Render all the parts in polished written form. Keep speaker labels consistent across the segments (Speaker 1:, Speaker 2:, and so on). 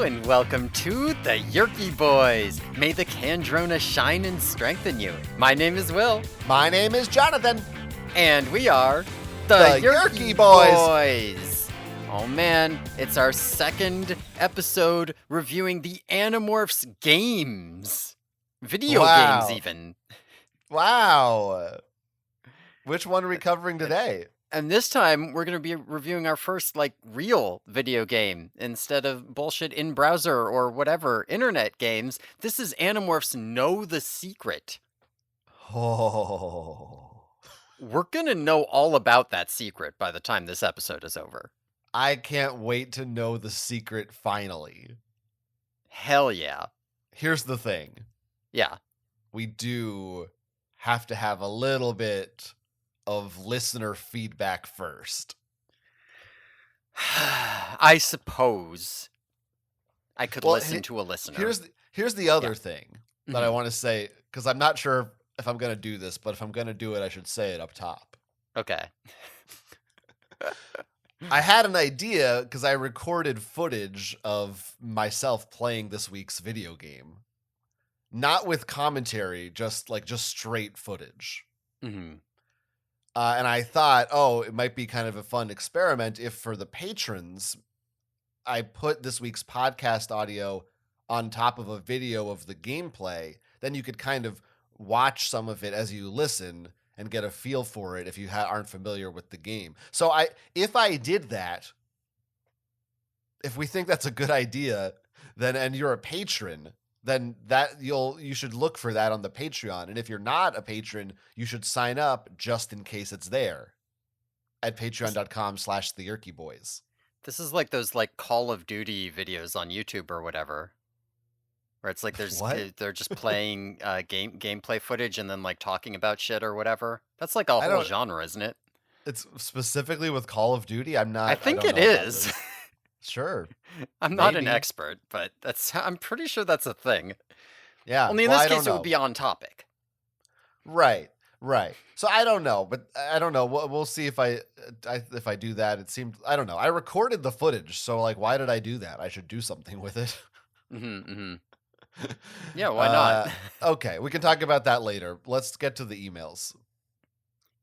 Speaker 1: and welcome to the Yerky Boys. May the Kandrona shine and strengthen you. My name is Will.
Speaker 2: My name is Jonathan.
Speaker 1: And we are the
Speaker 2: Yerky Boys.
Speaker 1: Boys. Oh man, it's our second episode reviewing the Animorphs games. Video games, even.
Speaker 2: Wow. Which one are we covering today?
Speaker 1: And this time, we're going to be reviewing our first, real video game instead of bullshit in-browser or whatever, internet games. This is Animorphs Know the Secret.
Speaker 2: Oh.
Speaker 1: We're going to know all about that secret by the time this episode is over.
Speaker 2: I can't wait to know the secret finally.
Speaker 1: Hell yeah.
Speaker 2: Here's the thing.
Speaker 1: Yeah.
Speaker 2: We do have to have a little bit of listener feedback first.
Speaker 1: I suppose I could listen to a listener.
Speaker 2: Here's the other thing that I want to say, because I'm not sure if I'm going to do this, but if I'm going to do it, I should say it up top.
Speaker 1: Okay.
Speaker 2: I had an idea because I recorded footage of myself playing this week's video game. Not with commentary, just straight footage.
Speaker 1: Mm-hmm.
Speaker 2: And I thought, it might be kind of a fun experiment if for the patrons, I put this week's podcast audio on top of a video of the gameplay. Then you could kind of watch some of it as you listen and get a feel for it if you aren't familiar with the game. So if I did that, if we think that's a good idea, then and you're a patron, then you should look for that on the Patreon. And if you're not a patron, you should sign up just in case it's there at patreon.com/theyerkyboys.
Speaker 1: This is like those Call of Duty videos on YouTube or whatever. Where it's like they're just playing gameplay footage and then talking about shit or whatever. That's like a whole genre, isn't it?
Speaker 2: It's specifically with Call of Duty.
Speaker 1: I think it is.
Speaker 2: Sure.
Speaker 1: I'm not an expert, but I'm pretty sure that's a thing.
Speaker 2: Yeah.
Speaker 1: Only in this case it would be on topic.
Speaker 2: Right. So I don't know, but I don't know. We'll see if I do that. It seemed, I don't know. I recorded the footage, so why did I do that? I should do something with it.
Speaker 1: Yeah, why not?
Speaker 2: Okay, we can talk about that later. Let's get to the emails.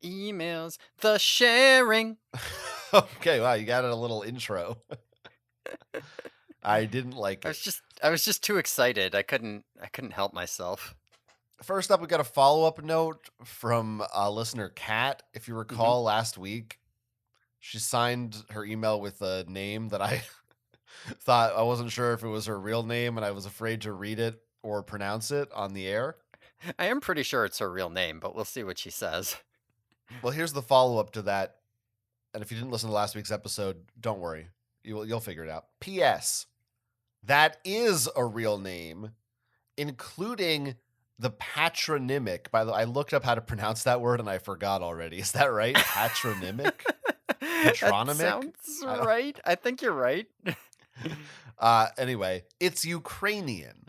Speaker 1: Emails, the sharing.
Speaker 2: Okay, wow, you got a little intro. I didn't like it.
Speaker 1: I was just too excited. I couldn't help myself.
Speaker 2: First up, we got a follow-up note from listener Kat. If you recall last week, she signed her email with a name that I thought I wasn't sure if it was her real name, and I was afraid to read it or pronounce it on the air.
Speaker 1: I am pretty sure it's her real name, but we'll see what she says.
Speaker 2: Well, here's the follow-up to that. And if you didn't listen to last week's episode, don't worry. You'll figure it out. P.S. That is a real name, including the patronymic. By the way, I looked up how to pronounce that word and I forgot already. Is that right? Patronymic? Patronymic?
Speaker 1: That sounds right. I think you're right.
Speaker 2: Anyway, it's Ukrainian.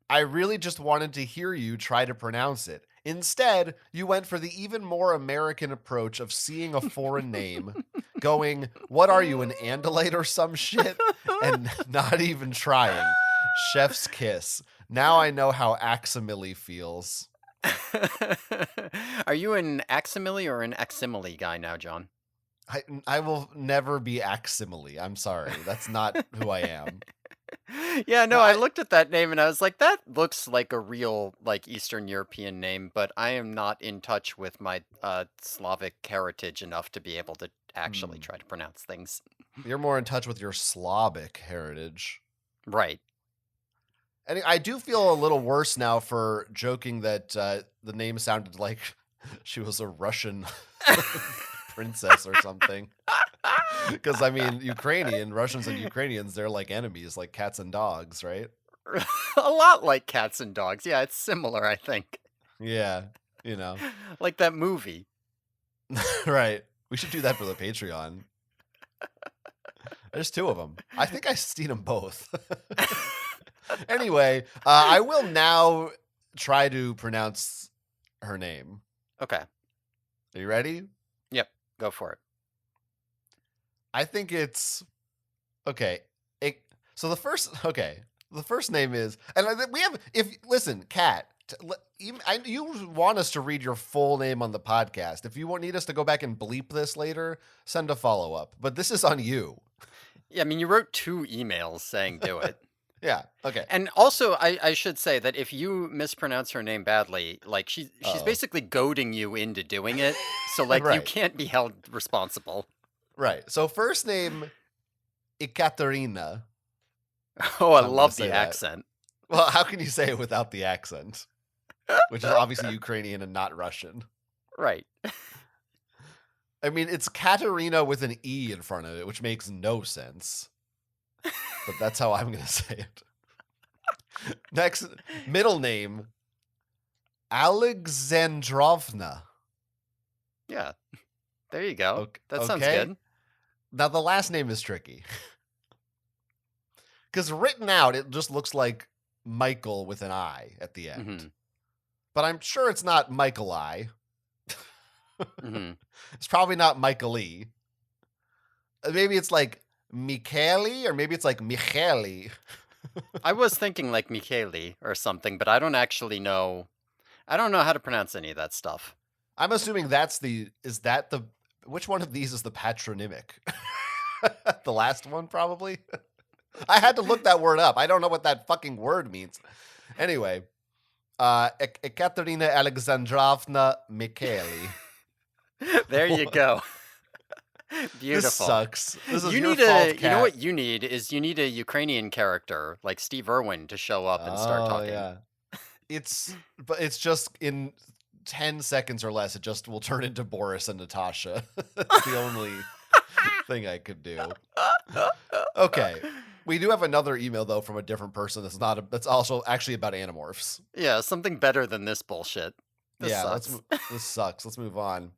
Speaker 2: I really just wanted to hear you try to pronounce it. Instead, you went for the even more American approach of seeing a foreign name, going, what are you, an Andalite or some shit? And not even trying. Chef's kiss. Now I know how Aximili feels.
Speaker 1: Are you an Aximili or an Aximili guy now, John?
Speaker 2: I will never be Aximili. I'm sorry. That's not who I am.
Speaker 1: Yeah, no, I looked at that name and I was like, that looks like a real Eastern European name, but I am not in touch with my Slavic heritage enough to be able to actually try to pronounce things.
Speaker 2: You're more in touch with your Slavic heritage.
Speaker 1: Right.
Speaker 2: And I do feel a little worse now for joking that the name sounded like she was a Russian princess or something. Because, Russians and Ukrainians, they're like enemies, like cats and dogs, right?
Speaker 1: A lot like cats and dogs. Yeah, it's similar, I think.
Speaker 2: Yeah,
Speaker 1: Like that movie.
Speaker 2: Right. We should do that for the Patreon. There's two of them. I think I've seen them both. Anyway, I will now try to pronounce her name.
Speaker 1: Okay.
Speaker 2: Are you ready?
Speaker 1: Yep, go for it.
Speaker 2: I think it's okay. So the first name is, and we have, if listen, Kat, you want us to read your full name on the podcast. If you need us to go back and bleep this later, send a follow up. But this is on you.
Speaker 1: Yeah, I mean, you wrote 2 emails saying do it.
Speaker 2: Yeah. Okay.
Speaker 1: And also, I should say that if you mispronounce her name badly, like, she's
Speaker 2: Oh.
Speaker 1: basically goading you into doing it, so, like, you
Speaker 2: Right.
Speaker 1: can't be held responsible.
Speaker 2: Right. So first name Ekaterina.
Speaker 1: Oh, I
Speaker 2: I'm going to
Speaker 1: love the
Speaker 2: say that.
Speaker 1: accent.
Speaker 2: Well, how can you say it without the accent? Which is obviously Ukrainian and not Russian.
Speaker 1: Right.
Speaker 2: I mean, it's Katerina with an E in front of it, which makes no sense. But that's how I'm going to say it. Next, middle name Alexandrovna.
Speaker 1: Yeah. There you go.
Speaker 2: Okay.
Speaker 1: That sounds good.
Speaker 2: Now, the last name is tricky. Because written out, it just looks like Michael with an I at the end.
Speaker 1: Mhm.
Speaker 2: But I'm sure it's not Michael I.
Speaker 1: Mhm.
Speaker 2: It's probably not Michael E. Maybe it's like Micheli, or maybe it's like Micheli.
Speaker 1: I was thinking like Micheli or something, but I don't actually know. I don't know how to pronounce any of that stuff.
Speaker 2: I'm assuming which one of these is the patronymic? The last one, probably? I had to look that word up. I don't know what that fucking word means. Anyway, Ekaterina Alexandrovna Micheli.
Speaker 1: There you go.
Speaker 2: This
Speaker 1: Beautiful.
Speaker 2: sucks. This is
Speaker 1: You
Speaker 2: your
Speaker 1: need
Speaker 2: fault, Kat.
Speaker 1: you know what you need is you need a Ukrainian character like Steve Irwin to show up and start talking.
Speaker 2: Yeah. But it's just in 10 seconds or less, it just will turn into Boris and Natasha. That's the only thing I could do. Okay. We do have another email though from a different person that's also actually about Animorphs.
Speaker 1: Yeah, something better than this bullshit. This
Speaker 2: Yeah,
Speaker 1: sucks.
Speaker 2: this sucks. Let's move on.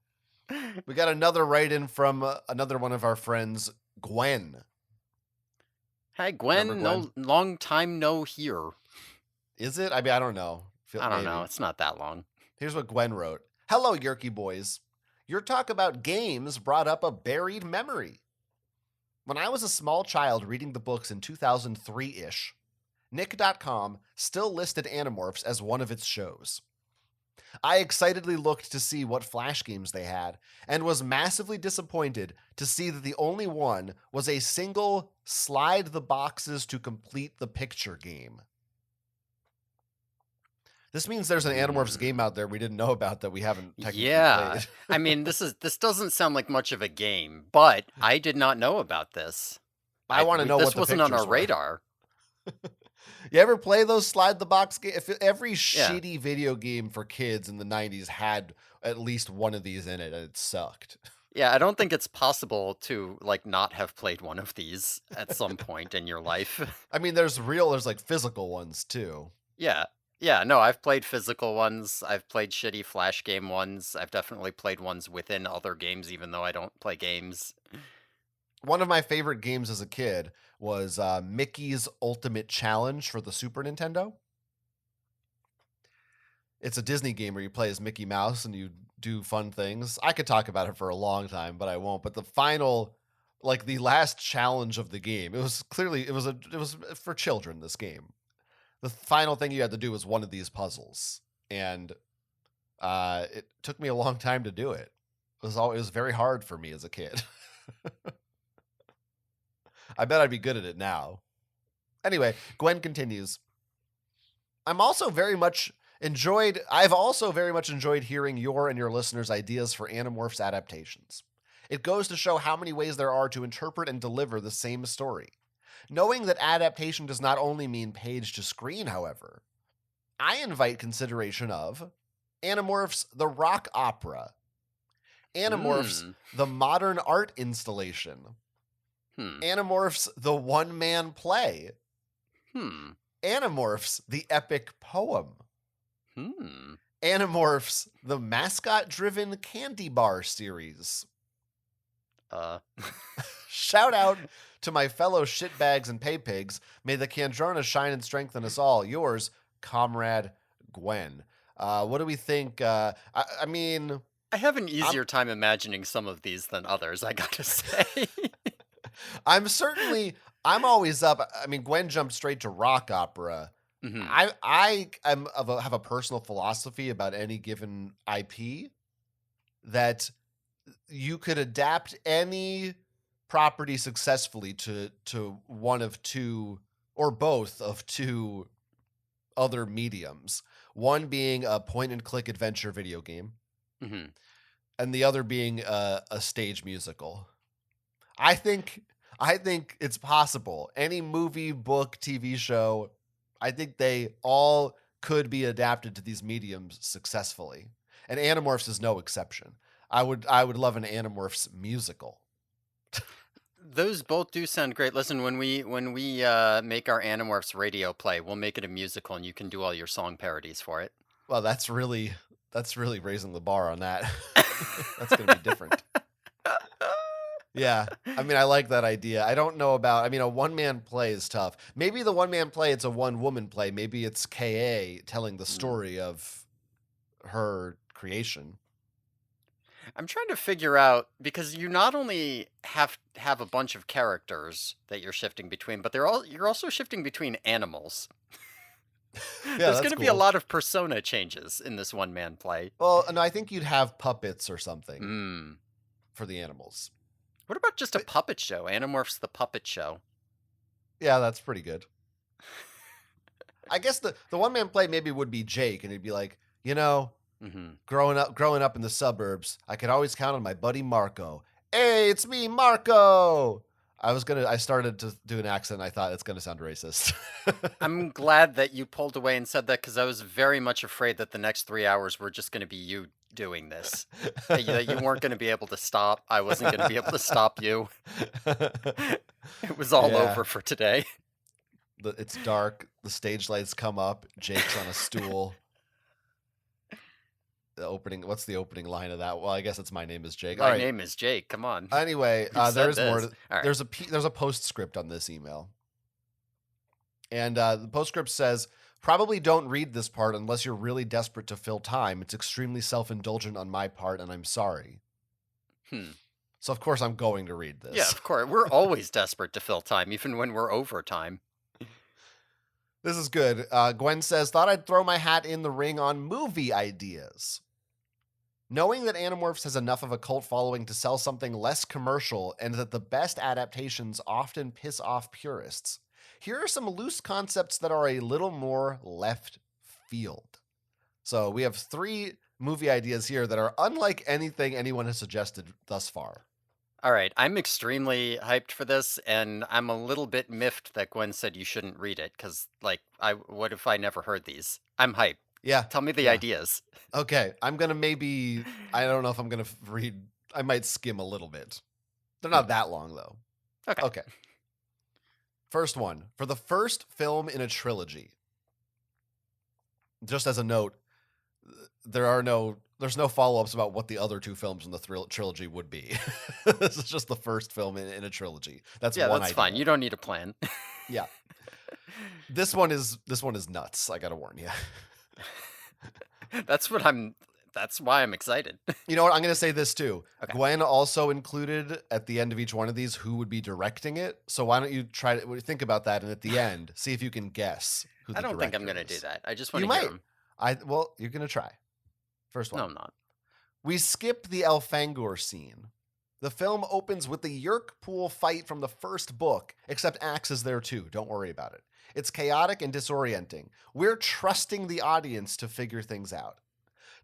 Speaker 2: We got another write-in from another one of our friends, Gwen.
Speaker 1: Hey
Speaker 2: Remember
Speaker 1: Gwen,
Speaker 2: Gwen?
Speaker 1: no long time no here.
Speaker 2: Is it? I mean, I don't know.
Speaker 1: I don't know.
Speaker 2: Maybe.
Speaker 1: It's not that long.
Speaker 2: Here's what Gwen wrote. Hello, Yerky boys. Your talk about games brought up a buried memory. When I was a small child reading the books in 2003-ish, Nick.com still listed Animorphs as one of its shows. I excitedly looked to see what Flash games they had, and was massively disappointed to see that the only one was a single slide the boxes to complete the picture game. This means there's an Animorphs game out there we didn't know about that we haven't technically played.
Speaker 1: I mean, this doesn't sound like much of a game, but I did not know about this.
Speaker 2: I want to know
Speaker 1: this
Speaker 2: what the
Speaker 1: wasn't on our
Speaker 2: pictures were.
Speaker 1: radar.
Speaker 2: You ever play those slide the box games? Every
Speaker 1: Yeah.
Speaker 2: shitty video game for kids in the 90s had at least one of these in it, and it sucked.
Speaker 1: Yeah, I don't think it's possible to like not have played one of these at some point in your life.
Speaker 2: I mean, there's like physical ones too.
Speaker 1: Yeah. Yeah, no, I've played physical ones. I've played shitty Flash game ones. I've definitely played ones within other games, even though I don't play games.
Speaker 2: One of my favorite games as a kid was Mickey's Ultimate Challenge for the Super Nintendo. It's a Disney game where you play as Mickey Mouse and you do fun things. I could talk about it for a long time, but I won't. But the final, like the last challenge of the game, it was for children, this game. The final thing you had to do was one of these puzzles. And it took me a long time to do it. It was very hard for me as a kid. I bet I'd be good at it now. Anyway, Gwen continues. I've also very much enjoyed hearing your and your listeners' ideas for Animorphs adaptations. It goes to show how many ways there are to interpret and deliver the same story. Knowing that adaptation does not only mean page to screen, however, I invite consideration of Animorphs the Rock Opera, Animorphs the Modern Art Installation, Animorphs the One-Man Play, Animorphs the Epic Poem, Animorphs the Mascot-Driven Candy Bar Series. Shout out to my fellow shitbags and pay pigs. May the Kandrona shine and strengthen us all. Yours, Comrade Gwen. What do we think? I mean,
Speaker 1: I have an easier time imagining some of these than others, I gotta say.
Speaker 2: I'm certainly I'm always up. I mean, Gwen jumped straight to rock opera.
Speaker 1: Hmm.
Speaker 2: I have a personal philosophy about any given IP that you could adapt any property successfully to one of two or both of two other mediums. One being a point and click adventure video game,
Speaker 1: Hmm.
Speaker 2: and the other being a stage musical. I think I think it's possible. Any movie, book, TV show, I think they all could be adapted to these mediums successfully. And Animorphs is no exception. I would love an Animorphs musical.
Speaker 1: Those both do sound great. Listen, when we make our Animorphs radio play, we'll make it a musical, and you can do all your song parodies for it.
Speaker 2: Well, that's really raising the bar on that. That's going to be different. Yeah. I mean, I like that idea. I don't know about, I mean, a one man play is tough. Maybe the one man play, it's a one woman play. Maybe it's KA telling the
Speaker 1: Mm.
Speaker 2: story of her creation.
Speaker 1: I'm trying to figure out because you not only have a bunch of characters that you're shifting between, but you're also shifting between animals.
Speaker 2: Yeah,
Speaker 1: There's
Speaker 2: that's
Speaker 1: going to be a
Speaker 2: cool.
Speaker 1: lot of persona changes in this one man play.
Speaker 2: Well, no, I think you'd have puppets or something
Speaker 1: Hmm.
Speaker 2: for the animals.
Speaker 1: What about just a
Speaker 2: But
Speaker 1: puppet show? Animorphs the Puppet Show.
Speaker 2: yeah, that's pretty good. I guess the one man play maybe would be Jake, and he'd be like, you know,
Speaker 1: Hmm.
Speaker 2: growing up in the suburbs, I could always count on my buddy Marco. Hey, it's me, Marco. I started to do an accent. I thought it's gonna sound racist.
Speaker 1: I'm glad that you pulled away and said that because I was very much afraid that the next 3 hours were just going to be you doing this. That you weren't going to be able to stop. I wasn't going to be able to stop you. It was all
Speaker 2: Yeah,
Speaker 1: over for today.
Speaker 2: it's dark. The stage lights come up. Jake's on a stool. The opening. What's the opening line of that? Well, I guess it's my name is Jake. All
Speaker 1: My
Speaker 2: right.
Speaker 1: name is Jake. Come on.
Speaker 2: Anyway,
Speaker 1: We've
Speaker 2: there
Speaker 1: said
Speaker 2: is more.
Speaker 1: this. All right.
Speaker 2: There's a postscript on this email. And the postscript says, probably don't read this part unless you're really desperate to fill time. It's extremely self indulgent on my part, and I'm sorry.
Speaker 1: Hmm.
Speaker 2: So, of course, I'm going to read
Speaker 1: Yeah,
Speaker 2: this.
Speaker 1: of course. We're always desperate to fill time, even when we're overtime.
Speaker 2: This is good. Gwen says, thought I'd throw my hat in the ring on movie ideas. Knowing that Animorphs has enough of a cult following to sell something less commercial and that the best adaptations often piss off purists, here are some loose concepts that are a little more left field. So we have 3 movie ideas here that are unlike anything anyone has suggested thus far.
Speaker 1: All right, I'm extremely hyped for this, and I'm a little bit miffed that Gwen said you shouldn't read it, because, like, what if I never heard these? I'm hyped.
Speaker 2: Yeah,
Speaker 1: Tell me the
Speaker 2: yeah.
Speaker 1: ideas.
Speaker 2: Okay, I'm gonna maybe, I don't know if I'm gonna read, I might skim a little bit. They're
Speaker 1: Hmm.
Speaker 2: not that long though.
Speaker 1: Okay.
Speaker 2: Okay. First one. For the first film in a trilogy, just as a note, there's no follow-ups about what the other 2 films in the trilogy would be. This is just the first film in a trilogy. That's
Speaker 1: Yeah,
Speaker 2: one
Speaker 1: that's fine.
Speaker 2: idea.
Speaker 1: You don't need a plan.
Speaker 2: Yeah. This one is nuts, I got to warn you.
Speaker 1: That's what I'm. That's why I'm excited.
Speaker 2: You know what? I'm going to say this too.
Speaker 1: Okay.
Speaker 2: Gwen also included at the end of each one of these who would be directing it. So why don't you try to think about that, and at the end, see if you can guess who
Speaker 1: I
Speaker 2: the
Speaker 1: don't think I'm
Speaker 2: director
Speaker 1: gonna do
Speaker 2: is.
Speaker 1: that. I just want
Speaker 2: You
Speaker 1: to hear
Speaker 2: might.
Speaker 1: them.
Speaker 2: Well, you're going to try. First
Speaker 1: No,
Speaker 2: one.
Speaker 1: I'm not.
Speaker 2: We skip the Elfangor scene. The film opens with the Yerk pool fight from the first book, except Axe is there too. Don't worry about it. It's chaotic and disorienting. We're trusting the audience to figure things out.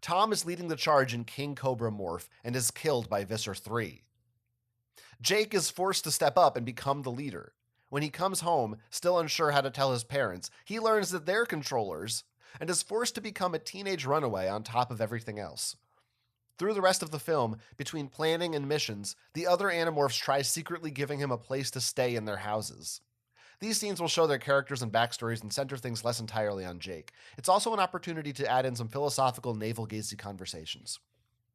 Speaker 2: Tom is leading the charge in King Cobra Morph and is killed by Visser 3. Jake is forced to step up and become the leader. When he comes home, still unsure how to tell his parents, he learns that they're controllers and is forced to become a teenage runaway on top of everything else. Through the rest of the film, between planning and missions, the other Animorphs try secretly giving him a place to stay in their houses. These scenes will show their characters and backstories and center things less entirely on Jake. It's also an opportunity to add in some philosophical, navel-gazing conversations.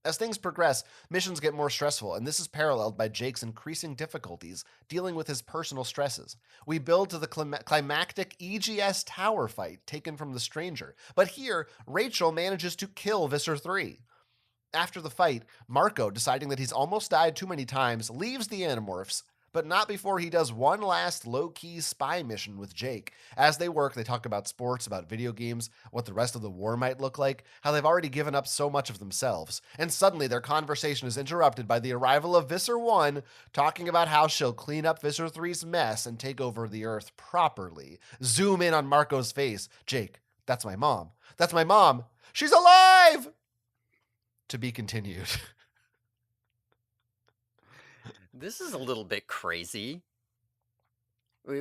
Speaker 2: As things progress, missions get more stressful, and this is paralleled by Jake's increasing difficulties dealing with his personal stresses. We build to the climactic EGS tower fight taken from the Stranger, but here, Rachel manages to kill Visser 3. After the fight, Marco, deciding that he's almost died too many times, leaves the Animorphs, but not before he does one last low-key spy mission with Jake. As they work, they talk about sports, about video games, what the rest of the war might look like, how they've already given up so much of themselves. And suddenly their conversation is interrupted by the arrival of Visser 1, talking about how she'll clean up Visser 3's mess and take over the Earth properly. Zoom in on Marco's face. Jake, that's my mom. That's my mom. She's alive! To be continued.
Speaker 1: This is a little bit crazy.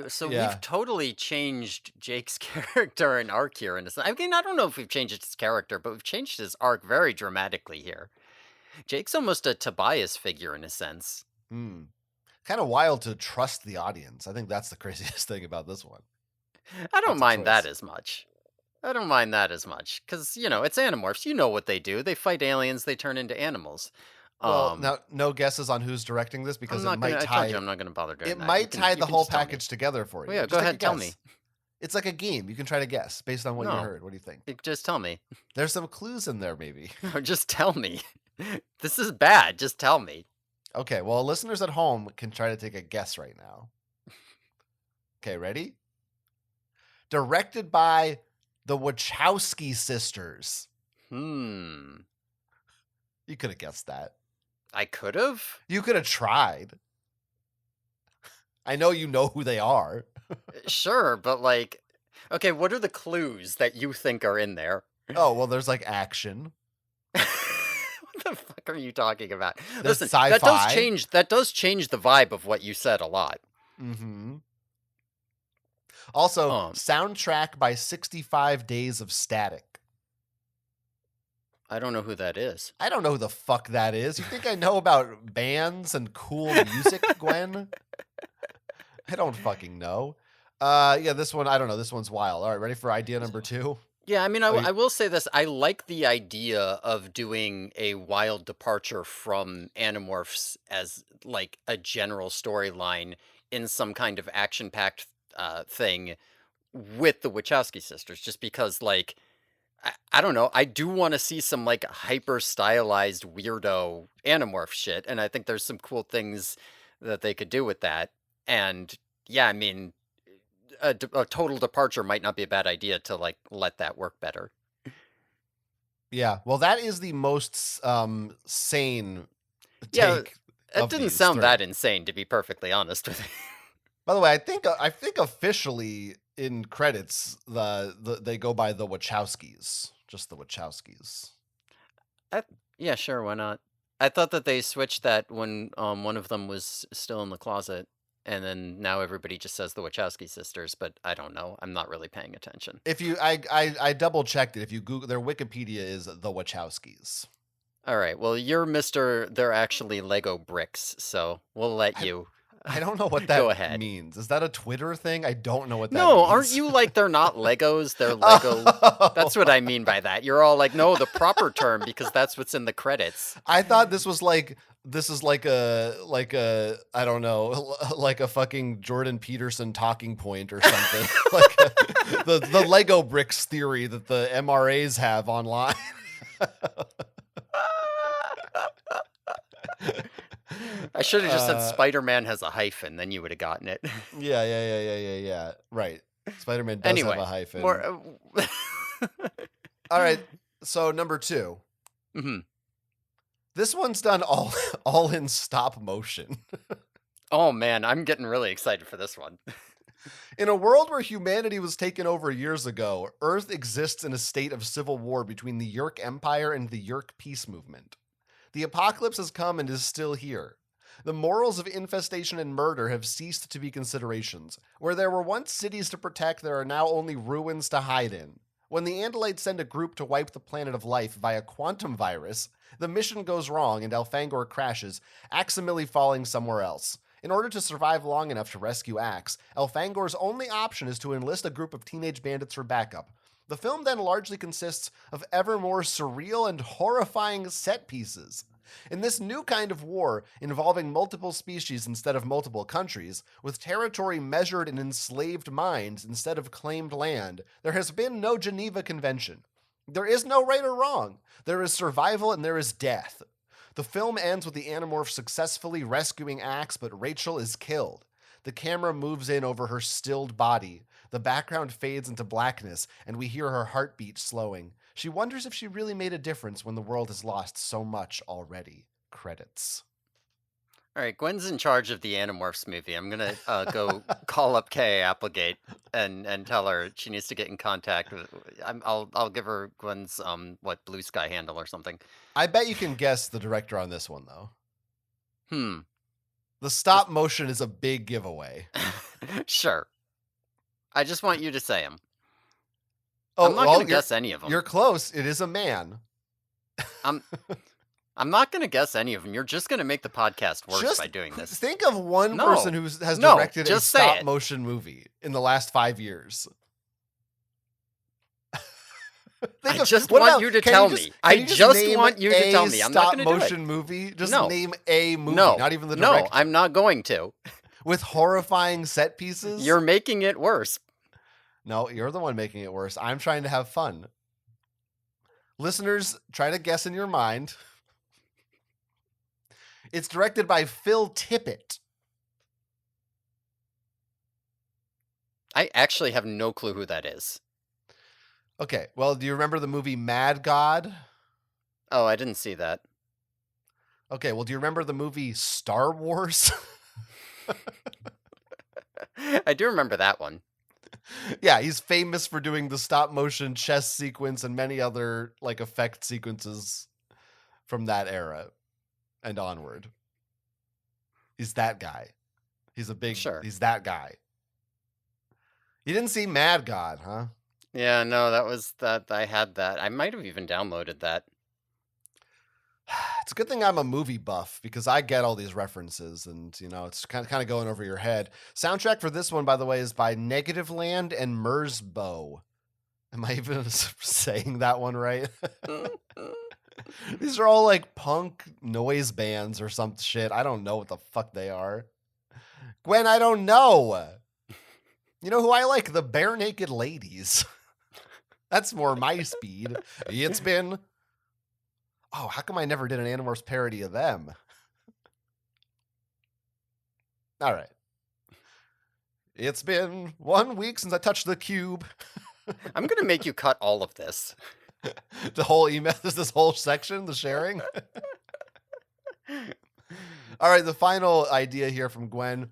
Speaker 1: So
Speaker 2: Yeah.
Speaker 1: we've totally changed Jake's character and arc here in a sense. I mean, I don't know if we've changed his character, but we've changed his arc very dramatically here. Jake's almost a Tobias figure in a sense.
Speaker 2: Hmm. Kind of wild to trust the audience. I think that's the craziest thing about this one.
Speaker 1: I don't
Speaker 2: That's a
Speaker 1: mind that
Speaker 2: choice.
Speaker 1: as much. I don't mind that as much because it's Animorphs. You know what they do? They fight aliens. They turn into animals.
Speaker 2: Well,
Speaker 1: Um,
Speaker 2: now no guesses on who's directing this
Speaker 1: I'm
Speaker 2: because
Speaker 1: not gonna. I told you I'm not gonna bother doing that. You can. You
Speaker 2: the
Speaker 1: can
Speaker 2: whole
Speaker 1: just tell me.
Speaker 2: package together for
Speaker 1: Well,
Speaker 2: you.
Speaker 1: yeah. Go
Speaker 2: Just take a
Speaker 1: ahead. Tell me.
Speaker 2: guess. It's like a game. You can try to guess based on what you
Speaker 1: No.
Speaker 2: heard. What do you think?
Speaker 1: Just tell me.
Speaker 2: There's some clues in there, maybe.
Speaker 1: Just tell me. This is bad. Just tell me.
Speaker 2: Okay, well, listeners at home can try to take a guess right now. Okay, ready? Directed by the Wachowski sisters.
Speaker 1: Hmm.
Speaker 2: You could have guessed that.
Speaker 1: I could have.
Speaker 2: You could have tried. I know you know who they are.
Speaker 1: Sure, but okay. What are the clues that you think are in there?
Speaker 2: Oh, well, there's like action.
Speaker 1: What the fuck are you talking about?
Speaker 2: There's
Speaker 1: Listen,
Speaker 2: sci-fi.
Speaker 1: that does change the vibe of what you said a lot.
Speaker 2: Mm-hmm. Also,
Speaker 1: Um,
Speaker 2: soundtrack by 65 Days of Static.
Speaker 1: I don't know who that is.
Speaker 2: I don't know who the fuck that is. You think I know about bands and cool music, Gwen? I don't fucking know. Yeah, this one, I don't know. This one's wild. All right, ready for idea number 2?
Speaker 1: Yeah, I mean,
Speaker 2: Oh,
Speaker 1: I will say this. I like the idea of doing a wild departure from Animorphs as like a general storyline in some kind of action-packed thing with the Wachowski sisters, just because, I don't know, I do want to see some like hyper stylized weirdo Animorph shit, and I think there's some cool things that they could do with that. And yeah, I mean, a total departure might not be a bad idea to like let that work better.
Speaker 2: yeah. Well, that is the most sane
Speaker 1: Yeah,
Speaker 2: take
Speaker 1: it
Speaker 2: of
Speaker 1: didn't
Speaker 2: these
Speaker 1: sound
Speaker 2: three.
Speaker 1: that insane, to be perfectly honest with you.
Speaker 2: By the way, I think officially in credits they go by the Wachowskis, just the Wachowskis.
Speaker 1: Yeah, sure, why not? I thought that they switched that when one of them was still in the closet, and then now everybody just says the Wachowski sisters, but I don't know. I'm not really paying attention.
Speaker 2: If you, I double checked it. If you Google their Wikipedia is the Wachowskis.
Speaker 1: All right, well, you're Mr. They're actually Lego bricks, so we'll let you
Speaker 2: I don't know what
Speaker 1: go
Speaker 2: that
Speaker 1: ahead.
Speaker 2: means. Is that a Twitter thing? I don't know what that
Speaker 1: No,
Speaker 2: means.
Speaker 1: aren't you like they're not Legos, they're Lego? That's what I mean by that. You're all like, no, the proper term because that's what's in the credits.
Speaker 2: I thought this is like a I don't know, like a fucking Jordan Peterson talking point or something. Like the Lego bricks theory that the MRAs have online.
Speaker 1: I should have just said Spider-Man has a hyphen, then you would have gotten it.
Speaker 2: Yeah. Right. Spider-Man does have
Speaker 1: Anyway,
Speaker 2: a hyphen.
Speaker 1: more.
Speaker 2: All right. So number 2.
Speaker 1: hmm
Speaker 2: This one's done all in stop motion.
Speaker 1: Oh man, I'm getting really excited for this one.
Speaker 2: In a world where humanity was taken over years ago, Earth exists in a state of civil war between the Yeerk Empire and the Yeerk Peace Movement. The apocalypse has come and is still here. The morals of infestation and murder have ceased to be considerations. Where there were once cities to protect, there are now only ruins to hide in. When the Andalites send a group to wipe the planet of life via quantum virus, the mission goes wrong and Elfangor crashes, Aximili falling somewhere else. In order to survive long enough to rescue Axe, Elfangor's only option is to enlist a group of teenage bandits for backup. The film then largely consists of ever more surreal and horrifying set pieces. In this new kind of war, involving multiple species instead of multiple countries, with territory measured in enslaved minds instead of claimed land, there has been no Geneva Convention. There is no right or wrong. There is survival and there is death. The film ends with the Animorphs successfully rescuing Axe, but Rachel is killed. The camera moves in over her stilled body. The background fades into blackness, and we hear her heartbeat slowing. She wonders if she really made a difference when the world has lost so much already. Credits.
Speaker 1: All right, Gwen's in charge of the Animorphs movie. I'm gonna go call up Kay Applegate and tell her she needs to get in contact with. I'll give her Gwen's Blue Sky handle or something.
Speaker 2: I bet you can guess the director on this one though.
Speaker 1: Hmm.
Speaker 2: The stop motion is a big giveaway.
Speaker 1: Sure. I just want you to say them.
Speaker 2: Oh,
Speaker 1: I'm not gonna guess any of them.
Speaker 2: You're close. It is a man.
Speaker 1: I'm not going to guess any of them. You're just going to make the podcast worse by doing this.
Speaker 2: Think of one person who has directed a stop motion movie in the last 5 years.
Speaker 1: I just want you to tell me. I just want you to tell me. I'm not going to do it.
Speaker 2: Stop motion movie? Just name a movie, not even the director.
Speaker 1: No, I'm not going to.
Speaker 2: With horrifying set pieces?
Speaker 1: You're making it worse.
Speaker 2: No, you're the one making it worse. I'm trying to have fun. Listeners, try to guess in your mind. It's directed by Phil Tippett.
Speaker 1: I actually have no clue who that is.
Speaker 2: Okay, well, do you remember the movie Mad God?
Speaker 1: Oh, I didn't see that.
Speaker 2: Okay, well, do you remember the movie Star Wars?
Speaker 1: I do remember that one.
Speaker 2: Yeah, he's famous for doing the stop motion chess sequence and many other effect sequences from that era and onward. He's that guy. He's that guy. You didn't see Mad God, huh?
Speaker 1: Yeah, no, I had that. I might have even downloaded that.
Speaker 2: It's a good thing I'm a movie buff because I get all these references and, it's kind of going over your head. Soundtrack for this one, by the way, is by Negative Land and Merzbow. Am I even saying that one right? These are all punk noise bands or some shit. I don't know what the fuck they are. Gwen, I don't know. You know who I like? The Bare Naked Ladies. That's more my speed. It's been... Oh, how come I never did an Animorphs parody of them? All right. It's been 1 week since I touched the cube.
Speaker 1: I'm going to make you cut all of this.
Speaker 2: The whole email, this whole section, the sharing. All right, the final idea here from Gwen.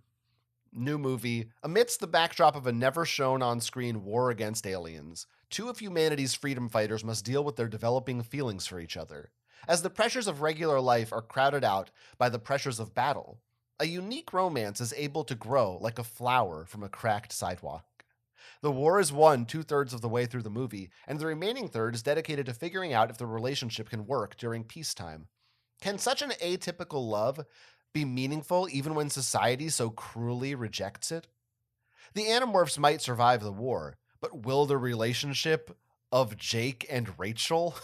Speaker 2: New movie. Amidst the backdrop of a never shown on screen war against aliens, two of humanity's freedom fighters must deal with their developing feelings for each other. As the pressures of regular life are crowded out by the pressures of battle, a unique romance is able to grow like a flower from a cracked sidewalk. The war is won 2/3 of the way through the movie, and the remaining third is dedicated to figuring out if the relationship can work during peacetime. Can such an atypical love be meaningful even when society so cruelly rejects it? The Animorphs might survive the war, but will the relationship of Jake and Rachel?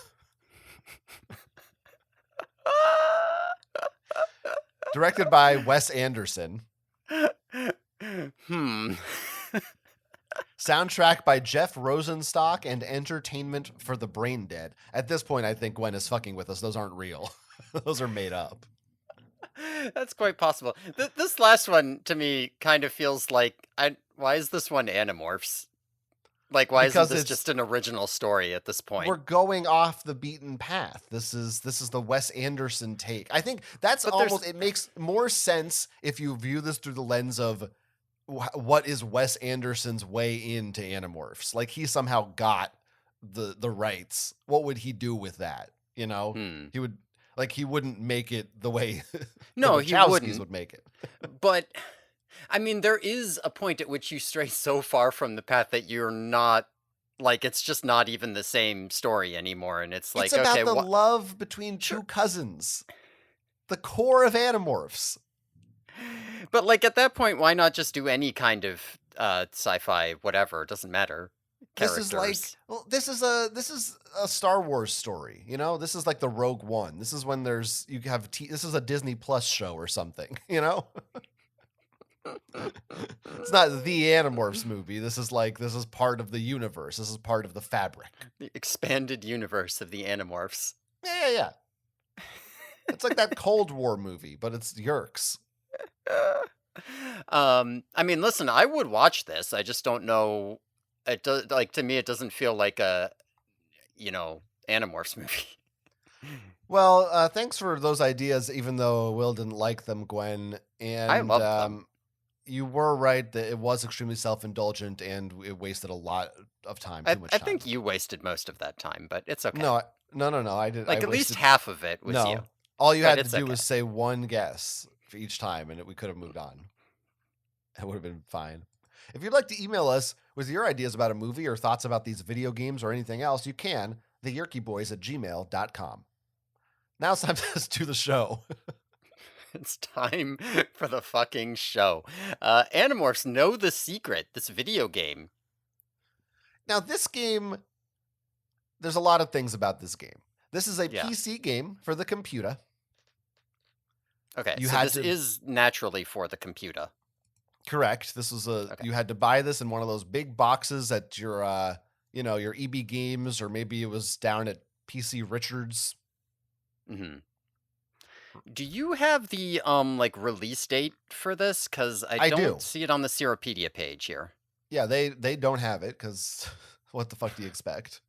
Speaker 2: Directed by Wes Anderson. Soundtrack by Jeff Rosenstock and Entertainment for the Brain Dead. At this point, I think Gwen is fucking with us. Those aren't real. Those are made up.
Speaker 1: That's quite possible. This last one, to me, kind of feels like... why is this one Animorphs? Why isn't this just an original story at this point?
Speaker 2: We're going off the beaten path. This is the Wes Anderson take. I think that's it makes more sense if you view this through the lens of what is Wes Anderson's way into Animorphs. He somehow got the rights. What would he do with that? He would he wouldn't make it the way
Speaker 1: no,
Speaker 2: the
Speaker 1: he
Speaker 2: Wachowskis would make it.
Speaker 1: But I mean, there is a point at which you stray so far from the path that you're not, it's just not even the same story anymore. And it's
Speaker 2: it's about the love between two cousins. The core of Animorphs.
Speaker 1: But at that point, why not just do any kind of sci-fi, whatever? It doesn't matter. Characters.
Speaker 2: This is a Star Wars story. This is like the Rogue One. This is when this is a Disney Plus show or something, It's not the Animorphs movie. This is part of the universe. This is part of the fabric.
Speaker 1: The expanded universe of the Animorphs.
Speaker 2: Yeah. It's like that Cold War movie, but it's Yerks.
Speaker 1: I mean, listen, I would watch this. I just don't know. It does like to me, it doesn't feel like a Animorphs movie.
Speaker 2: Well, thanks for those ideas, even though Will didn't like them, Gwen.
Speaker 1: I
Speaker 2: And
Speaker 1: loved them.
Speaker 2: you were right that it was extremely self-indulgent and it wasted a lot of time,
Speaker 1: I
Speaker 2: too much
Speaker 1: I think
Speaker 2: time.
Speaker 1: you wasted most of that time, but it's okay.
Speaker 2: No, no. I did. I
Speaker 1: Like at least
Speaker 2: wasted.
Speaker 1: half of it was you,
Speaker 2: No, all you
Speaker 1: but
Speaker 2: had to
Speaker 1: it's
Speaker 2: do
Speaker 1: okay.
Speaker 2: was say one guess for each time, and we could have moved on. It would have been fine. If you'd like to email us with your ideas about a movie or thoughts about these video games or anything else, you can, theyerkyboys@gmail.com. Now it's time to do the show.
Speaker 1: It's time for the fucking show. Animorphs know the secret. This video game.
Speaker 2: Now, this game, there's a lot of things about this game. This is a
Speaker 1: Yeah.
Speaker 2: PC game for the computer.
Speaker 1: Okay,
Speaker 2: You
Speaker 1: so
Speaker 2: had
Speaker 1: this
Speaker 2: to
Speaker 1: is naturally for the computer.
Speaker 2: correct. This was
Speaker 1: Okay.
Speaker 2: you had to buy this in one of those big boxes at your your EB Games, or maybe it was down at PC Richards.
Speaker 1: hmm Do you have the like release date for this? Because I
Speaker 2: I
Speaker 1: don't
Speaker 2: do.
Speaker 1: see it on the Seropedia page here.
Speaker 2: Yeah, they don't have it because what the fuck do you expect?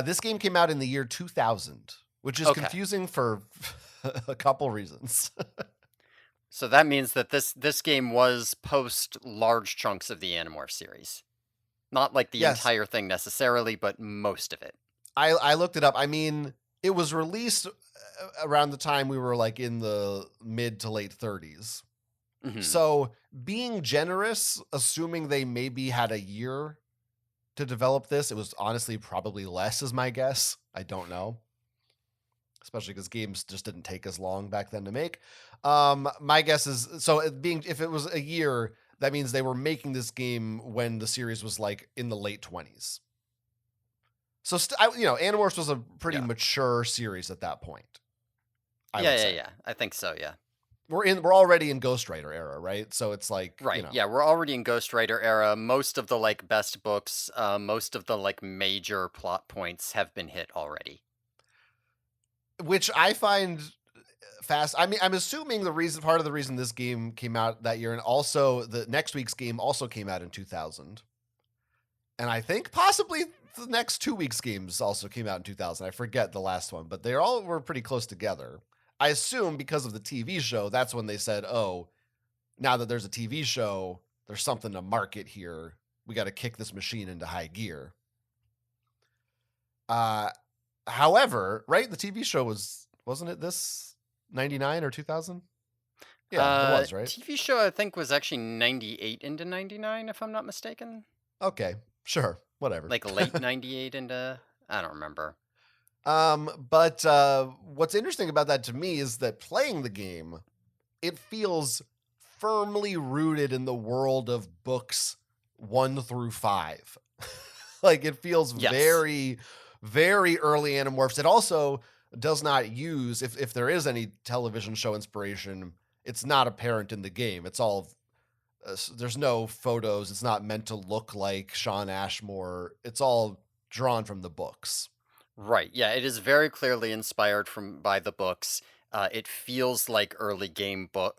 Speaker 2: This game came out in the year 2000, which is
Speaker 1: Okay,
Speaker 2: confusing for a couple reasons.
Speaker 1: so that means that this game was post large chunks of the Animorph series. Not like the
Speaker 2: Yes,
Speaker 1: entire thing necessarily, but most of it.
Speaker 2: I looked it up. I mean, it was released around the time we were like in the mid to late 30s.
Speaker 1: hmm
Speaker 2: So, being generous, assuming they maybe had a year to develop this, it was honestly probably less, is my guess. I don't know, especially because games just didn't take as long back then to make. My guess is so if it was a year, that means they were making this game when the series was like in the late 20s. So, Animorphs was a pretty
Speaker 1: Yeah.
Speaker 2: mature series at that point, I
Speaker 1: Yeah,
Speaker 2: would
Speaker 1: yeah,
Speaker 2: say.
Speaker 1: yeah. I think so, yeah.
Speaker 2: We're already in Ghostwriter era, right? So it's like,
Speaker 1: Right. Yeah, we're already in Ghost Rider era. Most of the like best books, most of the like major plot points have been hit already.
Speaker 2: which I find fast. I mean, I'm assuming part of the reason this game came out that year, and also the next week's game also came out in 2000, and I think possibly the next 2 weeks' games also came out in 2000. I forget the last one, but they all were pretty close together. I assume because of the TV show, that's when they said, "Oh, now that there's a TV show, there's something to market here. We got to kick this machine into high gear." Uh, However, right, the TV show wasn't it this 99 or 2000? Yeah, it was, right?
Speaker 1: TV show I think was actually 98 into 99 if I'm not mistaken.
Speaker 2: Okay, sure, whatever.
Speaker 1: Like late 98 into I don't remember.
Speaker 2: But what's interesting about that to me is that playing the game, it feels firmly rooted in the world of books 1 through 5. Like it feels
Speaker 1: Yes.
Speaker 2: very, very early Animorphs. It also does not use, if there is any television show inspiration, it's not apparent in the game. It's all there's no photos. It's not meant to look like Sean Ashmore. It's all drawn from the books.
Speaker 1: Right. Yeah, it is very clearly inspired from by the books. It feels like early books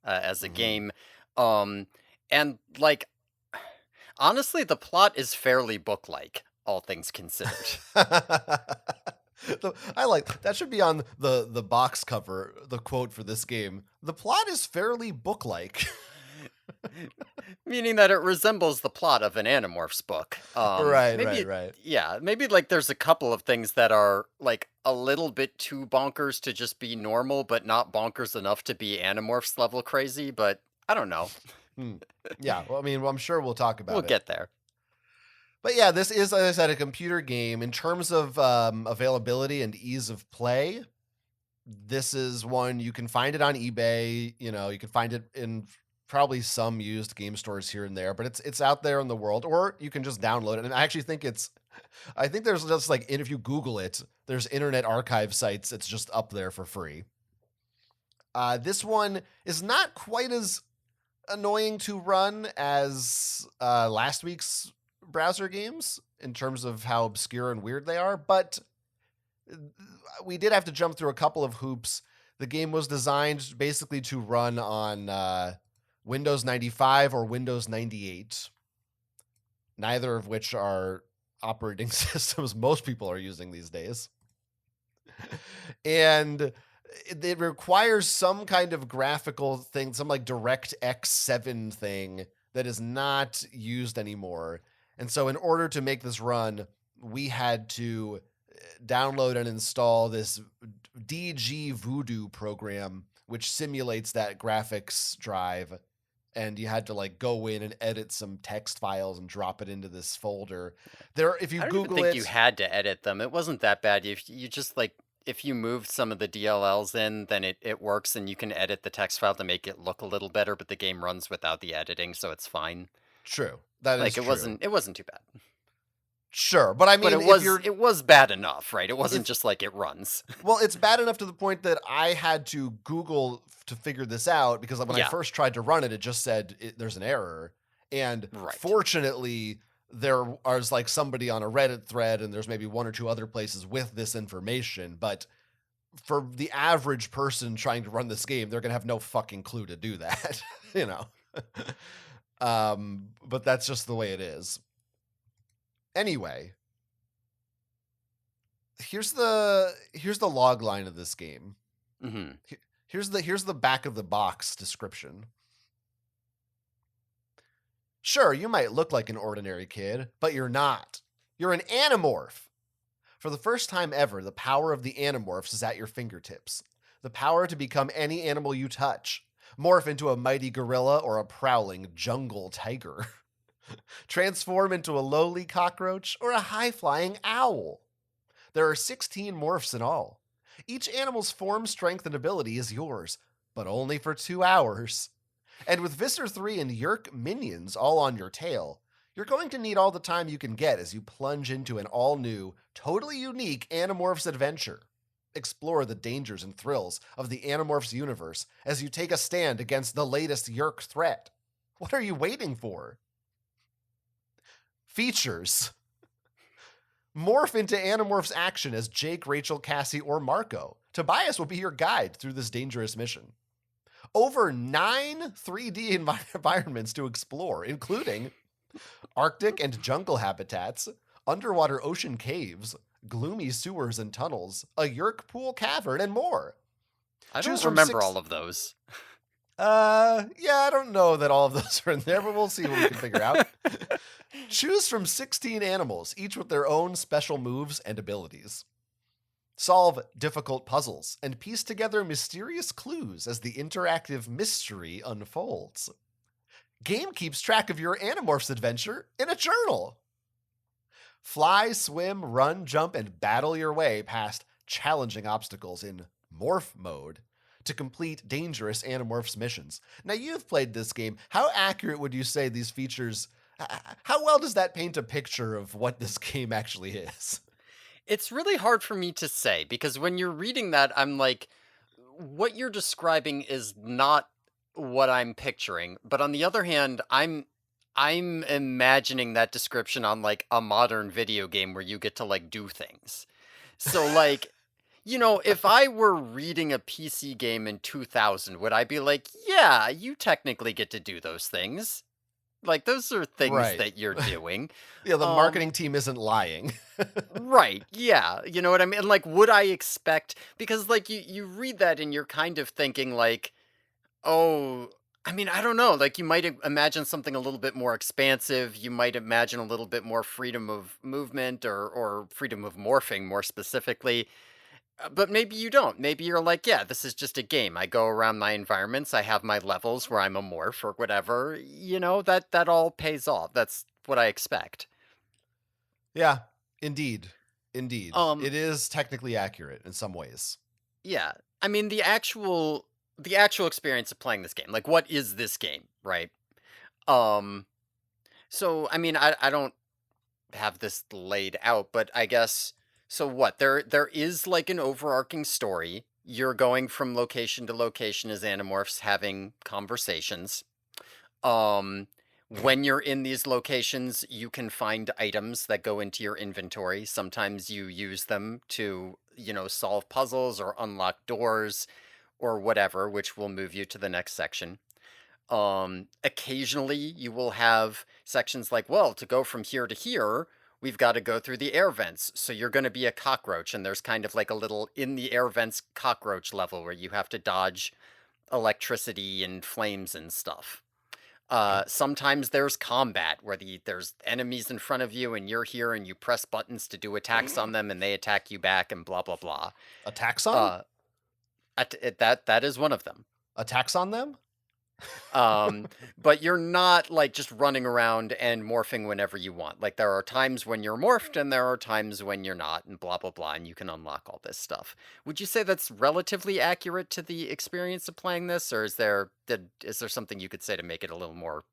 Speaker 1: as a
Speaker 2: Mhm.
Speaker 1: game. Um and like honestly the plot is fairly book-like, all things considered.
Speaker 2: I like that should be on the box cover, the quote for this game. The plot is fairly book-like.
Speaker 1: Meaning that it resembles the plot of an Animorphs book.
Speaker 2: Right,
Speaker 1: Maybe
Speaker 2: right, right.
Speaker 1: yeah, maybe like there's a couple of things that are like a little bit too bonkers to just be normal, but not bonkers enough to be Animorphs level crazy, but I don't know.
Speaker 2: Hmm. Yeah, well, I mean, I'm sure we'll talk
Speaker 1: We'll
Speaker 2: about it.
Speaker 1: get there.
Speaker 2: But yeah, this is, as I said, a computer game. In terms of availability and ease of play, this is one you can find it on eBay. You can find it in probably some used game stores here and there, but it's out there in the world, or you can just download it. And I actually think I think there's just like, and if you Google it, there's Internet Archive sites. It's just up there for free. This one is not quite as annoying to run as last week's browser games in terms of how obscure and weird they are, but We did have to jump through a couple of hoops. The game was designed basically to run on Windows 95 or Windows 98, neither of which are operating systems most people are using these days. And it requires some kind of graphical thing, some like DirectX 7 thing that is not used anymore. And so, in order to make this run, we had to download and install this DG Voodoo program, which simulates that graphics drive. And you had to like go in and edit some text files and drop it into this folder. There, if you
Speaker 1: I don't even
Speaker 2: Google
Speaker 1: think you
Speaker 2: it,
Speaker 1: had to edit them. It wasn't that bad. If you just like if you moved some of the DLLs in, then it works and you can edit the text file to make it look a little better, but the game runs without the editing, so it's fine.
Speaker 2: true, that is
Speaker 1: Like
Speaker 2: true.
Speaker 1: it wasn't too bad.
Speaker 2: Sure, but I
Speaker 1: But
Speaker 2: mean, if you're
Speaker 1: it was bad enough, right? It wasn't
Speaker 2: if
Speaker 1: just like it runs.
Speaker 2: well, it's bad enough to the point that I had to Google to figure this out because when I
Speaker 1: Yeah,
Speaker 2: first tried to run it, it just said there's an error. And
Speaker 1: right.
Speaker 2: fortunately, there was like somebody on a Reddit thread, and there's maybe one or two other places with this information. But for the average person trying to run this game, they're gonna have no fucking clue to do that, you know. But that's just the way it is. Anyway, here's the log line of this game.
Speaker 1: Mhm.
Speaker 2: Here's the back of the box description. Sure, you might look like an ordinary kid, but you're not. You're an Animorph. For the first time ever, the power of the Animorphs is at your fingertips. The power to become any animal you touch. Morph into a mighty gorilla or a prowling jungle tiger. Transform into a lowly cockroach or a high-flying owl. There are 16 morphs in all. Each animal's form, strength, and ability is yours, but only for 2 hours. And with Visser 3 and Yerk minions all on your tail, you're going to need all the time you can get as you plunge into an all-new, totally unique Animorphs adventure. Explore the dangers and thrills of the Animorphs universe as you take a stand against the latest Yerk threat. What are you waiting for? Features. Morph into Animorphs action as Jake, Rachel, Cassie, or Marco. Tobias will be your guide through this dangerous mission. Over 9 3D environments to explore, including Arctic and jungle habitats, underwater ocean caves, gloomy sewers and tunnels, a Yerk pool cavern, and more.
Speaker 1: I
Speaker 2: Choose
Speaker 1: don't
Speaker 2: from
Speaker 1: remember
Speaker 2: six.
Speaker 1: all of those.
Speaker 2: Yeah, I don't know that all of those are in there, but we'll see what we can figure out. Choose from 16 animals, each with their own special moves and abilities. Solve difficult puzzles and piece together mysterious clues as the interactive mystery unfolds. Game keeps track of your Animorphs adventure in a journal. Fly, swim, run, jump, and battle your way past challenging obstacles in Morph mode to complete dangerous Animorphs missions. Now, you've played this game. How accurate would you say these features? How well does that paint a picture of what this game actually is?
Speaker 1: It's really hard for me to say because when you're reading that, I'm like, what you're describing is not what I'm picturing. But on the other hand, I'm imagining that description on like a modern video game where you get to like do things. So like, if I were reading a PC game in 2000, would I be like, yeah, you technically get to do those things. Like those are things
Speaker 2: Right.
Speaker 1: that you're doing.
Speaker 2: Yeah, the
Speaker 1: Um
Speaker 2: marketing team isn't lying.
Speaker 1: Right. Yeah. You know what I mean? Like, would I expect because like you read that and you're kind of thinking like, oh, I mean, I don't know. Like you might imagine something a little bit more expansive. You might imagine a little bit more freedom of movement or freedom of morphing more specifically. But maybe you don't. Maybe you're like, yeah, this is just a game. I go around my environments. I have my levels where I'm a morph or whatever. That all pays off. That's what I expect.
Speaker 2: Yeah, indeed. Indeed.
Speaker 1: Um
Speaker 2: It is technically accurate in some ways.
Speaker 1: Yeah. I mean, the actual experience of playing this game. Like, what is this game, right? Um, so I mean, I don't have this laid out, but I guess so what? There is like an overarching story. You're going from location to location as Animorphs having conversations. Um, when you're in these locations, you can find items that go into your inventory. Sometimes you use them to solve puzzles or unlock doors or whatever, which will move you to the next section. Occasionally you will have sections like, well, to go from here to here, we've got to go through the air vents. So you're going to be a cockroach, and there's kind of like a little in the air vents cockroach level where you have to dodge electricity and flames and stuff.
Speaker 2: Okay.
Speaker 1: Sometimes there's combat where there's enemies in front of you and you're here and you press buttons to do attacks on them and they attack you back and blah blah blah.
Speaker 2: A taxon?
Speaker 1: Uh, that is one of them.
Speaker 2: A tax on them?
Speaker 1: Um, but you're not like just running around and morphing whenever you want. Like there are times when you're morphed and there are times when you're not, and blah blah blah, and you can unlock all this stuff. Would you say that's relatively accurate to the experience of playing this, or is there something you could say to make it a little more?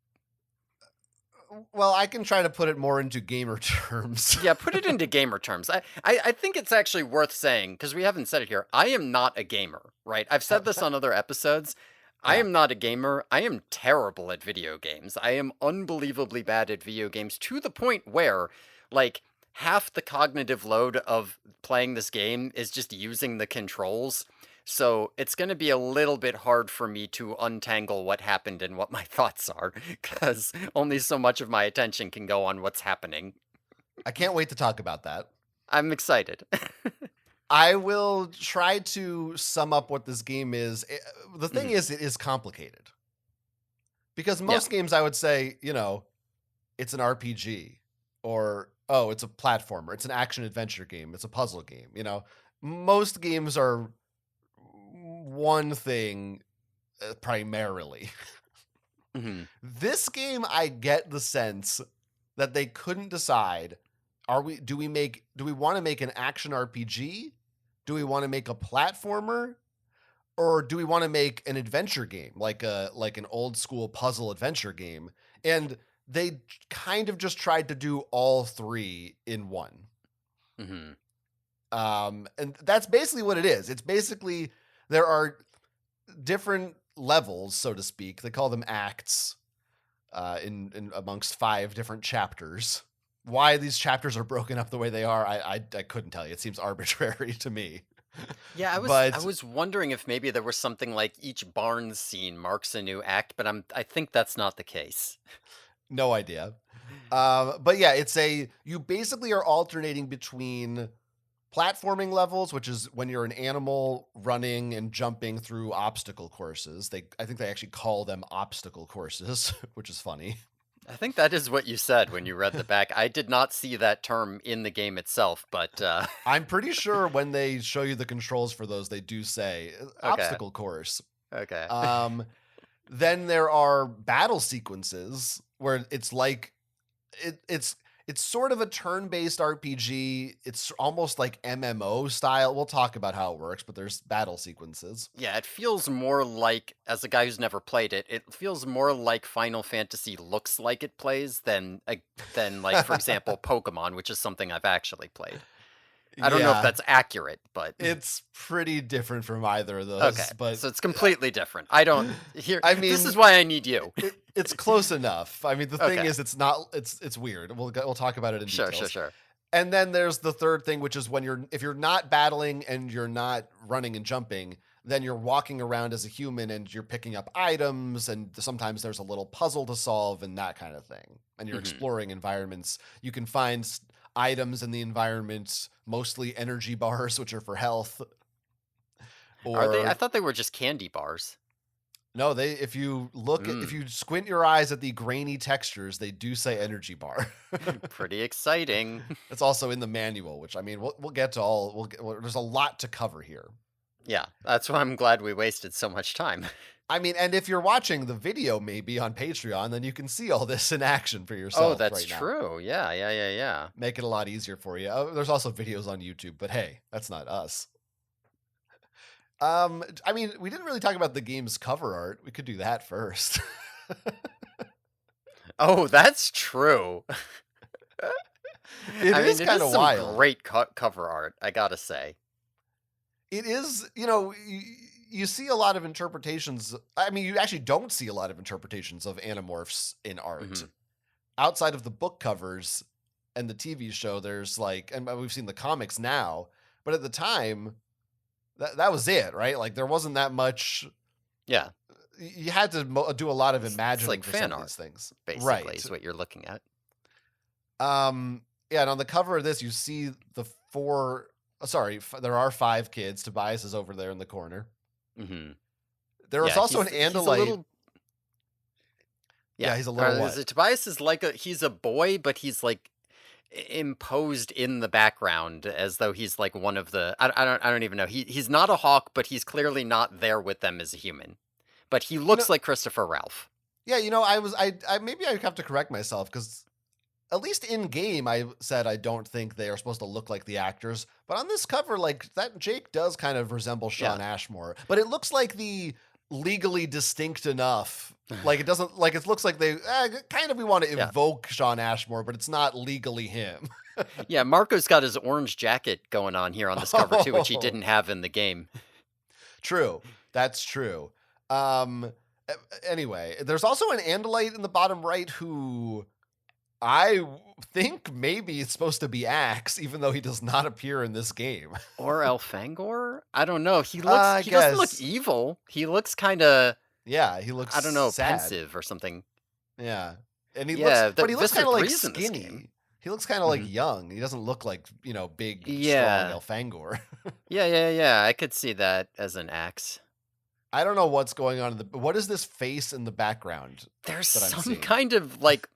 Speaker 2: Well, I can try to put it more into gamer terms.
Speaker 1: Yeah, put it into gamer terms. I think it's actually worth saying, because we haven't said it here. I am not a gamer, right? I've said this on other episodes. I
Speaker 2: Yeah.
Speaker 1: am not a gamer. I am terrible at video games. I am unbelievably bad at video games to the point where, like, half the cognitive load of playing this game is just using the controls. So it's going to be a little bit hard for me to untangle what happened and what my thoughts are, because only so much of my attention can go on what's happening.
Speaker 2: I can't wait to talk about that.
Speaker 1: I'm excited.
Speaker 2: I will try to sum up what this game is. The thing
Speaker 1: Mhm.
Speaker 2: is, it is complicated. Because
Speaker 1: Yeah.
Speaker 2: most games, I would say, it's an RPG, or, oh, it's a platformer, it's an action adventure game, it's a puzzle game. Most games are one thing primarily.
Speaker 1: Mhm.
Speaker 2: This game, I get the sense that they couldn't decide, do we want to make an action RPG? Do we want to make a platformer? Or do we want to make an adventure game, like an old school puzzle adventure game? And they kind of just tried to do all three in one.
Speaker 1: Mhm.
Speaker 2: And that's basically what it is. It's basically, there are different levels, so to speak. They call them acts, in amongst 5 different chapters. Why these chapters are broken up the way they are, I couldn't tell you. It seems arbitrary to me.
Speaker 1: Yeah, I
Speaker 2: But
Speaker 1: was wondering if maybe there was something like each barn scene marks a new act, but I think that's not the case.
Speaker 2: no idea. But yeah, you basically are alternating between platforming levels, which is when you're an animal running and jumping through obstacle courses. I think they actually call them obstacle courses, which is funny.
Speaker 1: I think that is what you said when you read the back. I did not see that term in the game itself, but
Speaker 2: I'm pretty sure when they show you the controls for those, they do say
Speaker 1: okay.
Speaker 2: obstacle course.
Speaker 1: Okay.
Speaker 2: Um, then there are battle sequences where it's like it's sort of a turn-based RPG. It's almost like MMO style. We'll talk about how it works, but there's battle sequences.
Speaker 1: Yeah, it feels more like, as a guy who's never played it, it feels more like Final Fantasy looks like it plays than like, for example, Pokemon, which is something I've actually played. I don't know if
Speaker 2: Yeah,
Speaker 1: that's accurate, but
Speaker 2: it's pretty different from either of
Speaker 1: okay.
Speaker 2: those, but
Speaker 1: So it's completely different. I don't here
Speaker 2: I
Speaker 1: This is
Speaker 2: mean,
Speaker 1: why I need you.
Speaker 2: it's close enough. I mean, the thing
Speaker 1: Okay.
Speaker 2: is, it's not. It's weird. We'll talk about it in
Speaker 1: Sure, sure,
Speaker 2: details.
Speaker 1: sure.
Speaker 2: And then there's the third thing, which is when if you're not battling and you're not running and jumping, then you're walking around as a human and you're picking up items, and sometimes there's a little puzzle to solve and that kind of thing. And you're
Speaker 1: Mhm.
Speaker 2: exploring environments. You can find items in the environment, mostly energy bars, which are for health.
Speaker 1: Are they? I
Speaker 2: Or
Speaker 1: thought they were just candy bars.
Speaker 2: no, if
Speaker 1: Mm,
Speaker 2: you squint your eyes at the grainy textures, they do say energy bar.
Speaker 1: pretty exciting.
Speaker 2: It's also in the manual, which, I mean, we'll get to all. There's a lot to cover here.
Speaker 1: Yeah, that's why I'm glad we wasted so much time.
Speaker 2: I mean, and if you're watching the video maybe on Patreon, then you can see all this in action for
Speaker 1: Oh,
Speaker 2: yourself
Speaker 1: that's
Speaker 2: right now.
Speaker 1: true. Yeah, yeah, yeah, yeah.
Speaker 2: Make it a lot easier for you. There's also videos on YouTube, but hey, that's not us. I mean, we didn't really talk about the game's cover art. We could do that first.
Speaker 1: Oh, that's true.
Speaker 2: It
Speaker 1: I
Speaker 2: is
Speaker 1: mean, it
Speaker 2: kind
Speaker 1: is
Speaker 2: of
Speaker 1: some
Speaker 2: wild.
Speaker 1: great cover art, I gotta say.
Speaker 2: It is, you see a lot of interpretations. I mean, you actually don't see a lot of interpretations of Animorphs in art.
Speaker 1: Mhm.
Speaker 2: Outside of the book covers and the TV show, there's like, and we've seen the comics now, but at the time, that was it, right? Like there wasn't that much.
Speaker 1: Yeah.
Speaker 2: You had to do a lot of
Speaker 1: It's
Speaker 2: imagining
Speaker 1: like
Speaker 2: for some
Speaker 1: fan
Speaker 2: of
Speaker 1: art,
Speaker 2: these things,
Speaker 1: basically,
Speaker 2: right?
Speaker 1: is what you're looking at.
Speaker 2: Yeah, and on the cover of this, you see the four. Sorry, there are five kids. Tobias is over there in the corner.
Speaker 1: Hmm.
Speaker 2: There is
Speaker 1: Yeah,
Speaker 2: also an
Speaker 1: he's a
Speaker 2: Andalite.
Speaker 1: little.
Speaker 2: Yeah,
Speaker 1: Yeah,
Speaker 2: he's a little what?
Speaker 1: Tobias is like he's a boy, but he's like imposed in the background as though he's like one of the. I don't even know. He's not a hawk, but he's clearly not there with them as a human. But he
Speaker 2: You know,
Speaker 1: looks like Christopher Ralph.
Speaker 2: yeah, I maybe I have to correct myself because at least in game, I said I don't think they are supposed to look like the actors. But on this cover, like that Jake does kind of resemble Sean
Speaker 1: Yeah.
Speaker 2: Ashmore, but it looks like the legally distinct enough. Like it doesn't like it looks like they kind of we want to
Speaker 1: Yeah.
Speaker 2: evoke Sean Ashmore, but it's not legally him.
Speaker 1: Yeah, Marco's got his orange jacket going on here on this cover too, which he
Speaker 2: Oh,
Speaker 1: didn't have in the game.
Speaker 2: true. That's true. Anyway, there's also an Andalite in the bottom right who think maybe it's supposed to be Axe, even though he does not appear in this game.
Speaker 1: Or Elfangor? I don't know.
Speaker 2: I
Speaker 1: He doesn't look
Speaker 2: guess.
Speaker 1: evil. He looks kinda,
Speaker 2: Yeah, he looks
Speaker 1: I don't know,
Speaker 2: sad.
Speaker 1: pensive or something.
Speaker 2: Yeah. And he looks
Speaker 1: Yeah,
Speaker 2: but he looks
Speaker 1: Visser
Speaker 2: kind of like
Speaker 1: 3's in this game.
Speaker 2: skinny. He looks kind of like
Speaker 1: Mhm.
Speaker 2: young. He doesn't look like, big, strong
Speaker 1: Yeah.
Speaker 2: Elfangor.
Speaker 1: Yeah, I could see that as an axe.
Speaker 2: I don't know what's going on what is this face in the background
Speaker 1: There's
Speaker 2: that I'm
Speaker 1: some
Speaker 2: seeing?
Speaker 1: kind of, like,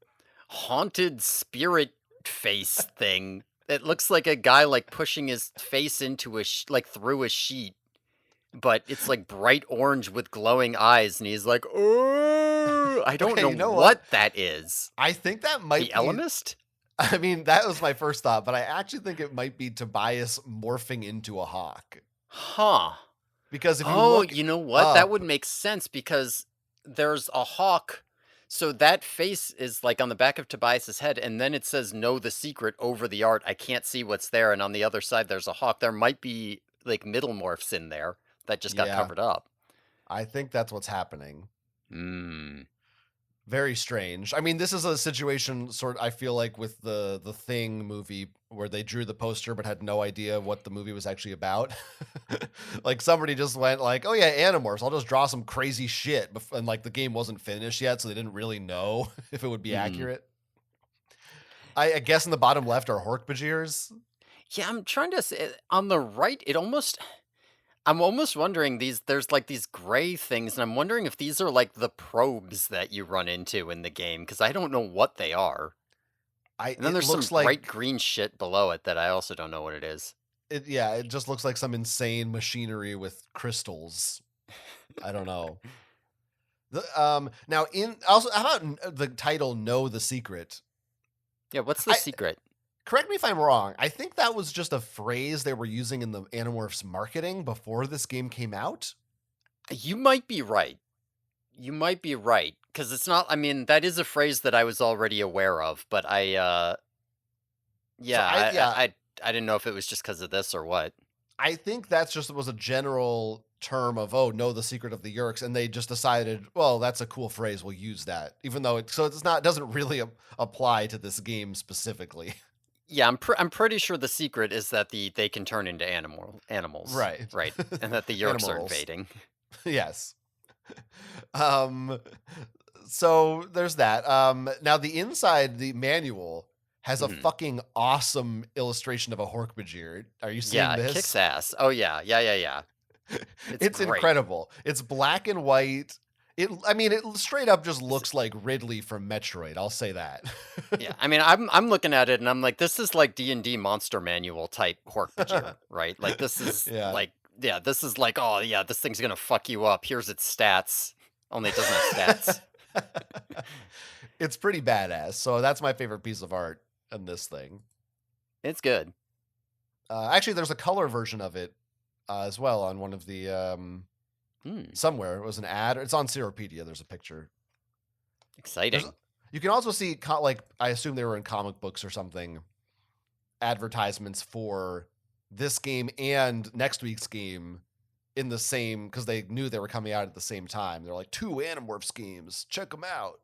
Speaker 1: haunted spirit face thing. It looks like a guy, like, pushing his face into through a sheet, but it's, like, bright orange with glowing eyes, and he's like, "Oh!" I don't
Speaker 2: Okay,
Speaker 1: know
Speaker 2: you know what?
Speaker 1: what that is.
Speaker 2: I think that
Speaker 1: The
Speaker 2: might be
Speaker 1: Elemist?
Speaker 2: I mean, that was my first thought, but I actually think it might be Tobias morphing into a hawk.
Speaker 1: Huh.
Speaker 2: Because if you
Speaker 1: Oh,
Speaker 2: look
Speaker 1: you know what? That
Speaker 2: up,
Speaker 1: would make sense because there's a hawk. So that face is like on the back of Tobias's head, and then it says "Know the secret" over the art. I can't see what's there, and on the other side there's a hawk. There might be like middle morphs in there that just got
Speaker 2: yeah,
Speaker 1: covered up.
Speaker 2: I think that's what's happening.
Speaker 1: Hmm.
Speaker 2: Very strange. I mean, this is a situation I feel like with the Thing movie where they drew the poster but had no idea what the movie was actually about. Like somebody just went like, "Oh yeah, Animorphs. I'll just draw some crazy shit." And like the game wasn't finished yet, so they didn't really know if it would be
Speaker 1: Hmm.
Speaker 2: accurate. I guess in the bottom left are Hork-Bajirs.
Speaker 1: Yeah, I'm trying to say on the right. I'm almost wondering there's like these gray things, and I'm wondering if these are like the probes that you run into in the game because I don't know what they are. And then
Speaker 2: It
Speaker 1: there's some
Speaker 2: looks
Speaker 1: bright
Speaker 2: like
Speaker 1: green shit below it that I also don't know what it is.
Speaker 2: it just looks like some insane machinery with crystals. I don't know. Now in also how about the title "Know the Secret"?
Speaker 1: Yeah, what's the
Speaker 2: I
Speaker 1: secret?
Speaker 2: correct me if I'm wrong. I think that was just a phrase they were using in the Animorphs marketing before this game came out.
Speaker 1: You might be right. You might be right because it's not. I mean, that is a phrase that I was already aware of, but
Speaker 2: So
Speaker 1: yeah,
Speaker 2: yeah,
Speaker 1: I didn't know if it was just because of this or what.
Speaker 2: I think that's just was a general term of oh know the secret of the Yeerks, and they just decided well that's a cool phrase we'll use that even though it's not doesn't really apply to this game specifically.
Speaker 1: Yeah, I'm pretty sure the secret is that they can turn into animals,
Speaker 2: Right.
Speaker 1: right? And that the Yeerks are
Speaker 2: Animorphs.
Speaker 1: invading.
Speaker 2: Yes. Um, so there's that. Now the inside, the manual has a
Speaker 1: Mhm.
Speaker 2: fucking awesome illustration of a Hork-Bajir. Are you seeing
Speaker 1: Yeah, it kicks
Speaker 2: this?
Speaker 1: ass. Oh yeah. It's
Speaker 2: It's
Speaker 1: great.
Speaker 2: incredible. It's black and white. I mean, it straight up just looks like Ridley from Metroid. I'll say that.
Speaker 1: Yeah, I mean, I'm looking at it and I'm like, this is like D&D monster manual type Hork-Bajir, right? Like this is
Speaker 2: Yeah.
Speaker 1: like, yeah, this is like, oh yeah, this thing's gonna fuck you up. Here's its stats. Only it doesn't have stats.
Speaker 2: It's pretty badass. So that's my favorite piece of art in this thing.
Speaker 1: It's good.
Speaker 2: Actually, there's a color version of it as well on one of the
Speaker 1: Hmm,
Speaker 2: somewhere. It was an ad. It's on Seropedia. There's a picture. There's
Speaker 1: exciting.
Speaker 2: you can also see like I assume they were in comic books or something. Advertisements for this game and next week's game in the same because they knew they were coming out at the same time. They're like two Animorphs games. Check them out.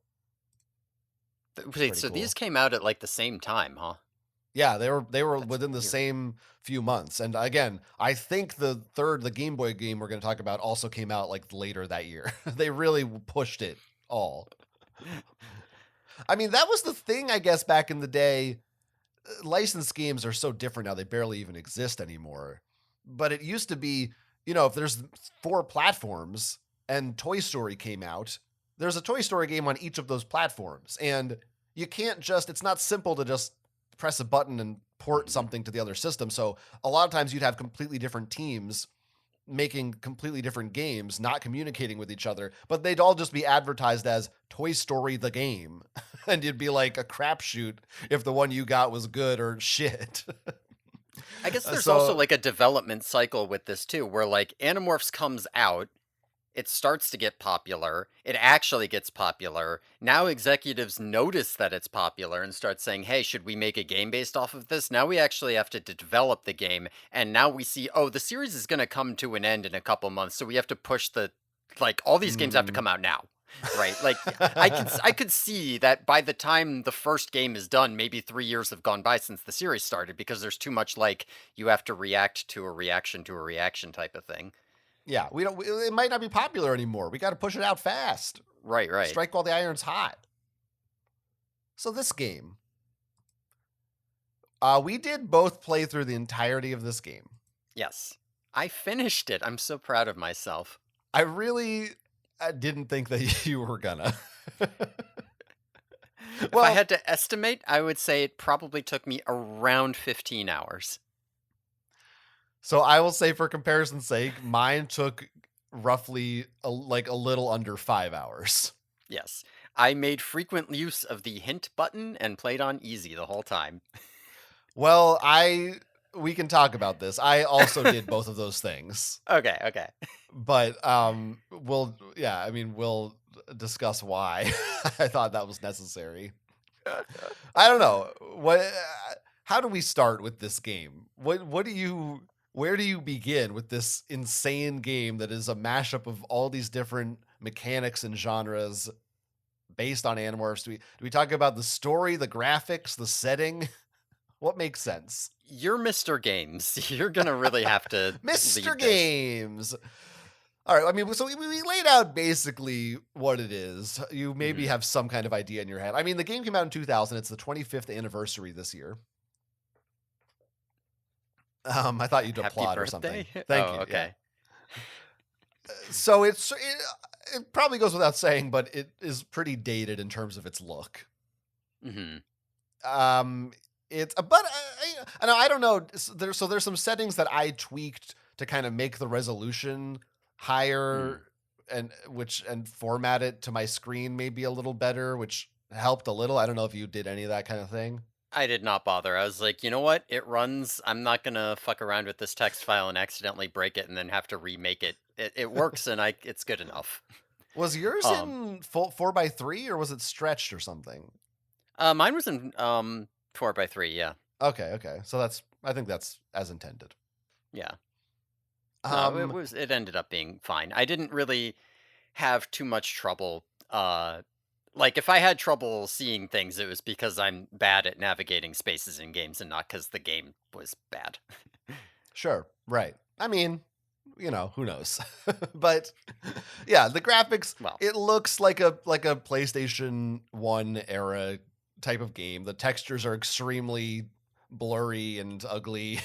Speaker 2: It's
Speaker 1: Wait,
Speaker 2: pretty
Speaker 1: so these
Speaker 2: cool.
Speaker 1: came out at like the same time, huh?
Speaker 2: Yeah, they were
Speaker 1: That's
Speaker 2: within the
Speaker 1: weird.
Speaker 2: same few months, and again, I think the Game Boy game we're gonna talk about also came out, like, later that year. They really pushed it all. I mean, that was the thing, I guess, back in the day. Licensed games are so different now, they barely even exist anymore. But it used to be, if there's 4 platforms and Toy Story came out, there's a Toy Story game on each of those platforms, and you can't just it's not simple to just press a button and port
Speaker 1: Mhm.
Speaker 2: something to the other system, so a lot of times you'd have completely different teams making completely different games, not communicating with each other, but they'd all just be advertised as Toy Story the game. And you'd be like a crapshoot if the one you got was good or shit.
Speaker 1: I guess there's also,
Speaker 2: So,
Speaker 1: like, a development cycle with this too, where, like, Animorphs comes out, it starts to get popular, it actually gets popular, now executives notice that it's popular and start saying, "Hey, should we make a game based off of this?" Now we actually have to develop the game, and now we see, "Oh, the series is gonna come to an end in a couple months, so we have to push the like, all these games have to
Speaker 2: mm,
Speaker 1: come out now." Right? Like, I could see that by the time the first game is done, maybe 3 years have gone by since the series started because there's too much, like, you have to react to a reaction type of thing.
Speaker 2: yeah, it might not be popular anymore. We got to push it out fast.
Speaker 1: Right, right.
Speaker 2: Strike while the iron's hot. So this game, we did both play through the entirety of this game.
Speaker 1: Yes. I finished it. I'm so proud of myself.
Speaker 2: I really didn't think that you were gonna.
Speaker 1: If I
Speaker 2: Well,
Speaker 1: had to estimate, I would say it probably took me around 15 hours.
Speaker 2: so I will say for comparison's sake, mine took roughly like a little under 5 hours.
Speaker 1: Yes. I made frequent use of the hint button and played on easy the whole time.
Speaker 2: Well, we can talk about this. I also did both of those things,
Speaker 1: Okay, okay.
Speaker 2: but I mean, we'll discuss why I thought that was necessary. I don't know. How do we start with this game? What do you where do you begin with this insane game that is a mashup of all these different mechanics and genres based on Animorphs? Do we talk about the story, the graphics, the setting? What makes sense?
Speaker 1: You're Mr. Games. You're gonna really have to
Speaker 2: Mr.
Speaker 1: lead this.
Speaker 2: Games. All right. I mean, so we laid out basically what it is. You maybe
Speaker 1: Mhm.
Speaker 2: have some kind of idea in your head. I mean, the game came out in 2000. It's the 25th anniversary this year. I thought you'd
Speaker 1: Happy
Speaker 2: applaud or
Speaker 1: birthday?
Speaker 2: something. Thank
Speaker 1: Oh,
Speaker 2: you. Yeah.
Speaker 1: okay.
Speaker 2: So it probably goes without saying, but it is pretty dated in terms of its look.
Speaker 1: Mhm.
Speaker 2: Um, it's but I don't know. There's some settings that I tweaked to kind of make the resolution
Speaker 1: Mhm.
Speaker 2: higher and format it to my screen maybe a little better, which helped a little. I don't know if you did any of that kind of thing.
Speaker 1: I did not bother. I was like, "You know what? It runs. I'm not gonna fuck around with this text file and accidentally break it and then have to remake it. It works and it's good enough."
Speaker 2: Was yours
Speaker 1: Um,
Speaker 2: in full 4 by 3 or was it stretched or something?
Speaker 1: Mine was in 4 by 3, yeah.
Speaker 2: Okay, okay. So I think that's as intended.
Speaker 1: Yeah. No, it
Speaker 2: Um,
Speaker 1: was it ended up being fine. I didn't really have too much trouble like if I had trouble seeing things, it was because I'm bad at navigating spaces in games and not because the game was bad.
Speaker 2: sure, right. I mean, who knows? But yeah, the graphics,
Speaker 1: Well,
Speaker 2: it looks like a PlayStation 1 era type of game. The textures are extremely blurry and ugly.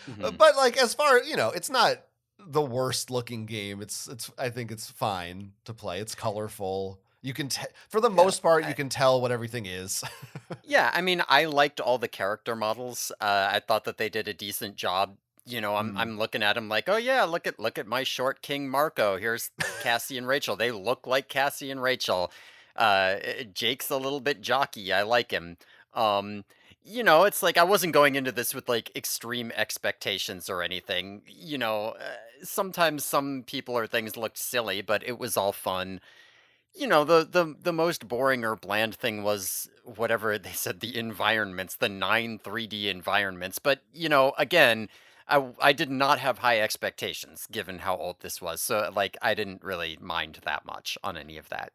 Speaker 1: mhm.
Speaker 2: But like as far, it's not the worst looking game. It's I think it's fine to play. It's colorful. For the
Speaker 1: Yeah.
Speaker 2: most part you can tell what everything is.
Speaker 1: Yeah, I mean, I liked all the character models. I thought that they did a decent job.
Speaker 2: Mm,
Speaker 1: I'm looking at them like, oh yeah, look at my short King Marco. Here's Cassie and Rachel. They look like Cassie and Rachel. Jake's a little bit jockey. I like him. Um, it's like I wasn't going into this with like extreme expectations or anything. Sometimes some people or things looked silly, but it was all fun. The most boring or bland thing was whatever they said, the environments, the 9 3D environments. But, again, I did not have high expectations given how old this was. So, like, I didn't really mind that much on any of that.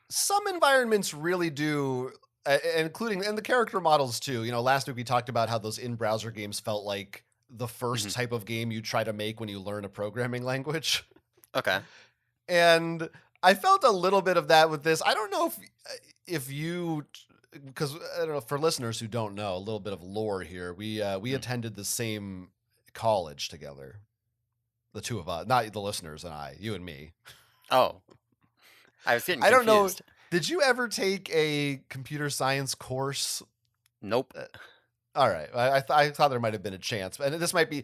Speaker 2: some environments really do. including and the character models too. Last week we talked about how those in-browser games felt like the first
Speaker 1: Mhm.
Speaker 2: type of game you try to make when you learn a programming language.
Speaker 1: Okay.
Speaker 2: And I felt a little bit of that with this. I don't know if you because I don't know, for listeners who don't know, a little bit of lore here. We
Speaker 1: Mm.
Speaker 2: attended the same college together. The two of us, not the listeners and I, you and me.
Speaker 1: Oh, I was getting
Speaker 2: I don't know.
Speaker 1: confused.
Speaker 2: Did you ever take a computer science course?
Speaker 1: Nope.
Speaker 2: Uh, All right, I thought there might have been a chance, and this might be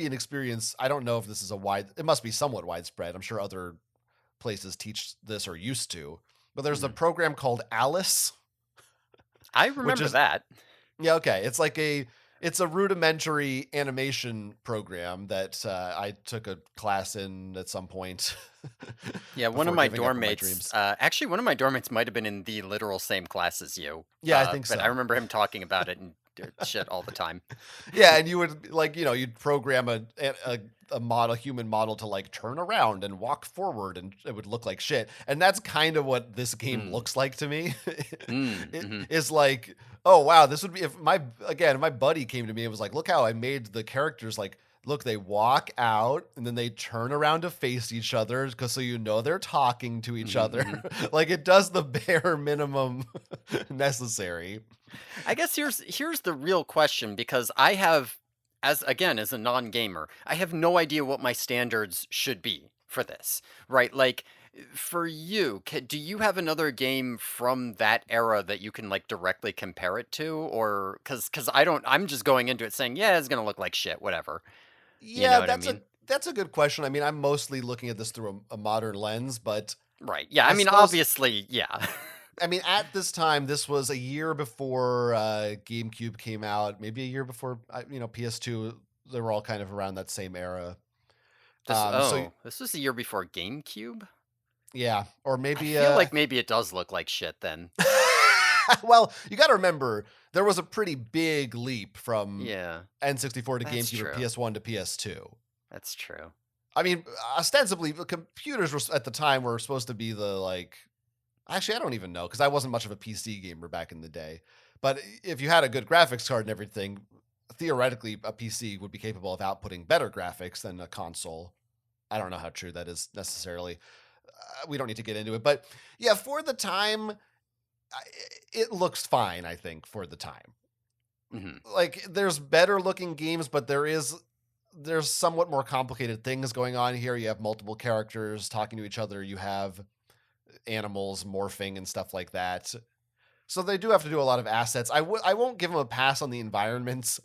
Speaker 2: an experience. I don't know if this is it must be somewhat widespread. I'm sure other places teach this or used to, but there's a
Speaker 1: Mhm.
Speaker 2: program called Alice,
Speaker 1: I
Speaker 2: which
Speaker 1: remember
Speaker 2: is
Speaker 1: that.
Speaker 2: yeah, okay. It's a rudimentary animation program that I took a class in at some point
Speaker 1: Yeah, one of
Speaker 2: before
Speaker 1: my
Speaker 2: giving up
Speaker 1: dorm
Speaker 2: on my
Speaker 1: mates,
Speaker 2: dreams.
Speaker 1: actually, one of my dorm mates might have been in the literal same class as you.
Speaker 2: Yeah, I think
Speaker 1: But I
Speaker 2: so.
Speaker 1: remember him talking about it and shit all the time.
Speaker 2: Yeah, and you would you'd program a human model to like turn around and walk forward, and it would look like shit. And that's kind of what this game
Speaker 1: Mm.
Speaker 2: looks like to me.
Speaker 1: Mm.
Speaker 2: It
Speaker 1: Mhm.
Speaker 2: is like, oh wow, this would be if my buddy came to me and was like, look how I made the characters like. Look, they walk out and then they turn around to face each other because so they're talking to each
Speaker 1: Mhm.
Speaker 2: other.
Speaker 1: Mhm.
Speaker 2: Like it does the bare minimum necessary.
Speaker 1: I guess here's the real question because I have as a non-gamer, I have no idea what my standards should be for this. Right? Like for you, do you have another game from that era that you can like directly compare it to or cuz I don't I'm just going into it saying, yeah, it's going to look like shit, whatever. You know
Speaker 2: Yeah,
Speaker 1: what I
Speaker 2: that's a
Speaker 1: mean?
Speaker 2: that's a good question. I mean, I'm mostly looking at this through a modern lens, but
Speaker 1: Right. Yeah, I
Speaker 2: I
Speaker 1: mean
Speaker 2: suppose
Speaker 1: obviously, yeah.
Speaker 2: I mean at this time this was a year before GameCube came out, maybe a year before PS2. They were all kind of around that same era. So
Speaker 1: This was the year before GameCube?
Speaker 2: yeah, or
Speaker 1: I
Speaker 2: maybe
Speaker 1: feel like maybe it does look like shit then.
Speaker 2: well, you got to remember there was a pretty big leap from
Speaker 1: Yeah,
Speaker 2: N64 to
Speaker 1: that's
Speaker 2: GameCube or
Speaker 1: true.
Speaker 2: PS1 to PS2.
Speaker 1: That's true.
Speaker 2: I mean, ostensibly, the computers were at the time were supposed to be the like. Actually, I don't even know because I wasn't much of a PC gamer back in the day. But if you had a good graphics card and everything, theoretically, a PC would be capable of outputting better graphics than a console. I don't know how true that is necessarily. We don't need to get into it, but yeah, for the time, it looks fine. I think for the time,
Speaker 1: Mhm.
Speaker 2: like there's better looking games, but there's somewhat more complicated things going on here. You have multiple characters talking to each other. You have animals morphing and stuff like that. So they do have to do a lot of assets. I won't give them a pass on the environments.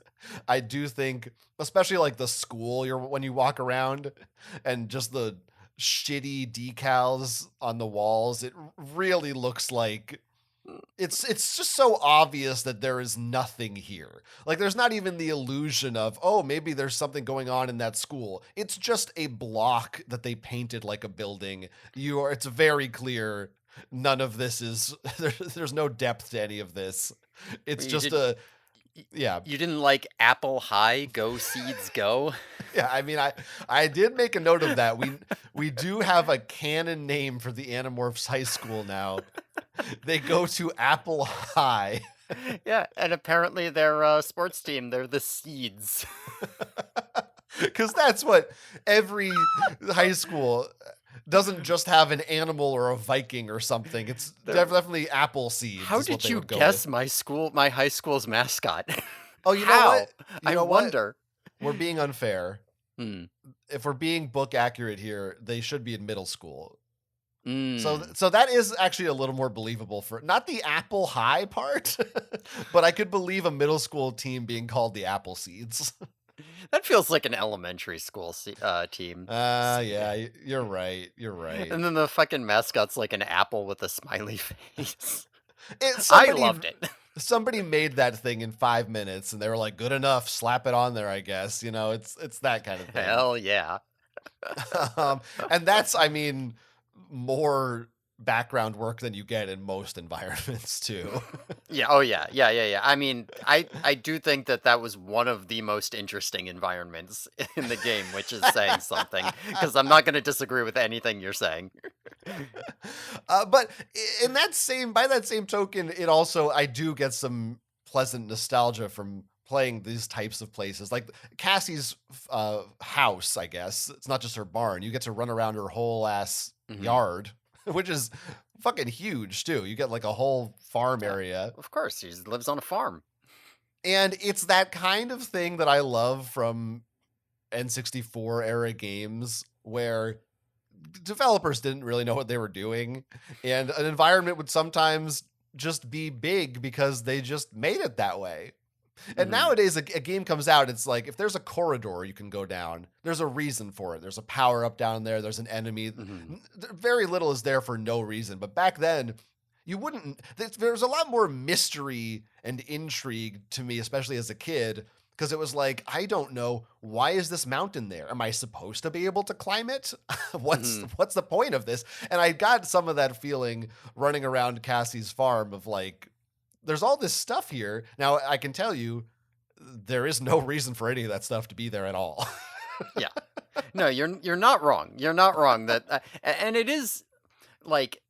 Speaker 2: I do think, especially like the school, when you walk around and just the shitty decals on the walls, it really looks like it's just so obvious that there is nothing here. Like there's not even the illusion of, oh, maybe there's something going on in that school. It's just a block that they painted like a building. It's very clear none of this is there's no depth to any of this. It's
Speaker 1: Well, you
Speaker 2: just
Speaker 1: did
Speaker 2: a
Speaker 1: y
Speaker 2: yeah.
Speaker 1: you didn't like Apple High, Go Seeds Go?
Speaker 2: Yeah, I mean I did make a note of that. We do have a canon name for the Animorphs high school now. They go to Apple High.
Speaker 1: Yeah, and apparently their, sports team, they're the Seeds.
Speaker 2: Because that's what every high school doesn't just have an animal or a Viking or something. It's
Speaker 1: They're
Speaker 2: definitely apple seeds
Speaker 1: How
Speaker 2: is what
Speaker 1: did
Speaker 2: they
Speaker 1: you
Speaker 2: would go with.
Speaker 1: guess my high school's mascot?
Speaker 2: Oh, you know what?
Speaker 1: How?
Speaker 2: You
Speaker 1: I
Speaker 2: know what?
Speaker 1: wonder.
Speaker 2: We're being unfair.
Speaker 1: Hmm.
Speaker 2: If we're being book accurate here, they should be in middle school. So
Speaker 1: Mm.
Speaker 2: so that is actually a little more believable for not the apple high part, but I could believe a middle school team being called the apple seeds.
Speaker 1: That feels like an elementary school team.
Speaker 2: Yeah, you're right. You're right.
Speaker 1: And then the fucking mascot's like an apple with a smiley face.
Speaker 2: It
Speaker 1: I
Speaker 2: somebody
Speaker 1: loved it.
Speaker 2: somebody made that thing in 5 minutes, and they were like, "Good enough, slap it on there." I guess it's that kind of thing.
Speaker 1: Hell yeah.
Speaker 2: um, and that's, I mean, more background work than you get in most environments too.
Speaker 1: Yeah, oh yeah. Yeah, yeah, yeah. I mean, I do think that that was one of the most interesting environments in the game, which is saying something because I'm not going to disagree with anything you're saying.
Speaker 2: But in that same by that same token, it also I do get some pleasant nostalgia from playing these types of places. Like Cassie's house, I guess. It's not just her barn. You get to run around her whole ass
Speaker 1: Mhm.
Speaker 2: yard, which is fucking huge too. You get like a whole farm
Speaker 1: Yeah.
Speaker 2: area.
Speaker 1: Of course, he lives on a farm.
Speaker 2: And it's that kind of thing that I love from N64 era games where developers didn't really know what they were doing, and an environment would sometimes just be big because they just made it that way. And
Speaker 1: Mhm.
Speaker 2: nowadays, a game comes out, it's like if there's a corridor you can go down, there's a reason for it. There's a power up down there, there's an enemy.
Speaker 1: Mhm.
Speaker 2: Very little is there for no reason. But back then, you wouldn't, there's a lot more mystery and intrigue to me, especially as a kid, because it was like, I don't know, why is this mountain there? Am I supposed to be able to climb it? what's
Speaker 1: Mhm.
Speaker 2: what's the point of this? And I got some of that feeling running around Cassie's farm of like, there's all this stuff here. Now I can tell you there is no reason for any of that stuff to be there at all.
Speaker 1: Yeah. No, you're not wrong. You're not wrong that and it is like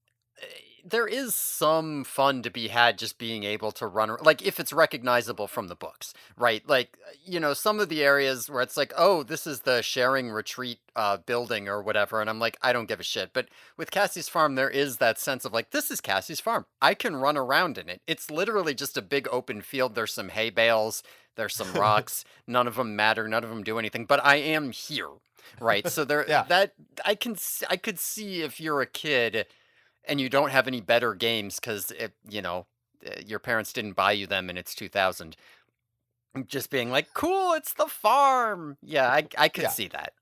Speaker 1: eh, there is some fun to be had just being able to like if it's recognizable from the books, right? Like some of the areas where it's like, oh, this is the sharing retreat building or whatever, and I'm like, I don't give a shit. But with Cassie's farm, there is that sense of like, this is Cassie's farm. I can run around in it. It's literally just a big open field. There's some hay bales. There's some rocks. None of them matter. None of them do anything. But I am here, right? So there
Speaker 2: Yeah.
Speaker 1: that I could see if you're a kid and you don't have any better games because your parents didn't buy you them and it's 2000. Just being like, cool, it's the farm. Yeah, I could
Speaker 2: Yeah.
Speaker 1: see that.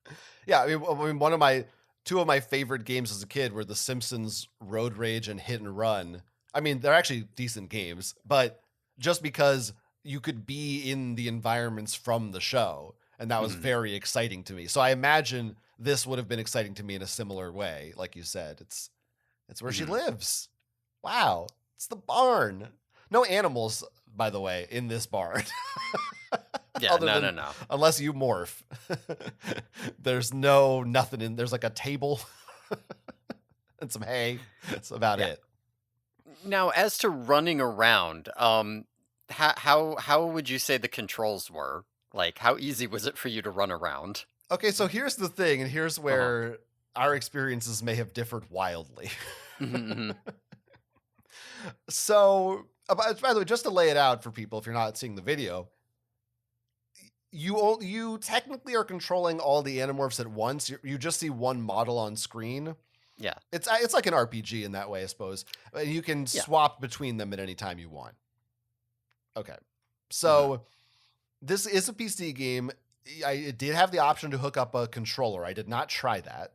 Speaker 2: Yeah. I mean, one of my two of my favorite games as a kid were The Simpsons Road Rage and Hit and Run. I mean, they're actually decent games, but just because you could be in the environments from the show, and that was
Speaker 1: Mhm.
Speaker 2: very exciting to me. So I imagine this would have been exciting to me in a similar way. Like you said, it's where she
Speaker 1: Mhm.
Speaker 2: lives. Wow. It's the barn. No animals, by the way, in this barn.
Speaker 1: Yeah,
Speaker 2: Other
Speaker 1: no, no,
Speaker 2: than
Speaker 1: no.
Speaker 2: unless you morph. There's no nothing in there's like a table and some hay. That's about
Speaker 1: Yeah.
Speaker 2: it.
Speaker 1: Now, as to running around, how would you say the controls were? Like, how easy was it for you to run around?
Speaker 2: Okay, so here's the thing, and here's
Speaker 1: Uh-huh.
Speaker 2: where our experiences may have differed wildly.
Speaker 1: Mhm, mhm.
Speaker 2: So, by the way, just to lay it out for people, if you're not seeing the video, you technically are controlling all the Animorphs at once. You just see one model on screen.
Speaker 1: Yeah.
Speaker 2: It's like an RPG in that way, I suppose. And you can
Speaker 1: Yeah.
Speaker 2: swap between them at any time you want. Okay,
Speaker 1: Mhm.
Speaker 2: so this is a PC game. I did have the option to hook up a controller. I did not try that,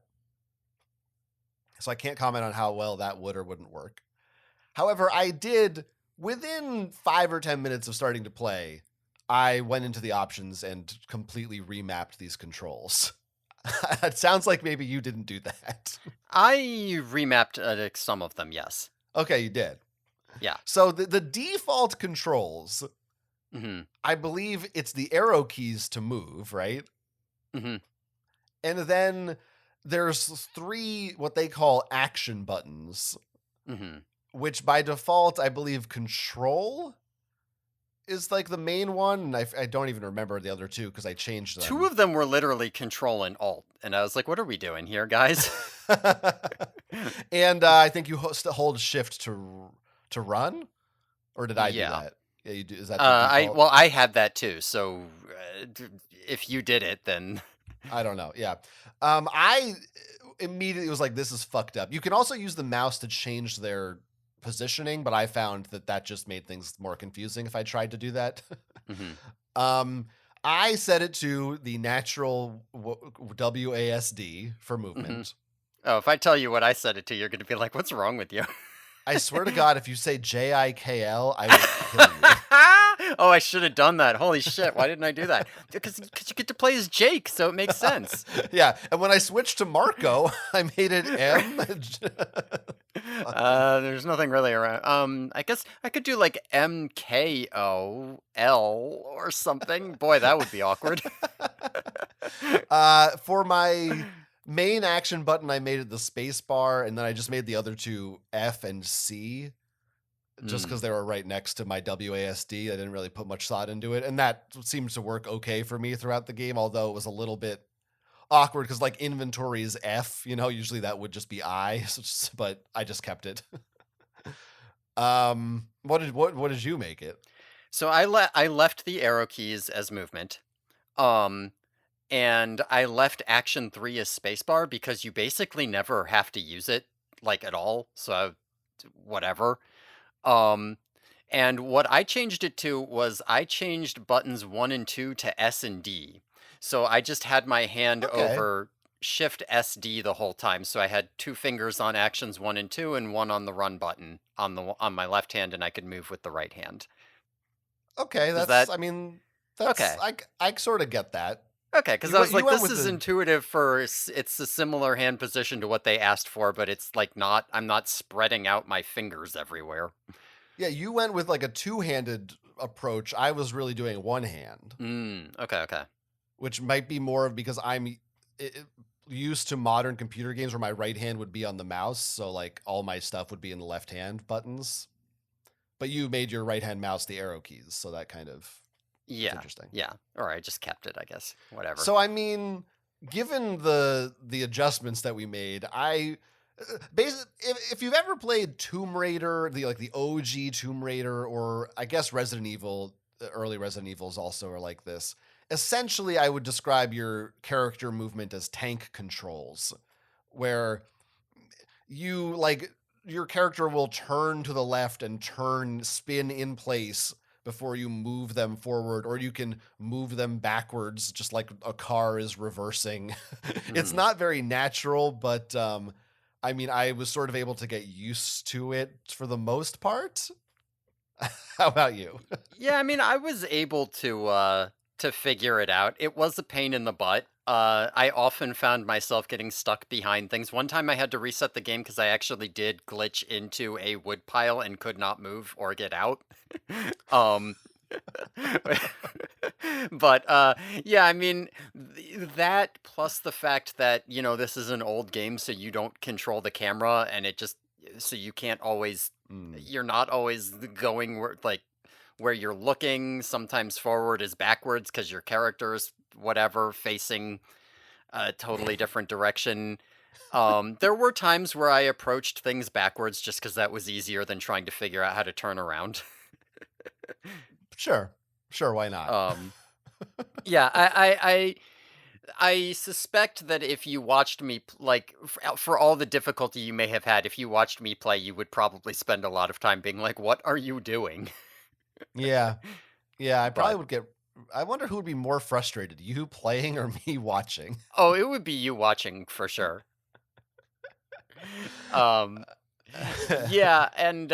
Speaker 2: so I can't comment on how well that would or wouldn't work. However, I did within 5 or 10 minutes of starting to play. I went into the options and completely remapped these controls. It sounds like maybe you didn't do that.
Speaker 1: I remapped some of them, yes.
Speaker 2: Okay, you did.
Speaker 1: Yeah.
Speaker 2: So the default controls,
Speaker 1: Mhm.
Speaker 2: I believe it's the arrow keys to move, right?
Speaker 1: Mhm.
Speaker 2: And then there's three what they call action buttons,
Speaker 1: Mhm.
Speaker 2: which by default, I believe control is like the main one. And I don't even remember the other two because I changed
Speaker 1: Two
Speaker 2: them.
Speaker 1: of them were literally control and alt, and I was like, "What are we doing here, guys?"
Speaker 2: And I think you hold shift to run, or did I do
Speaker 1: Yeah.
Speaker 2: that? Yeah, you do. Is that the
Speaker 1: I
Speaker 2: default?
Speaker 1: well, I had that too. So if you did it, then
Speaker 2: I don't know. Yeah. I immediately was like, this is fucked up. You can also use the mouse to change their positioning, but I found that just made things more confusing if I tried to do that.
Speaker 1: Mhm.
Speaker 2: um, I set it to the natural WASD for
Speaker 1: Mhm.
Speaker 2: movement.
Speaker 1: Oh, if I tell you what I said it to, you're going to be like, "What's wrong with you?"
Speaker 2: I swear to God, if you say JIKL, I will kill you.
Speaker 1: Oh, I should have done that. Holy shit! Why didn't I do that? Because you get to play as Jake, so it makes sense.
Speaker 2: Yeah, and when I switched to Marco, I made it M. Fucking
Speaker 1: There's nothing really around. I guess I could do like MKOL or something. Boy, that would be awkward.
Speaker 2: For my main action button, I made it the space bar, and then I just made the other two F and C just because
Speaker 1: Mm.
Speaker 2: they were right next to my WASD. I didn't really put much thought into it, and that seems to work okay for me throughout the game, although it was a little bit awkward because like inventory is F, usually that would just be I, but I just kept it. What did you make it?
Speaker 1: So I left the arrow keys as movement. Um and I left action 3 as spacebar because you basically never have to use it like at all. So whatever. Um and what I changed it to was I changed buttons 1 and 2 to S and D. So I just had my hand
Speaker 2: Okay.
Speaker 1: over Shift SD the whole time. So I had two fingers on actions 1 and 2 and one on the run button on my left hand, and I could move with the right hand.
Speaker 2: Okay,
Speaker 1: Does
Speaker 2: that's
Speaker 1: that
Speaker 2: I mean, that's
Speaker 1: okay?
Speaker 2: I sort of get that.
Speaker 1: Okay, because I
Speaker 2: You
Speaker 1: was
Speaker 2: went you
Speaker 1: like,
Speaker 2: went
Speaker 1: this
Speaker 2: with
Speaker 1: is
Speaker 2: the
Speaker 1: intuitive for it's a similar hand position to what they asked for, but it's like not I'm not spreading out my fingers everywhere.
Speaker 2: Yeah, you went with like a two-handed approach. I was really doing one hand,
Speaker 1: Okay, okay.
Speaker 2: which might be more of because used to modern computer games where my right hand would be on the mouse, so like all my stuff would be in the left hand buttons. But you made your right hand mouse the arrow keys, so that's
Speaker 1: Yeah,
Speaker 2: interesting.
Speaker 1: yeah. Or I just kept it, I guess. Whatever.
Speaker 2: So I mean, given the adjustments that we made, basically if you've ever played Tomb Raider, the OG Tomb Raider, or I guess Resident Evil, early Resident Evils also are like this. Essentially, I would describe your character movement as tank controls, where your character will turn to the left and spin in place before you move them forward, or you can move them backwards just like a car is reversing. It's
Speaker 1: Mhm.
Speaker 2: not very natural, but I mean, I was sort of able to get used to it for the most part. How about you?
Speaker 1: Yeah, I mean, I was able to figure it out. It was a pain in the butt. I often found myself getting stuck behind things. One time I had to reset the game because I actually did glitch into a wood pile and could not move or get out. um but yeah, I mean that plus the fact that, this is an old game so you don't control the camera and it just so you can't always
Speaker 2: Mm.
Speaker 1: you're not always going where you're looking. Sometimes forward is backwards because your character is whatever facing a totally different direction. There were times where I approached things backwards just because that was easier than trying to figure out how to turn around.
Speaker 2: Sure. Sure, why not?
Speaker 1: um yeah, I suspect that if you watched me for all the difficulty you may have had, if you watched me play, you would probably spend a lot of time being like, "What are you doing?"
Speaker 2: Yeah. Yeah, I probably
Speaker 1: But
Speaker 2: would get I wonder who would be more frustrated, you playing or me watching.
Speaker 1: oh, it would be you watching for sure. Um, yeah, and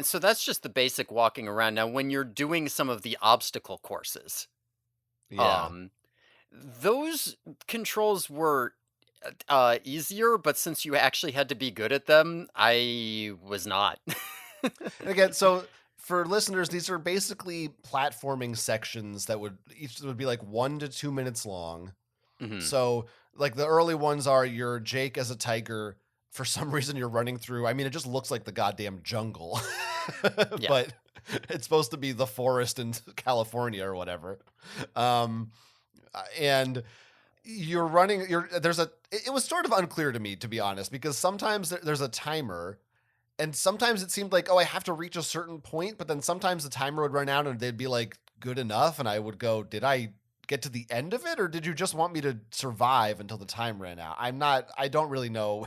Speaker 1: so that's just the basic walking around. Now, when you're doing some of the obstacle courses,
Speaker 2: Yeah.
Speaker 1: um, those controls were easier, but since you actually had to be good at them, I was not.
Speaker 2: And again, so for listeners, these are basically platforming sections that would be like 1 to 2 minutes long.
Speaker 1: Mhm.
Speaker 2: So like the early ones are your Jake as a tiger. For some reason, you're running through. I mean, it just looks like the goddamn jungle,
Speaker 1: Yeah.
Speaker 2: but it's supposed to be the forest in California or whatever. Um, and you're running. It was sort of unclear to me, to be honest, because sometimes there's a timer and sometimes it seemed like, oh, I have to reach a certain point, but then sometimes the timer would run out and they'd be like, good enough. And I would go, did I get to the end of it or did you just want me to survive until the time ran out? I don't really know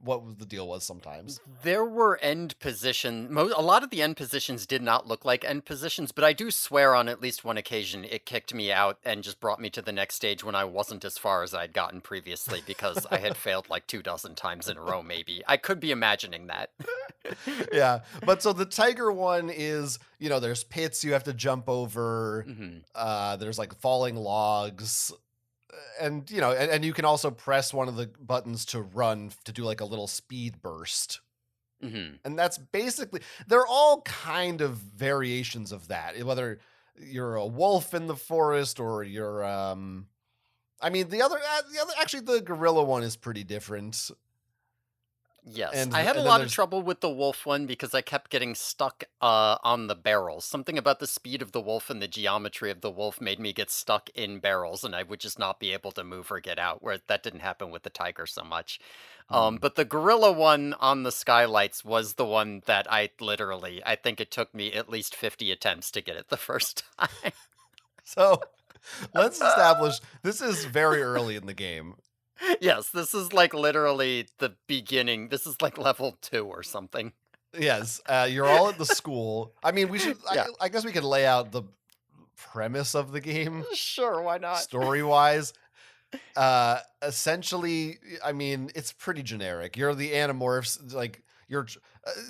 Speaker 2: what the deal was sometimes.
Speaker 1: There were end position a lot of the end positions did not look like end positions, but I do swear on at least one occasion it kicked me out and just brought me to the next stage when I wasn't as far as I'd gotten previously because I had failed like 2 dozen times in a row maybe. I could be imagining that.
Speaker 2: Yeah. But so the tiger one is, there's pits you have to jump over.
Speaker 1: Mhm.
Speaker 2: There's like falling logs. And and you can also press one of the buttons to run to do like a little speed burst.
Speaker 1: Mhm.
Speaker 2: And that's basically they're all kind of variations of that. Whether you're a wolf in the forest or you're I mean, actually, the gorilla one is pretty different,
Speaker 1: Yes,
Speaker 2: and
Speaker 1: I had a
Speaker 2: and then
Speaker 1: lot of
Speaker 2: there's
Speaker 1: trouble with the wolf one because I kept getting stuck on the barrels. Something about the speed of the wolf and the geometry of the wolf made me get stuck in barrels, and I would just not be able to move or get out. Where that didn't happen with the tiger so much.
Speaker 2: hmm.
Speaker 1: But the gorilla one on the skylights was the one that I think it took me at least 50 attempts to get it the first time.
Speaker 2: So let's establish this is very early in the game.
Speaker 1: Yes, this is like literally the beginning. This is like level 2 or something.
Speaker 2: Yes, you're all at the school. I mean, we should.
Speaker 1: Yeah,
Speaker 2: I guess we could lay out the premise of the game
Speaker 1: sure, why not?
Speaker 2: story wise. Essentially, I mean, it's pretty generic. You're the Animorphs, like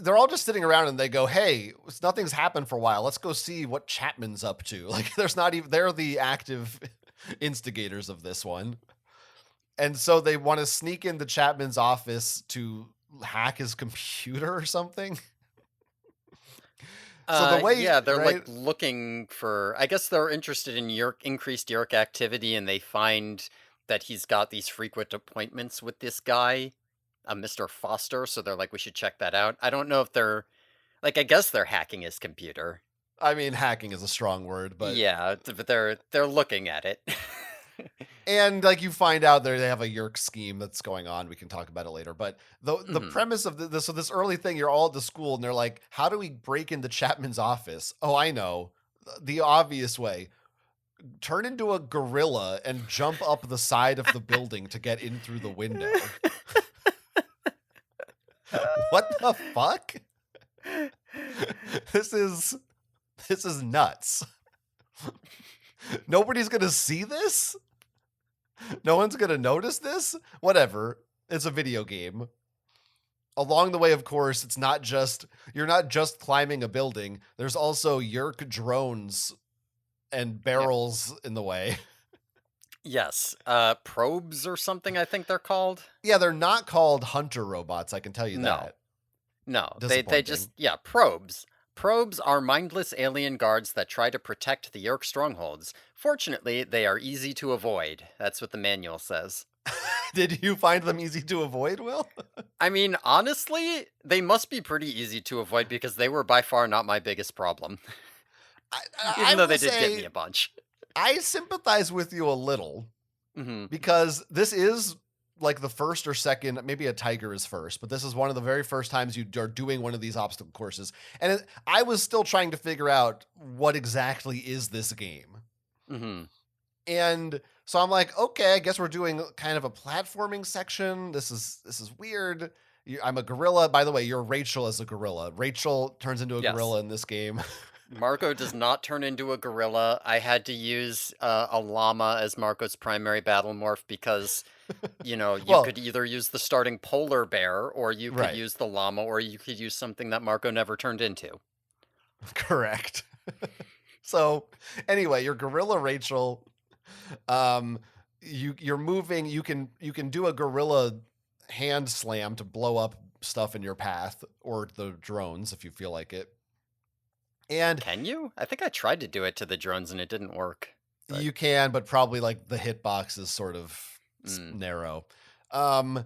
Speaker 2: they're all just sitting around and they go, "Hey, nothing's happened for a while. Let's go see what Chapman's up to." Like, there's not even they're the active instigators of this one, and so they want to sneak into Chapman's office to hack his computer or something. So the way,
Speaker 1: Yeah, they're like
Speaker 2: right?
Speaker 1: looking for. I guess they're interested in Yerk, increased Yerk activity, and they find that he's got these frequent appointments with this guy, Mr. Foster. So they're like, we should check that out. I don't know if they're like. I guess they're hacking his computer.
Speaker 2: I mean, hacking is a strong word, but
Speaker 1: Yeah, but they're looking at it.
Speaker 2: and like you find out there they have a Yerk scheme that's going on. We can talk about it later. But the
Speaker 1: Mhm.
Speaker 2: premise of this, so this early thing, you're all at the school and they're like, how do we break into Chapman's office? Oh, I know. The obvious way. Turn into a gorilla and jump up the side of the building to get in through the window. What the fuck? This is this is nuts. Nobody's gonna see this? No one's gonna notice this? Whatever. It's a video game. Along the way, of course, you're not just climbing a building. There's also Yerk drones and
Speaker 1: Yep.
Speaker 2: barrels in the way.
Speaker 1: Yes. Probes or something. I think they're called.
Speaker 2: Yeah, they're not called hunter robots, I can tell you
Speaker 1: No.
Speaker 2: that.
Speaker 1: No, they just
Speaker 2: Disappointing.
Speaker 1: probes. Probes are mindless alien guards that try to protect the Yerk strongholds. Fortunately, they are easy to avoid. That's what the manual says.
Speaker 2: Did you find them easy to avoid, Will?
Speaker 1: I mean, honestly, they must be pretty easy to avoid because they were by far not my biggest problem,
Speaker 2: I
Speaker 1: even though
Speaker 2: will
Speaker 1: they did get me
Speaker 2: say
Speaker 1: a bunch.
Speaker 2: I sympathize with you a little
Speaker 1: Hmm.
Speaker 2: because this is like the first or second, maybe a tiger is first, but this is one of the very first times you are doing one of these obstacle courses. And I was still trying to figure out what exactly is this game.
Speaker 1: Hmm.
Speaker 2: And so I'm like, okay, I guess we're doing kind of a platforming section. This is weird. I'm a gorilla. By the way, you're Rachel as a gorilla. Rachel turns into a
Speaker 1: Yes.
Speaker 2: gorilla in this game.
Speaker 1: Marco does not turn into a gorilla. I had to use a llama as Marco's primary battle morph because, you
Speaker 2: Well,
Speaker 1: could either use the starting polar bear, or you could
Speaker 2: right.
Speaker 1: use the llama, or you could use something that Marco never turned into.
Speaker 2: Correct. So anyway, you're gorilla Rachel. Um you're moving, you can do a gorilla hand slam to blow up stuff in your path or the drones if you feel like it. And
Speaker 1: Can you? I think I tried to do it to the drones and it didn't work. But
Speaker 2: you can, but probably like the hitbox is sort of
Speaker 1: mm,
Speaker 2: narrow. Um,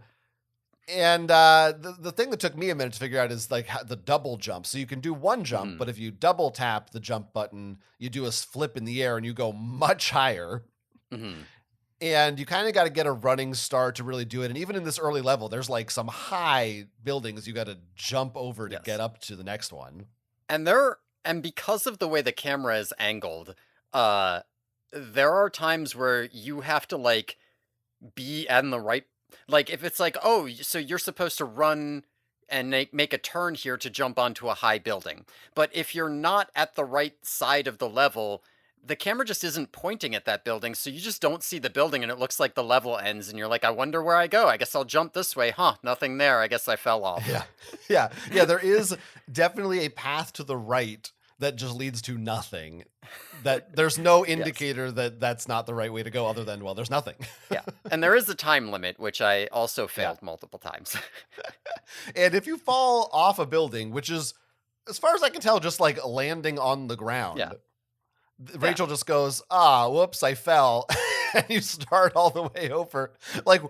Speaker 2: and the thing that took me a minute to figure out is like the double jump. So you can do one jump,
Speaker 1: hmm
Speaker 2: but if you double tap the jump button, you do a flip in the air and you go much higher.
Speaker 1: hmm
Speaker 2: And you kind of got to get a running start to really do it. And even in this early level, there's like some high buildings you got to jump over to get
Speaker 1: yes,
Speaker 2: up to the next one.
Speaker 1: and there and because of the way the camera is angled, uh, there are times where you have to like be in the right, like if it's like, oh, so you're supposed to run and make a turn here to jump onto a high building, but if you're not at the right side of the level, the camera just isn't pointing at that building, so you just don't see the building and it looks like the level ends and you're like, I wonder where I go. I guess I'll jump this way. Huh, nothing there. I guess I fell off.
Speaker 2: Yeah. Yeah. Yeah. There is definitely a path to the right that just leads to nothing. That there's no
Speaker 1: Yes.
Speaker 2: indicator that that's not the right way to go other than, well, there's nothing.
Speaker 1: Yeah. And there is a time limit, which I also
Speaker 2: Yeah.
Speaker 1: failed multiple times.
Speaker 2: And if you fall off a building, which is, as far as I can tell, just like landing on the
Speaker 1: Yeah.
Speaker 2: ground,
Speaker 1: Yeah.
Speaker 2: Rachel just goes, ah, whoops, I fell. and you start all the way over. Like,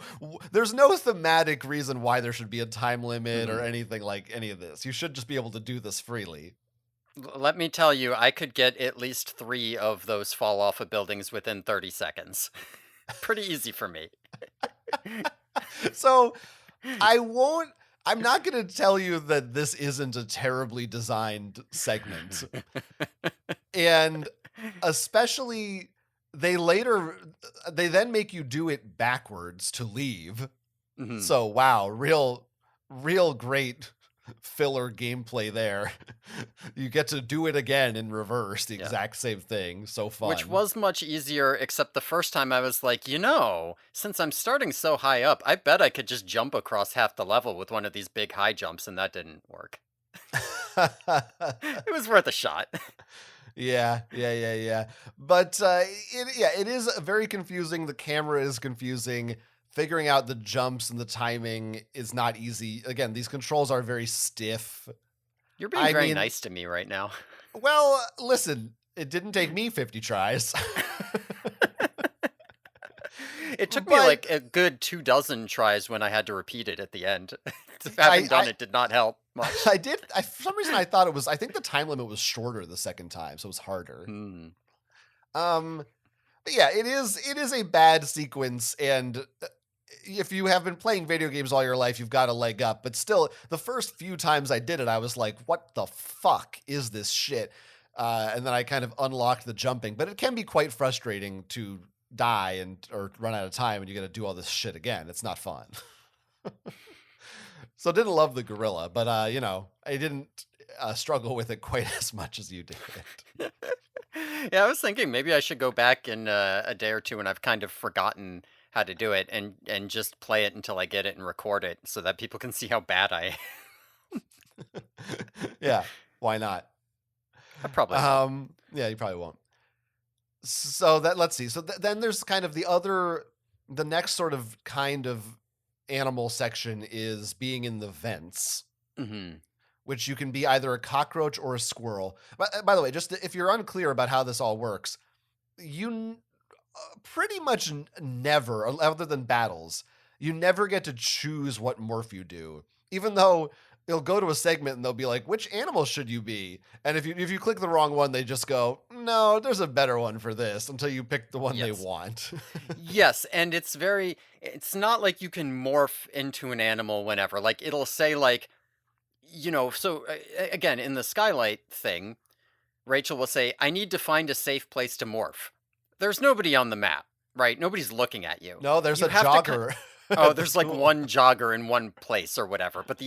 Speaker 2: there's no thematic reason why there should be a time limit or
Speaker 1: Mhm.
Speaker 2: anything like any of this. You should just be able to do this freely.
Speaker 1: Let me tell you, I could get at least 3 of those fall off of buildings within 30 seconds. Pretty easy for me.
Speaker 2: So I won't. I'm not going to tell you that this isn't a terribly designed segment, and especially they then make you do it backwards to leave.
Speaker 1: Mhm.
Speaker 2: So wow, real great filler gameplay there. You get to do it again in reverse, the
Speaker 1: Yeah.
Speaker 2: exact same thing. So
Speaker 1: Which
Speaker 2: fun.
Speaker 1: was much easier, except the first time I was like, since I'm starting so high up, I bet I could just jump across half the level with one of these big high jumps, and that didn't work. It was worth a shot.
Speaker 2: Yeah. But it is very confusing. The camera is confusing. Figuring out the jumps and the timing is not easy. Again, these controls are very stiff.
Speaker 1: You're being
Speaker 2: I
Speaker 1: very
Speaker 2: mean,
Speaker 1: nice to me right now.
Speaker 2: well, listen, it didn't take me 50 tries.
Speaker 1: It took me
Speaker 2: But
Speaker 1: like a good 2 dozen tries when I had to repeat it at the end.
Speaker 2: I
Speaker 1: Having done
Speaker 2: I
Speaker 1: it did not help much.
Speaker 2: for some reason I thought it was I think the time limit was shorter the second time, so it was harder.
Speaker 1: Hmm.
Speaker 2: Um but yeah, it is a bad sequence, and if you have been playing video games all your life, you've got a leg up. But still, the first few times I did it, I was like, "What the fuck is this shit?" And then I kind of unlocked the jumping, but it can be quite frustrating to die and or run out of time, and you got to do all this shit again. It's not fun. So didn't love the gorilla, but I didn't struggle with it quite as much as you did.
Speaker 1: Yeah, I was thinking maybe I should go back in a day or two when I've kind of forgotten how to do it and just play it until I get it and record it so that people can see how bad I am.
Speaker 2: Yeah, why not?
Speaker 1: I probably won't.
Speaker 2: Yeah, you probably won't. So that let's see. So then there's kind of the next sort of kind of animal section is being in the vents,
Speaker 1: Hmm.
Speaker 2: which you can be either a cockroach or a squirrel. By the way, just if you're unclear about how this all works, pretty much never, other than battles, you never get to choose what morph you do. Even though you'll go to a segment and they'll be like, "Which animal should you be?" And if you click the wrong one, they just go, "No, there's a better one for this," until you pick the one they
Speaker 1: Yes.
Speaker 2: want.
Speaker 1: Yes, and it's not like you can morph into an animal whenever. Like it'll say like, again, in the skylight thing, Rachel will say, "I need to find a safe place to morph." There's nobody on the map, right? Nobody's looking at you.
Speaker 2: No, there's
Speaker 1: You
Speaker 2: a
Speaker 1: have to
Speaker 2: jogger
Speaker 1: Oh,
Speaker 2: at the
Speaker 1: there's like
Speaker 2: school.
Speaker 1: one jogger in one place or whatever, but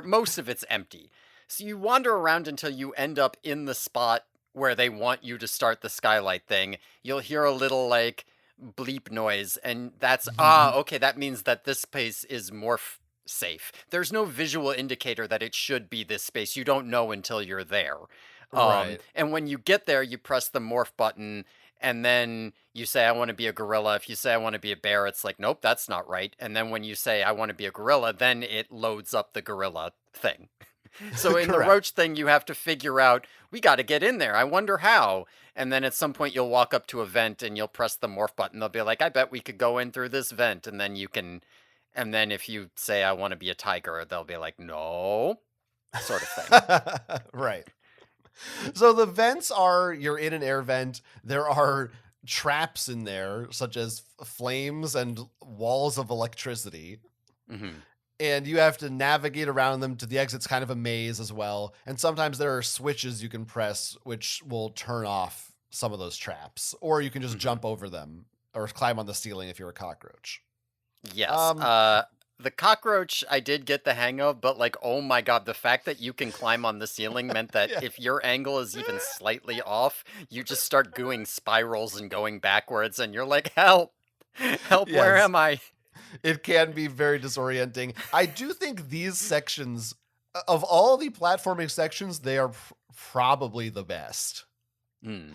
Speaker 1: most of it's empty. So you wander around until you end up in the spot where they want you to start the skylight thing. You'll hear a little like bleep noise, and okay, that means that this space is morph safe. There's no visual indicator that it should be this space. You don't know until you're there.
Speaker 2: Right.
Speaker 1: And when you get there, you press the morph button and then you say I want to be a gorilla. If you say I want to be a bear, it's like nope, that's not right. And then when you say I want to be a gorilla, then it loads up the gorilla thing. So in the
Speaker 2: Correct.
Speaker 1: roach thing, you have to figure out we got to get in there. I wonder how. And then at some point you'll walk up to a vent and you'll press the morph button. They'll be like, I bet we could go in through this vent, and then you can. And then if you say I want to be a tiger, they'll be like, no, sort of thing.
Speaker 2: Right. So the vents are you're in an air vent. There are traps in there, such as flames and walls of electricity.
Speaker 1: Hmm.
Speaker 2: And you have to navigate around them to the exit's kind of a maze as well. And sometimes there are switches you can press which will turn off some of those traps. Or you can just
Speaker 1: Hmm.
Speaker 2: jump over them or climb on the ceiling if you're a cockroach.
Speaker 1: Yes.
Speaker 2: Um
Speaker 1: The cockroach I did get the hang of, but like, oh my god, the fact that you can climb on the ceiling meant that
Speaker 2: yeah.
Speaker 1: if your angle is even slightly off, you just start doing spirals and going backwards, and you're like, help, help, where
Speaker 2: Yes.
Speaker 1: am I?
Speaker 2: It can be very disorienting. I do think these sections, of all the platforming sections, they are probably the best.
Speaker 1: Hmm.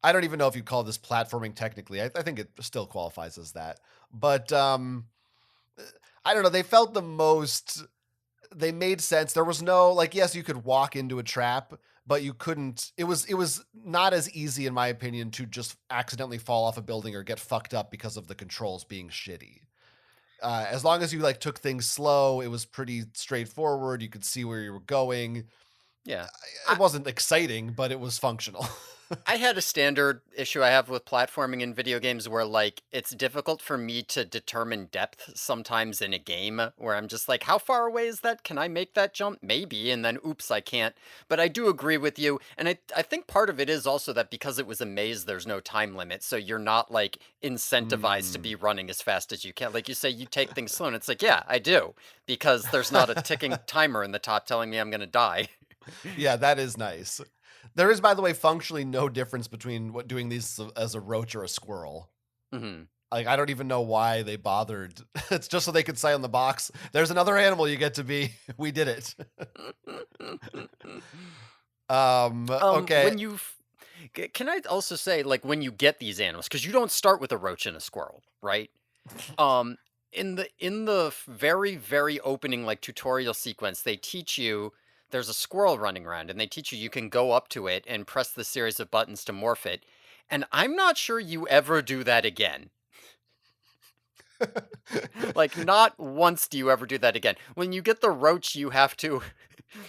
Speaker 2: I don't even know if you'd call this platforming technically. I think it still qualifies as that. But I don't know. They felt the most. They made sense. There was no like. Yes, you could walk into a trap, but you couldn't. It was not as easy, in my opinion, to just accidentally fall off a building or get fucked up because of the controls being shitty. As long as you like took things slow, it was pretty straightforward. You could see where you were going.
Speaker 1: Yeah.
Speaker 2: It
Speaker 1: I,
Speaker 2: wasn't exciting, but it was functional.
Speaker 1: I had a standard issue I have with platforming in video games where, like, it's difficult for me to determine depth sometimes in a game where I'm just like, how far away is that? Can I make that jump? Maybe. And then, oops, I can't. But I do agree with you. And I think part of it is also that because it was a maze, there's no time limit. So you're not, like, incentivized to
Speaker 2: Mm.
Speaker 1: be running as fast as you can. Like you say, you take things slow. And it's like, yeah, I do. Because there's not a ticking timer in the top telling me I'm going to die.
Speaker 2: Yeah, that is nice. There is, by the way, functionally no difference between what doing these as a roach or a squirrel.
Speaker 1: Hmm.
Speaker 2: Like, I don't even know why they bothered. It's just so they could say on the box, "There's another animal you get to be. We did it." Okay.
Speaker 1: When can I also say, like, when you get these animals, because you don't start with a roach and a squirrel, right? Um, in the very, very opening, like, tutorial sequence, they teach you there's a squirrel running around, and they teach you can go up to it and press the series of buttons to morph it, and I'm not sure you ever do that again. Like, not once do you ever do that again. When you get the roach, you have to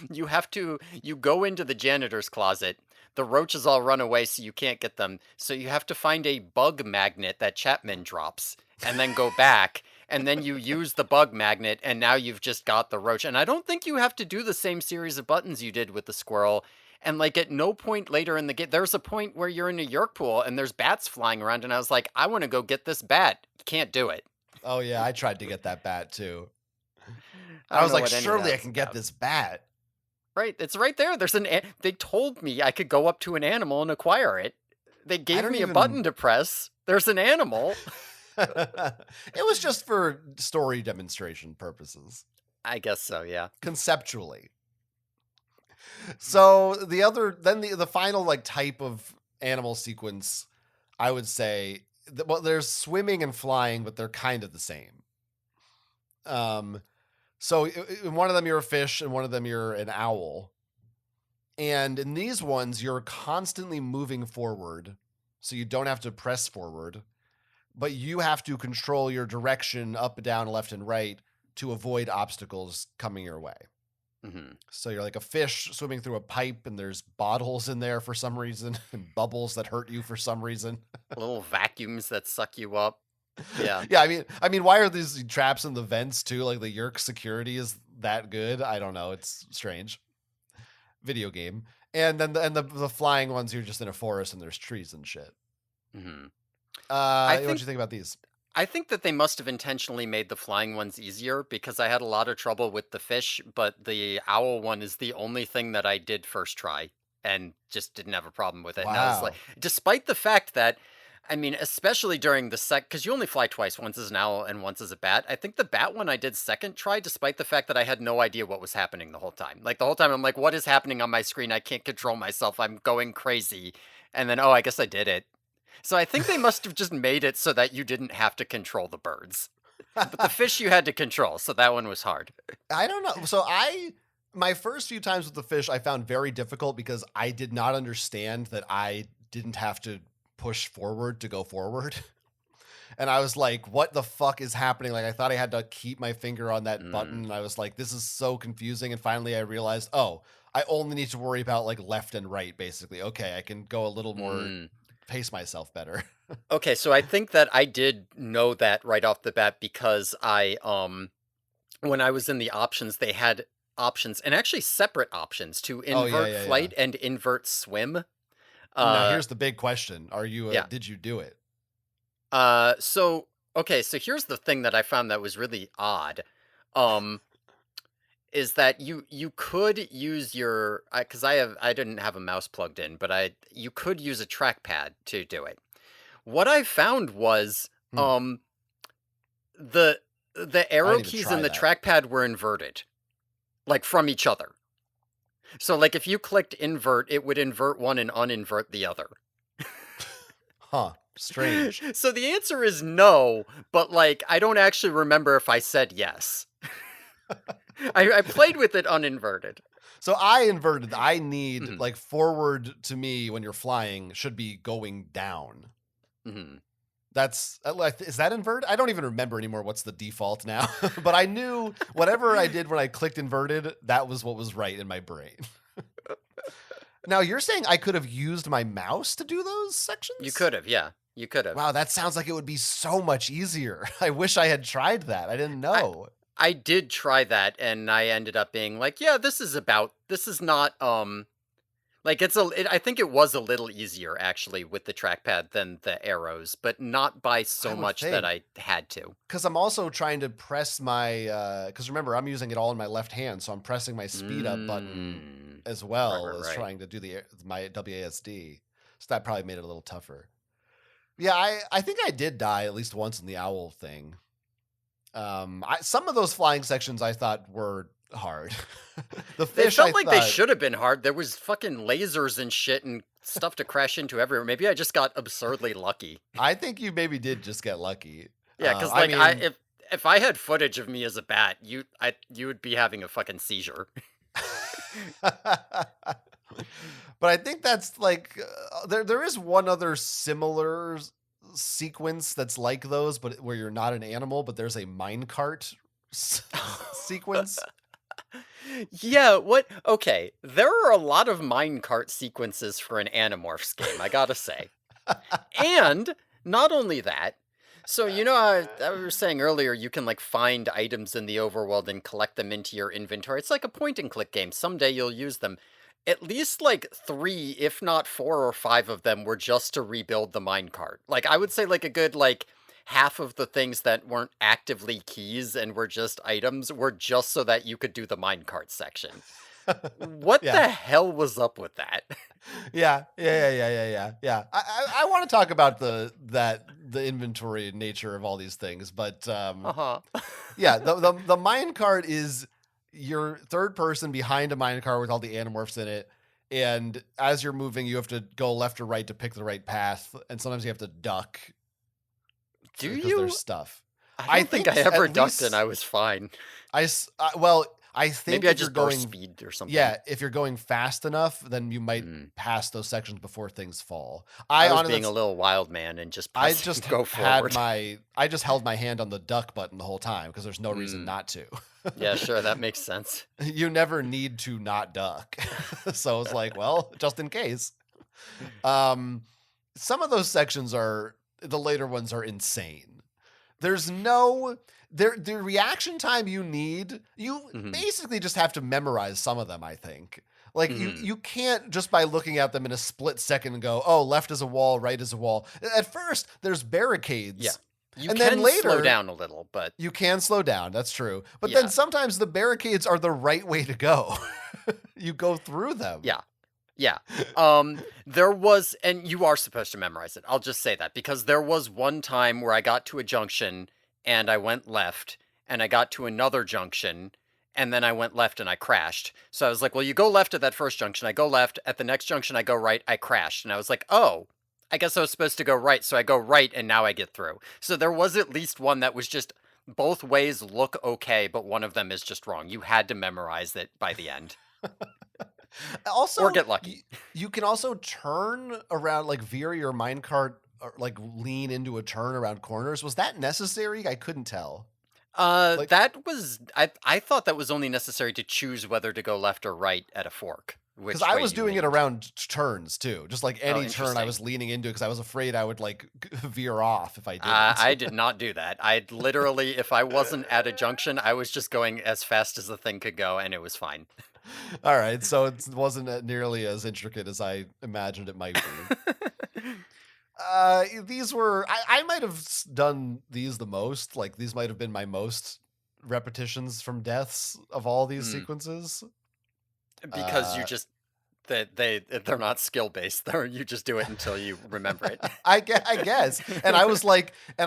Speaker 1: you go into the janitor's closet. The roaches all run away, so you can't get them. So you have to find a bug magnet that Chapman drops, and then go back, and then you use the bug magnet, and now you've just got the roach. And I don't think you have to do the same series of buttons you did with the squirrel. And like at no point later in the game, there's a point where you're in a Yerk pool and there's bats flying around, and I was like, I want to go get this bat. Can't do it.
Speaker 2: Oh yeah, I tried to get that bat too.
Speaker 1: I
Speaker 2: I
Speaker 1: don't
Speaker 2: was
Speaker 1: know
Speaker 2: like,
Speaker 1: what any of
Speaker 2: surely
Speaker 1: that
Speaker 2: I
Speaker 1: was
Speaker 2: can get
Speaker 1: about.
Speaker 2: this bat.
Speaker 1: Right, it's right there. They told me I could go up to an animal and acquire it. They
Speaker 2: I
Speaker 1: gave
Speaker 2: don't
Speaker 1: me a
Speaker 2: even.
Speaker 1: button to press. There's an animal.
Speaker 2: It was just for story demonstration purposes,
Speaker 1: I guess so, yeah.
Speaker 2: conceptually. So the final like type of animal sequence, I would say, well, there's swimming and flying, but they're kind of the same. Um, so in one of them you're a fish, and one of them you're an owl. And in these ones, you're constantly moving forward, so you don't have to press forward, but you have to control your direction up, down, left, and right to avoid obstacles coming your way.
Speaker 1: Hmm.
Speaker 2: So you're like a fish swimming through a pipe, and there's bottles in there for some reason, and bubbles that hurt you for some reason.
Speaker 1: Little vacuums that suck you up. Yeah.
Speaker 2: Yeah, I mean, why are these traps in the vents too? Like the Yerk security is that good? I don't know. It's strange. Video game. And then the flying ones, you're just in a forest and there's trees and shit.
Speaker 1: Hmm. I
Speaker 2: What do
Speaker 1: think
Speaker 2: you think about these?
Speaker 1: I think that they must have intentionally made the flying ones easier because I had a lot of trouble with the fish, but the owl one is the only thing that I did first try and just didn't have a problem with it. And I was like,
Speaker 2: Wow.
Speaker 1: despite the fact that, I mean, especially during the because you only fly twice, once as an owl and once as a bat. I think the bat one I did second try, despite the fact that I had no idea what was happening the whole time. Like the whole time, I'm like, what is happening on my screen? I can't control myself. I'm going crazy. And then, oh, I guess I did it. So I think they must have just made it so that you didn't have to control the birds. But the fish you had to control, so that one was hard.
Speaker 2: I don't know. So my first few times with the fish I found very difficult because I did not understand that I didn't have to push forward to go forward. And I was like, what the fuck is happening? Like I thought I had to keep my finger on that button,
Speaker 1: Mm,
Speaker 2: and I was like, this is so confusing. And finally I realized, oh, I only need to worry about like left and right basically. Okay, I can go a little more,
Speaker 1: mm.
Speaker 2: pace myself better.
Speaker 1: Okay, so I think that I did know that right off the bat because when I was in the options, they had options and actually separate options to
Speaker 2: Oh yeah,
Speaker 1: invert
Speaker 2: yeah, yeah.
Speaker 1: flight and invert swim.
Speaker 2: Now
Speaker 1: Uh
Speaker 2: here's the big question.
Speaker 1: yeah.
Speaker 2: Did you do it?
Speaker 1: So okay, so here's the thing that I found that was really odd. Um is that you could use your because I didn't have a mouse plugged in, but I you could use a trackpad to do it. What I found was
Speaker 2: Hmm.
Speaker 1: um the
Speaker 2: I
Speaker 1: arrow
Speaker 2: need to
Speaker 1: keys in
Speaker 2: try
Speaker 1: the
Speaker 2: that.
Speaker 1: trackpad were inverted, like from each other. So like if you clicked invert, it would invert one and uninvert the other.
Speaker 2: Huh. Strange.
Speaker 1: So the answer is no, but like I don't actually remember if I said yes. I played with it uninverted.
Speaker 2: So I inverted. I need
Speaker 1: Mhm,
Speaker 2: like forward to me when you're flying should be going down.
Speaker 1: mhm.
Speaker 2: That's like is that inverted? I don't even remember anymore what's the default now. But I knew whatever I did when I clicked inverted, that was what was right in my brain. Now you're saying I could have used my mouse to do those
Speaker 1: You
Speaker 2: sections?
Speaker 1: could have, yeah, you could have.
Speaker 2: Wow, that sounds like it would be so much easier. I wish I had tried that. I didn't
Speaker 1: I
Speaker 2: know.
Speaker 1: I did try that, and I ended up being like, "Yeah, this is not, like, I think it was a little easier, actually, with the trackpad than the arrows, but not by
Speaker 2: I
Speaker 1: so
Speaker 2: would
Speaker 1: much that
Speaker 2: think
Speaker 1: I had to."
Speaker 2: because I'm also trying to press my because remember I'm using it all in my left hand, so I'm pressing my speed up button
Speaker 1: Mm.
Speaker 2: as
Speaker 1: Right,
Speaker 2: well
Speaker 1: right,
Speaker 2: as
Speaker 1: right.
Speaker 2: trying to do my WASD. So that probably made it a little tougher. Yeah, I think I did die at least once in the owl thing. Some of those flying sections I thought were hard. The
Speaker 1: It
Speaker 2: fish I
Speaker 1: felt like they
Speaker 2: thought
Speaker 1: should have been hard. There was fucking lasers and shit and stuff to crash into everywhere. Maybe I just got absurdly lucky.
Speaker 2: I think you maybe did just get lucky.
Speaker 1: Yeah, because
Speaker 2: I
Speaker 1: like
Speaker 2: mean,
Speaker 1: if I had footage of me as a bat, you would be having a fucking seizure.
Speaker 2: but I think that's like there is one other similar sequence that's like those, but where you're not an animal, but there's a minecart sequence.
Speaker 1: Yeah, what? Okay, there are a lot of minecart sequences for an Animorphs game, I gotta say. And not only that, so you know I was saying earlier you can like find items in the overworld and collect them into your inventory. It's like a point and click game. Someday you'll use them. At least like 3, if not 4 or 5 of them were just to rebuild the minecart. Like I would say like a good like half of the things that weren't actively keys and were just items were just so that you could do the minecart section. What
Speaker 2: Yeah.
Speaker 1: the hell was up with that?
Speaker 2: Yeah. I want to talk about the inventory nature of all these things, but
Speaker 1: Uh-huh.
Speaker 2: yeah, the mine cart is your third person behind a mine cart with all the animorphs in it, and as you're moving, you have to go left or right to pick the right path, and sometimes you have to duck
Speaker 1: Do
Speaker 2: because there's
Speaker 1: you?
Speaker 2: stuff.
Speaker 1: I
Speaker 2: I
Speaker 1: don't think
Speaker 2: think
Speaker 1: I ever
Speaker 2: at
Speaker 1: ducked and
Speaker 2: least
Speaker 1: I was fine.
Speaker 2: well, I
Speaker 1: Maybe
Speaker 2: think
Speaker 1: I
Speaker 2: if you're
Speaker 1: just burst
Speaker 2: going
Speaker 1: speed or something.
Speaker 2: yeah, if you're going fast enough, then you might
Speaker 1: Mm.
Speaker 2: pass those sections before things fall.
Speaker 1: I
Speaker 2: I
Speaker 1: was
Speaker 2: honestly
Speaker 1: being a
Speaker 2: that's
Speaker 1: little wild man and just
Speaker 2: I
Speaker 1: pressing
Speaker 2: just
Speaker 1: go forward.
Speaker 2: I just held my hand on the duck button the whole time because there's no reason
Speaker 1: Mm.
Speaker 2: not to.
Speaker 1: Yeah, sure, that makes sense.
Speaker 2: You never need to not duck. So it's like, well, just in case. Um, some of those sections are the later ones are insane. There's no the reaction time you need, you
Speaker 1: Mhm.
Speaker 2: basically just have to memorize some of them, I think. Like
Speaker 1: Mhm.
Speaker 2: you can't just by looking at them in a split second go, "Oh, left is a wall, right is a wall." At first, there's
Speaker 1: Yeah.
Speaker 2: barricades.
Speaker 1: You
Speaker 2: And then
Speaker 1: can slow
Speaker 2: later,
Speaker 1: down a little, but
Speaker 2: you can slow down, that's true. But then
Speaker 1: yeah.
Speaker 2: sometimes the barricades are the right way to go. You go through them.
Speaker 1: Yeah. Yeah. There was, and you are supposed to memorize it. I'll just say that because there was one time where I got to a junction and I went left, and I got to another junction and then I went left and I crashed. So I was like, well, you go left at that first junction. I go left. At the next junction, I go right. I crashed. And I was like, oh, I guess I was supposed to go right. So I go right and now I get through. So there was at least one that was just both ways look okay, but one of them is just wrong. You had to memorize it by the end or
Speaker 2: Also,
Speaker 1: get lucky.
Speaker 2: you can also turn around, like veer your minecart or like lean into a turn around corners. Was that necessary? I couldn't tell. Like,
Speaker 1: That was I thought that was only necessary to choose whether to go left or right at a fork,
Speaker 2: because
Speaker 1: which
Speaker 2: I
Speaker 1: way
Speaker 2: was
Speaker 1: you
Speaker 2: doing it
Speaker 1: leaned.
Speaker 2: around turns too. Just like
Speaker 1: Oh,
Speaker 2: any turn I
Speaker 1: interesting.
Speaker 2: was leaning into because I was afraid I would like veer off if I didn't.
Speaker 1: I did not do that. I literally, if I wasn't at a junction, I was just going as fast as the thing could go, and it was fine.
Speaker 2: All right, so it wasn't nearly as intricate as I imagined it might be. These were I might have done these the most. Like these might have been my most repetitions from deaths of all these
Speaker 1: Mm,
Speaker 2: sequences.
Speaker 1: because you
Speaker 2: Uh,
Speaker 1: just they're not skill based. They're you just do it until you remember it.
Speaker 2: I guess. And I was like, I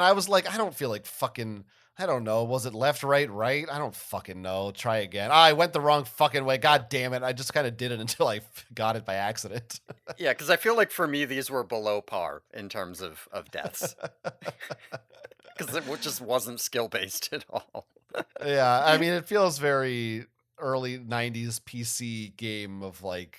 Speaker 2: don't feel like fucking. I don't know. Was it left, right, right? I don't fucking know. Try again. I went the wrong fucking way.
Speaker 1: Yeah.
Speaker 2: God damn it. I just kind of did it until I got it by accident.
Speaker 1: Yeah, because I feel like for me these were below par in terms of deaths because it just wasn't skill based at all.
Speaker 2: Yeah, I mean, it feels very early 90s PC game of like,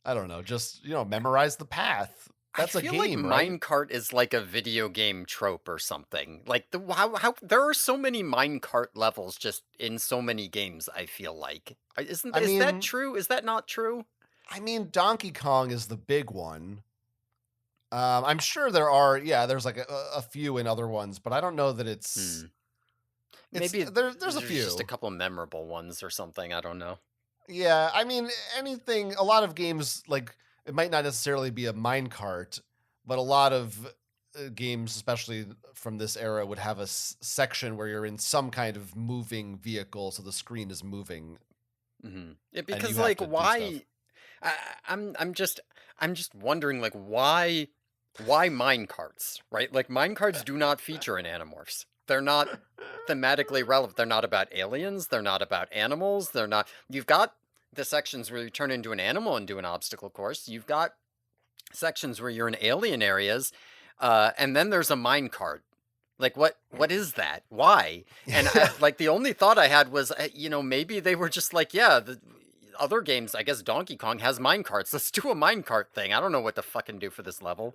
Speaker 2: I don't know, just, memorize the path.
Speaker 1: I
Speaker 2: That's a
Speaker 1: feel like
Speaker 2: game, right?
Speaker 1: minecart is like a video game trope or something. Like how there are so many minecart levels just in so many games, I feel like.
Speaker 2: I
Speaker 1: Is that
Speaker 2: mean,
Speaker 1: true? Is that not true?
Speaker 2: Donkey Kong is the big one. I'm sure there are, yeah, there's like a few in other ones, but I don't know that
Speaker 1: Hmm.
Speaker 2: it's
Speaker 1: Maybe
Speaker 2: there's a
Speaker 1: there's just a
Speaker 2: few.
Speaker 1: couple memorable ones or something, I don't know.
Speaker 2: Yeah, anything, a lot of games, like, it might not necessarily be a minecart, but a lot of games, especially from this era, would have a section where you're in some kind of moving vehicle, so the screen is moving
Speaker 1: Yeah,
Speaker 2: and you
Speaker 1: because
Speaker 2: have
Speaker 1: like
Speaker 2: to do stuff.
Speaker 1: why I, I'm just wondering like why mine carts, right? Like mine carts do not feature in Animorphs. They're not thematically relevant. They're not about aliens, they're not about animals, they're not you've got the sections where you turn into an animal and do an obstacle course. You've got sections where you're in alien areas, and then there's a mine cart. Like what is that? Why? And like the only thought I had was maybe they were just like, yeah, the other games, I guess Donkey Kong has mine carts. Let's do a mine cart thing. I don't know what to fucking do for this level.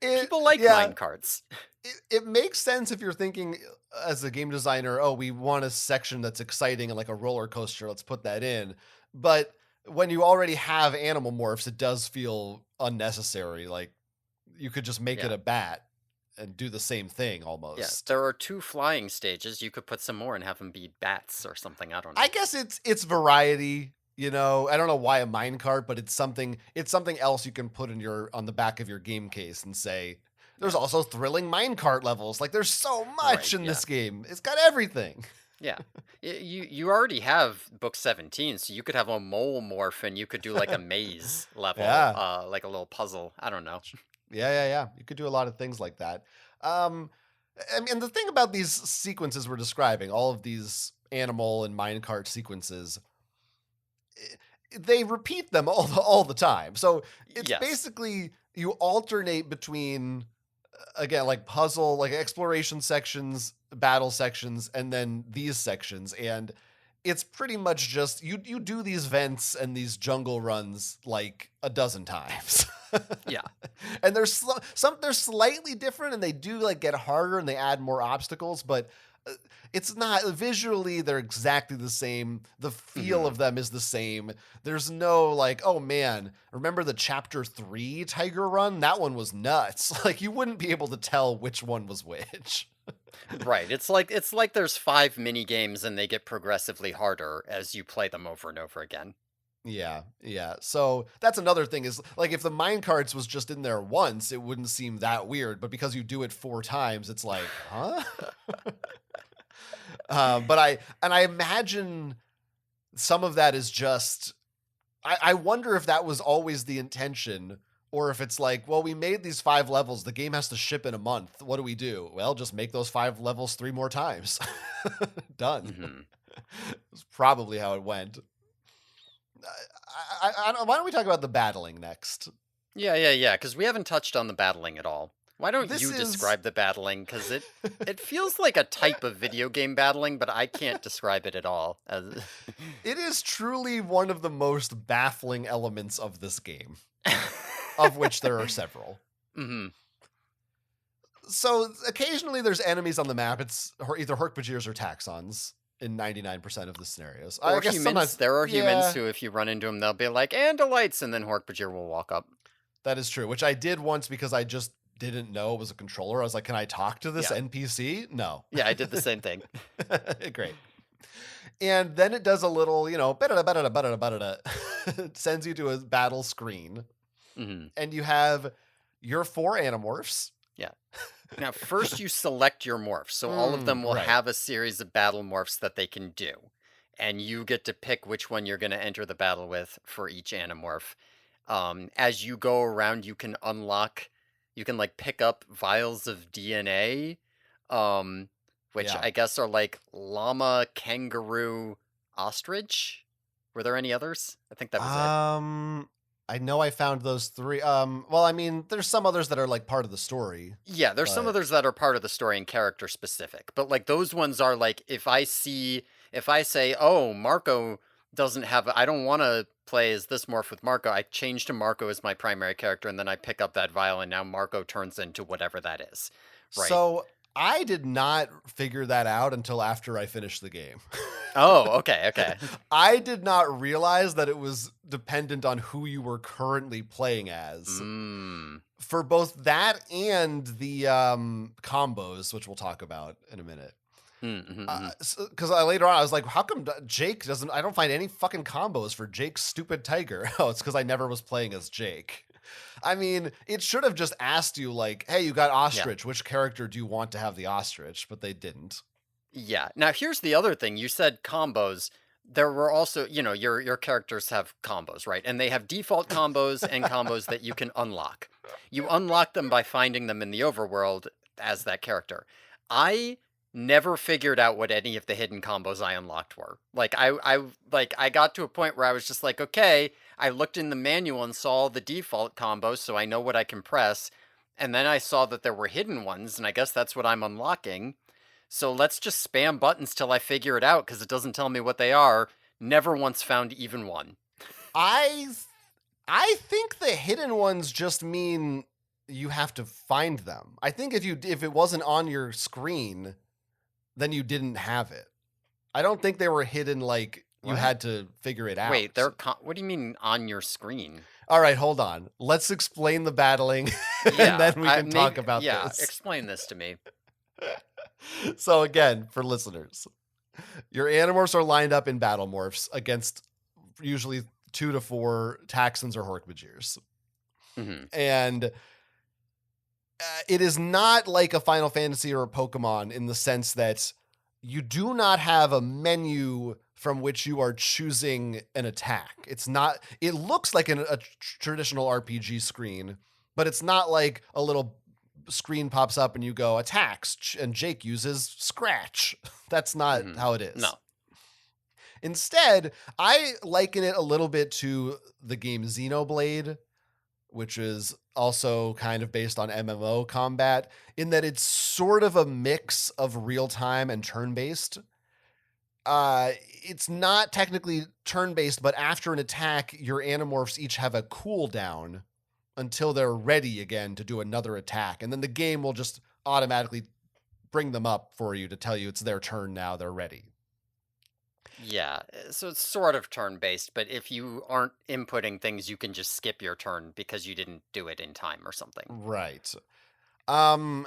Speaker 1: People like
Speaker 2: Yeah,
Speaker 1: mine carts.
Speaker 2: it makes sense if you're thinking as a game designer, oh, we want a section that's exciting and like a roller coaster. Let's put that in. But when you already have animal morphs, it does feel unnecessary. Like you could just make it
Speaker 1: Yeah.
Speaker 2: a bat and do the same thing
Speaker 1: Yeah.
Speaker 2: almost.
Speaker 1: There are two flying stages. You could put some more and have them be bats or something. I don't
Speaker 2: I
Speaker 1: know.
Speaker 2: guess it's variety. I don't know why a minecart, but it's something else you can put in your on the back of your game case and say, there's
Speaker 1: Yeah.
Speaker 2: also thrilling minecart levels. Like there's so much
Speaker 1: Right.
Speaker 2: in
Speaker 1: Yeah.
Speaker 2: this game. It's got everything.
Speaker 1: Yeah. You already have book 17, so you could have a mole morph and you could do like a maze level,
Speaker 2: Yeah.
Speaker 1: like a little puzzle. I don't know.
Speaker 2: Yeah. You could do a lot of things like that. Um, and the thing about these sequences we're describing, all of these animal and minecart sequences, they repeat them all the time. So it's
Speaker 1: Yes.
Speaker 2: basically you alternate between, again, like puzzle, like exploration sections, battle sections, and then these sections. And it's pretty much just you do these vents and these jungle runs like a dozen times.
Speaker 1: Yeah.
Speaker 2: And they're slightly different, and they do like get harder and they add more obstacles, but uh, it's not visually they're exactly the same. The feel
Speaker 1: hmm
Speaker 2: of them is the same. There's no like, oh man, remember the chapter 3 tiger run? That one was nuts. Like you wouldn't be able to tell which one was which.
Speaker 1: Right. It's like there's 5 mini games and they get progressively harder as you play them over and over again.
Speaker 2: Yeah. So that's another thing is like if the mine carts was just in there once, it wouldn't seem that weird. But because you do it 4 times, it's like, huh? But I imagine some of that is just. I wonder if that was always the intention, or if it's like, well, we made these 5 levels. The game has to ship in a month. What do we do? Well, just make those 5 levels 3 more times. Done.
Speaker 1: hmm
Speaker 2: It's probably how it went. Why don't we talk about the battling next?
Speaker 1: Yeah. Because we haven't touched on the battling at all. Why don't
Speaker 2: This
Speaker 1: you
Speaker 2: is
Speaker 1: describe the battling? Because it feels like a type of video game battling, but I can't describe it at all.
Speaker 2: it is truly one of the most baffling elements of this game, of which there are several.
Speaker 1: hmm
Speaker 2: So occasionally there's enemies on the map. It's either Hork-Bajirs or Taxons in 99% of the scenarios. I
Speaker 1: Or
Speaker 2: guess
Speaker 1: humans.
Speaker 2: sometimes,
Speaker 1: There are humans
Speaker 2: yeah,
Speaker 1: who, if you run into them, they'll be like, "Andalites," and then Hork-Bajir will walk up.
Speaker 2: that is true, which I did once because I just didn't know it was a controller. I was like, can I talk to this
Speaker 1: Yeah.
Speaker 2: NPC? No.
Speaker 1: Yeah, I did the same thing.
Speaker 2: Great. And then it does a little, it sends you to a battle screen,
Speaker 1: hmm
Speaker 2: and you have your 4 Animorphs.
Speaker 1: Yeah. Now, first you select your morphs, so all of them will
Speaker 2: Right.
Speaker 1: have a series of battle morphs that they can do. And you get to pick which one you're going to enter the battle with for each Animorph. As you go around, you can like pick up vials of DNA, um, which
Speaker 2: Yeah.
Speaker 1: I guess are like llama, kangaroo, ostrich. Were there any others? I think that was it.
Speaker 2: I know I found those 3. Well, there's some others that are like part of the story,
Speaker 1: Yeah, there's some
Speaker 2: but
Speaker 1: others that are part of the story and character specific, but like those ones are like if I see If I say, "Oh, Marco doesn't have I don't wanna play as this morph with Marco," I change to Marco as my primary character, and then I pick up that vial, and now Marco turns into whatever that is, right?
Speaker 2: So I did not figure that out until after I finished the game.
Speaker 1: Oh, okay, okay.
Speaker 2: I did not realize that it was dependent on who you were currently playing as
Speaker 1: Mm.
Speaker 2: for both that and the combos, which we'll talk about in a minute.
Speaker 1: Mm, mhm, mhm.
Speaker 2: Because later on I was like, how come Jake doesn't? I don't find any fucking combos for Jake's stupid tiger. Oh, it's because I never was playing as Jake. I mean, it should have just asked you like, hey, you got
Speaker 1: Yeah.
Speaker 2: ostrich. Which character do you want to have the ostrich? But they didn't.
Speaker 1: Yeah. Now here's the other thing, you said combos. There were also, your characters have combos, right? And they have default combos and combos that you can unlock. You unlock them by finding them in the overworld as that character. I never figured out what any of the hidden combos I unlocked were. I got to a point where I was just like, okay, I looked in the manual and saw the default combos, so I know what I can press. And then I saw that there were hidden ones, and I guess that's what I'm unlocking. So let's just spam buttons till I figure it out because it doesn't tell me what they are. Never once found even one.
Speaker 2: I th- I think the hidden ones just mean you have to find them. I think if it wasn't on your screen, then you didn't have it. I don't think they were hidden like you
Speaker 1: What?
Speaker 2: had to figure it
Speaker 1: Wait,
Speaker 2: out.
Speaker 1: what do you mean on your screen?
Speaker 2: All right, hold on. Let's explain the battling and
Speaker 1: Yeah,
Speaker 2: then we
Speaker 1: I
Speaker 2: can talk
Speaker 1: maybe
Speaker 2: about
Speaker 1: yeah,
Speaker 2: this.
Speaker 1: explain this to me.
Speaker 2: So again, for listeners, your Animorphs are lined up in battle morphs against usually 2 to 4 Taxons or Hork-Bajirs.
Speaker 1: Mhm.
Speaker 2: And it is not like a Final Fantasy or a Pokemon in the sense that you do not have a menu from which you are choosing an attack. It's not, it looks like a traditional RPG screen, but it's not like a little screen pops up and you go attacks and Jake uses scratch. That's not
Speaker 1: Mhm.
Speaker 2: how it is.
Speaker 1: No.
Speaker 2: Instead, I liken it a little bit to the game Xenoblade, which is also kind of based on MMO combat, in that it's sort of a mix of real time and turn based. It's not technically turn based, but after an attack, your Animorphs each have a cooldown until they're ready again to do another attack. And then the game will just automatically bring them up for you to tell you it's their turn now, they're ready.
Speaker 1: Yeah, so it's sort of turn-based, but if you aren't inputting things, you can just skip your turn because you didn't do it in time or something.
Speaker 2: Right. Um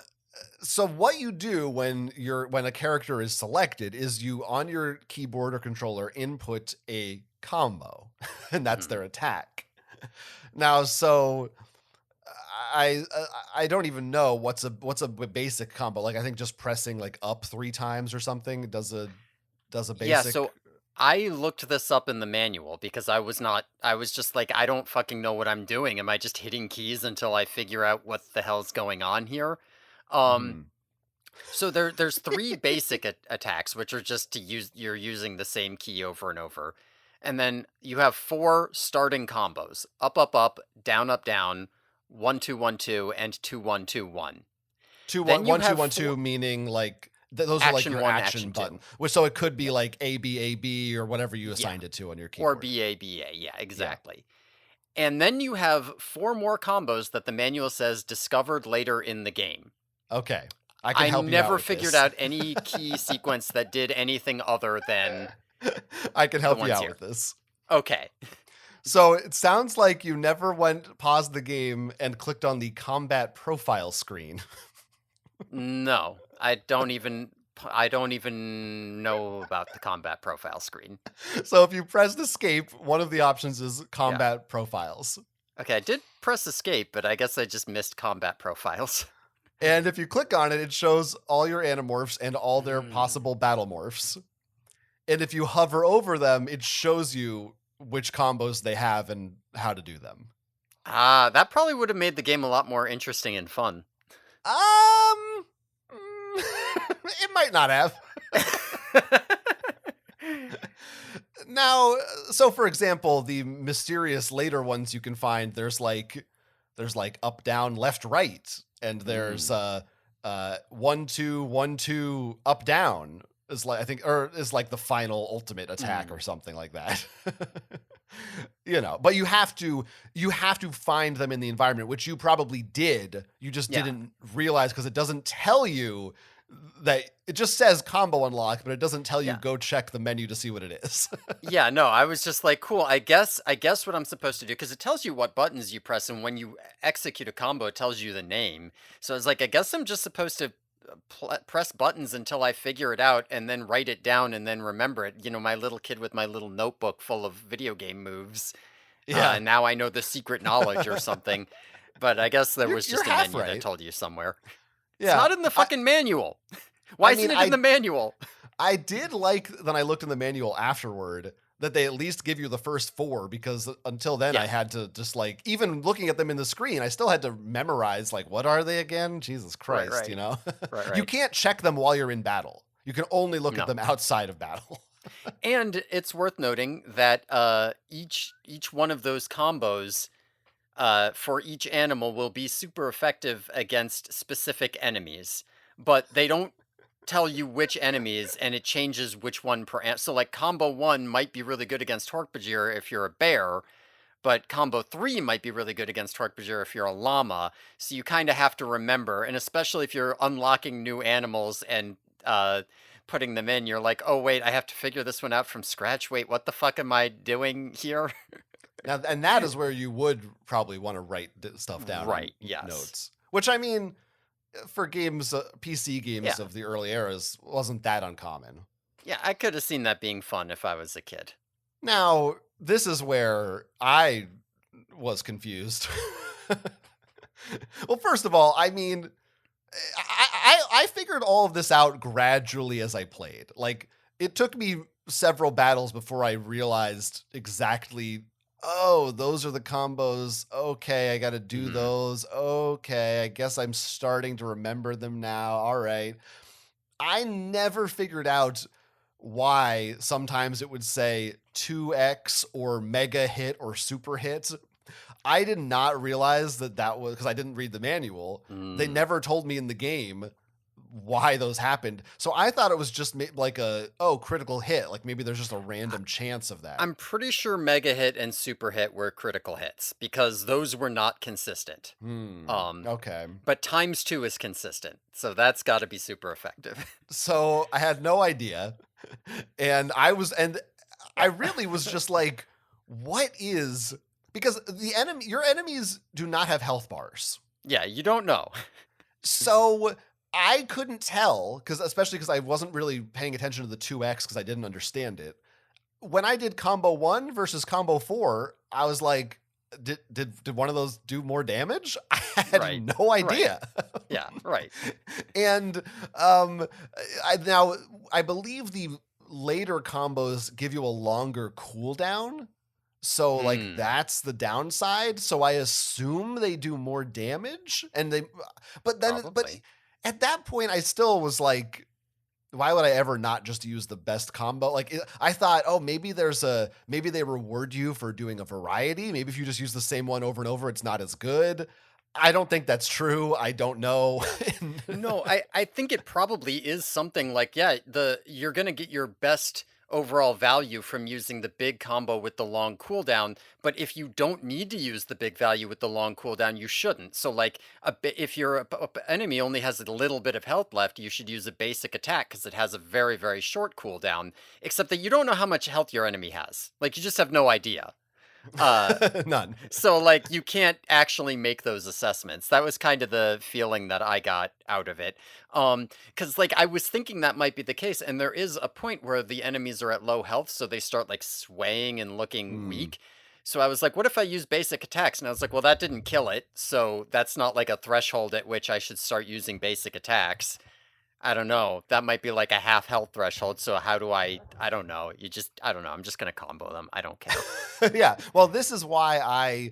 Speaker 2: so what you do when a character is selected is you on your keyboard or controller input a combo and that's
Speaker 1: Mhm.
Speaker 2: their attack. Now so I I don't even know what's a basic combo. Like I think just pressing like up 3 times or something does a
Speaker 1: Yeah,
Speaker 2: basic.
Speaker 1: so I looked this up in the manual because I was just like, I don't fucking know what I'm doing. Am I just hitting keys until I figure out what the hell's going on here? Um,
Speaker 2: Mhm.
Speaker 1: so there's three basic attacks, which are just to use you're using the same key over and over. And then you have four starting combos: up, up, up, down, down, 1, 2, 1, 2, and 2, 1, 2, 1.
Speaker 2: Two one
Speaker 1: Then you
Speaker 2: one two
Speaker 1: have
Speaker 2: one
Speaker 1: four
Speaker 2: two meaning like those are like
Speaker 1: action
Speaker 2: your
Speaker 1: one,
Speaker 2: action
Speaker 1: action
Speaker 2: button.
Speaker 1: two.
Speaker 2: Which so it could be
Speaker 1: Yeah.
Speaker 2: like A B or whatever you
Speaker 1: Yeah.
Speaker 2: assigned it to on your
Speaker 1: Or
Speaker 2: keyboard.
Speaker 1: BABA. Yeah,
Speaker 2: Yeah.
Speaker 1: exactly. And then you have four more combos that the manual says discovered later in the game.
Speaker 2: Okay. I can
Speaker 1: I
Speaker 2: help you out
Speaker 1: never
Speaker 2: with
Speaker 1: figured
Speaker 2: this.
Speaker 1: out any key sequence that did anything other than
Speaker 2: I can
Speaker 1: the
Speaker 2: help you
Speaker 1: ones
Speaker 2: out
Speaker 1: here.
Speaker 2: with this.
Speaker 1: Okay.
Speaker 2: So it sounds like you never paused the game and clicked on the combat profile screen.
Speaker 1: No, I don't even know about the combat profile screen.
Speaker 2: So if you pressed escape, one of the options is
Speaker 1: Yeah.
Speaker 2: combat profiles.
Speaker 1: Okay, I did press escape, but I guess I just missed combat profiles.
Speaker 2: And if you click on it, it shows all your Animorphs and all their
Speaker 1: Hmm.
Speaker 2: possible battle morphs. And if you hover over them, it shows you which combos they have and how to do them.
Speaker 1: That probably would have made the game a lot more interesting and fun.
Speaker 2: Um, it might not have. Now, so for example, the mysterious later ones you can find, there's like up, down, left, right, and there's
Speaker 1: Mm.
Speaker 2: 1 2 1 2 up, down. is like, I think, or is like the final ultimate attack or
Speaker 1: Mm,
Speaker 2: something like that. But you have to find them in the environment, which you probably did. You just
Speaker 1: yeah.
Speaker 2: didn't realize because it doesn't tell you that it just says combo unlock, but it doesn't tell you
Speaker 1: Yeah.
Speaker 2: go check the menu to see what it is.
Speaker 1: Yeah, no, I was just like, cool. I guess what I'm supposed to do because it tells you what buttons you press, and when you execute a combo, it tells you the name. So it's like, I guess I'm just supposed to press buttons until I figure it out, and then write it down, and then remember it. My little kid with my little notebook full of video game moves,
Speaker 2: Yeah.
Speaker 1: and now I know the secret knowledge or something. But I guess there
Speaker 2: you're
Speaker 1: was
Speaker 2: you're
Speaker 1: just a
Speaker 2: half
Speaker 1: menu that
Speaker 2: right.
Speaker 1: told you somewhere. It's
Speaker 2: Yeah.
Speaker 1: not in the
Speaker 2: I
Speaker 1: fucking manual. Why
Speaker 2: I
Speaker 1: isn't
Speaker 2: mean,
Speaker 1: it in the manual?
Speaker 2: I did like that I looked in the manual afterward that they at least give you the first four, because until then I
Speaker 1: Yeah,
Speaker 2: had to just like, even looking at them in the screen, I still had to memorize like, what are they again? Jesus
Speaker 1: right,
Speaker 2: Christ,
Speaker 1: right, right,
Speaker 2: You
Speaker 1: right.
Speaker 2: can't check them while you're in battle. You can only look at
Speaker 1: No.
Speaker 2: them outside of battle.
Speaker 1: And it's worth noting that each one of those combos for each animal will be super effective against specific enemies, but they don't tell you which enemies, and it changes which one so like combo 1 might be really good against Hork-Bajir if you're a bear, but combo 3 might be really good against Hork-Bajir if you're a llama. So you kind of have to remember, and especially if you're unlocking new animals and putting them in, you're like, oh wait, I have to figure this one out from scratch. Wait, what the fuck am I doing here?
Speaker 2: Now, and that is where you would probably want to write stuff down on
Speaker 1: Right, yes.
Speaker 2: notes, which, I mean, for PC
Speaker 1: Yeah.
Speaker 2: games of the early eras, wasn't that uncommon.
Speaker 1: Yeah, I could have seen that being fun if I was a kid.
Speaker 2: Now, this is where I was confused. Well, first of all, I mean, I figured all of this out gradually as I played. Like, it took me several battles before I realized exactly, oh, those are the combos. Okay, I got to do
Speaker 1: Mhm.
Speaker 2: those. Okay, I guess I'm starting to remember them now. All right. I never figured out why sometimes it would say 2x or mega hit or super hit. I did not realize that was because I didn't read the manual. They
Speaker 1: Mm.
Speaker 2: never told me in the game why those happened. So I thought it was just like critical hit. Like maybe there's just a
Speaker 1: I
Speaker 2: random chance of that.
Speaker 1: I'm pretty sure Mega Hit and Super Hit were critical hits because those were not consistent. Um,
Speaker 2: Okay.
Speaker 1: but times 2 is consistent, so that's gotta be super effective.
Speaker 2: So I had no idea. And I really was just like, what is, because your enemies do not have health bars.
Speaker 1: Yeah, you don't know.
Speaker 2: So I couldn't tell, especially because I wasn't really paying attention to the 2x because I didn't understand it. When I did combo 1 versus combo 4, I was like, did one of those do more damage? I had
Speaker 1: Right.
Speaker 2: no
Speaker 1: Right.
Speaker 2: idea.
Speaker 1: Yeah, right.
Speaker 2: And um now I believe the later combos give you a longer cooldown. So like
Speaker 1: Hmm,
Speaker 2: that's the downside. So I assume they do more damage, and but
Speaker 1: probably.
Speaker 2: at that point I still was like, why would I ever not just use the best combo? Like I thought, oh, maybe they reward you for doing a variety. Maybe if you just use the same one over and over, it's not as good. I don't think that's true. I don't know.
Speaker 1: No, I think it probably is something like, yeah, you're gonna get your best overall value from using the big combo with the long cooldown, but if you don't need to use the big value with the long cooldown, you shouldn't. So like if your enemy only has a little bit of health left, you should use a basic attack because it has a very, very short cooldown, except that you don't know how much health your enemy has. Like you just have no idea. Uh
Speaker 2: None.
Speaker 1: so, like, you can't actually make those assessments. That was kind of the feeling that I got out of it. Because, like, I was thinking that might be the case, and there is a point where the enemies are at low health, so they start, like, swaying and looking
Speaker 2: Hmm.
Speaker 1: weak. So I was like, what if I use basic attacks? And I was like, well, that didn't kill it, so that's not like a threshold at which I should start using basic attacks. I don't know. That might be like a half health threshold. So how do I don't know. I don't know. I'm just gonna combo them. I don't care.
Speaker 2: Yeah. Well, this is why I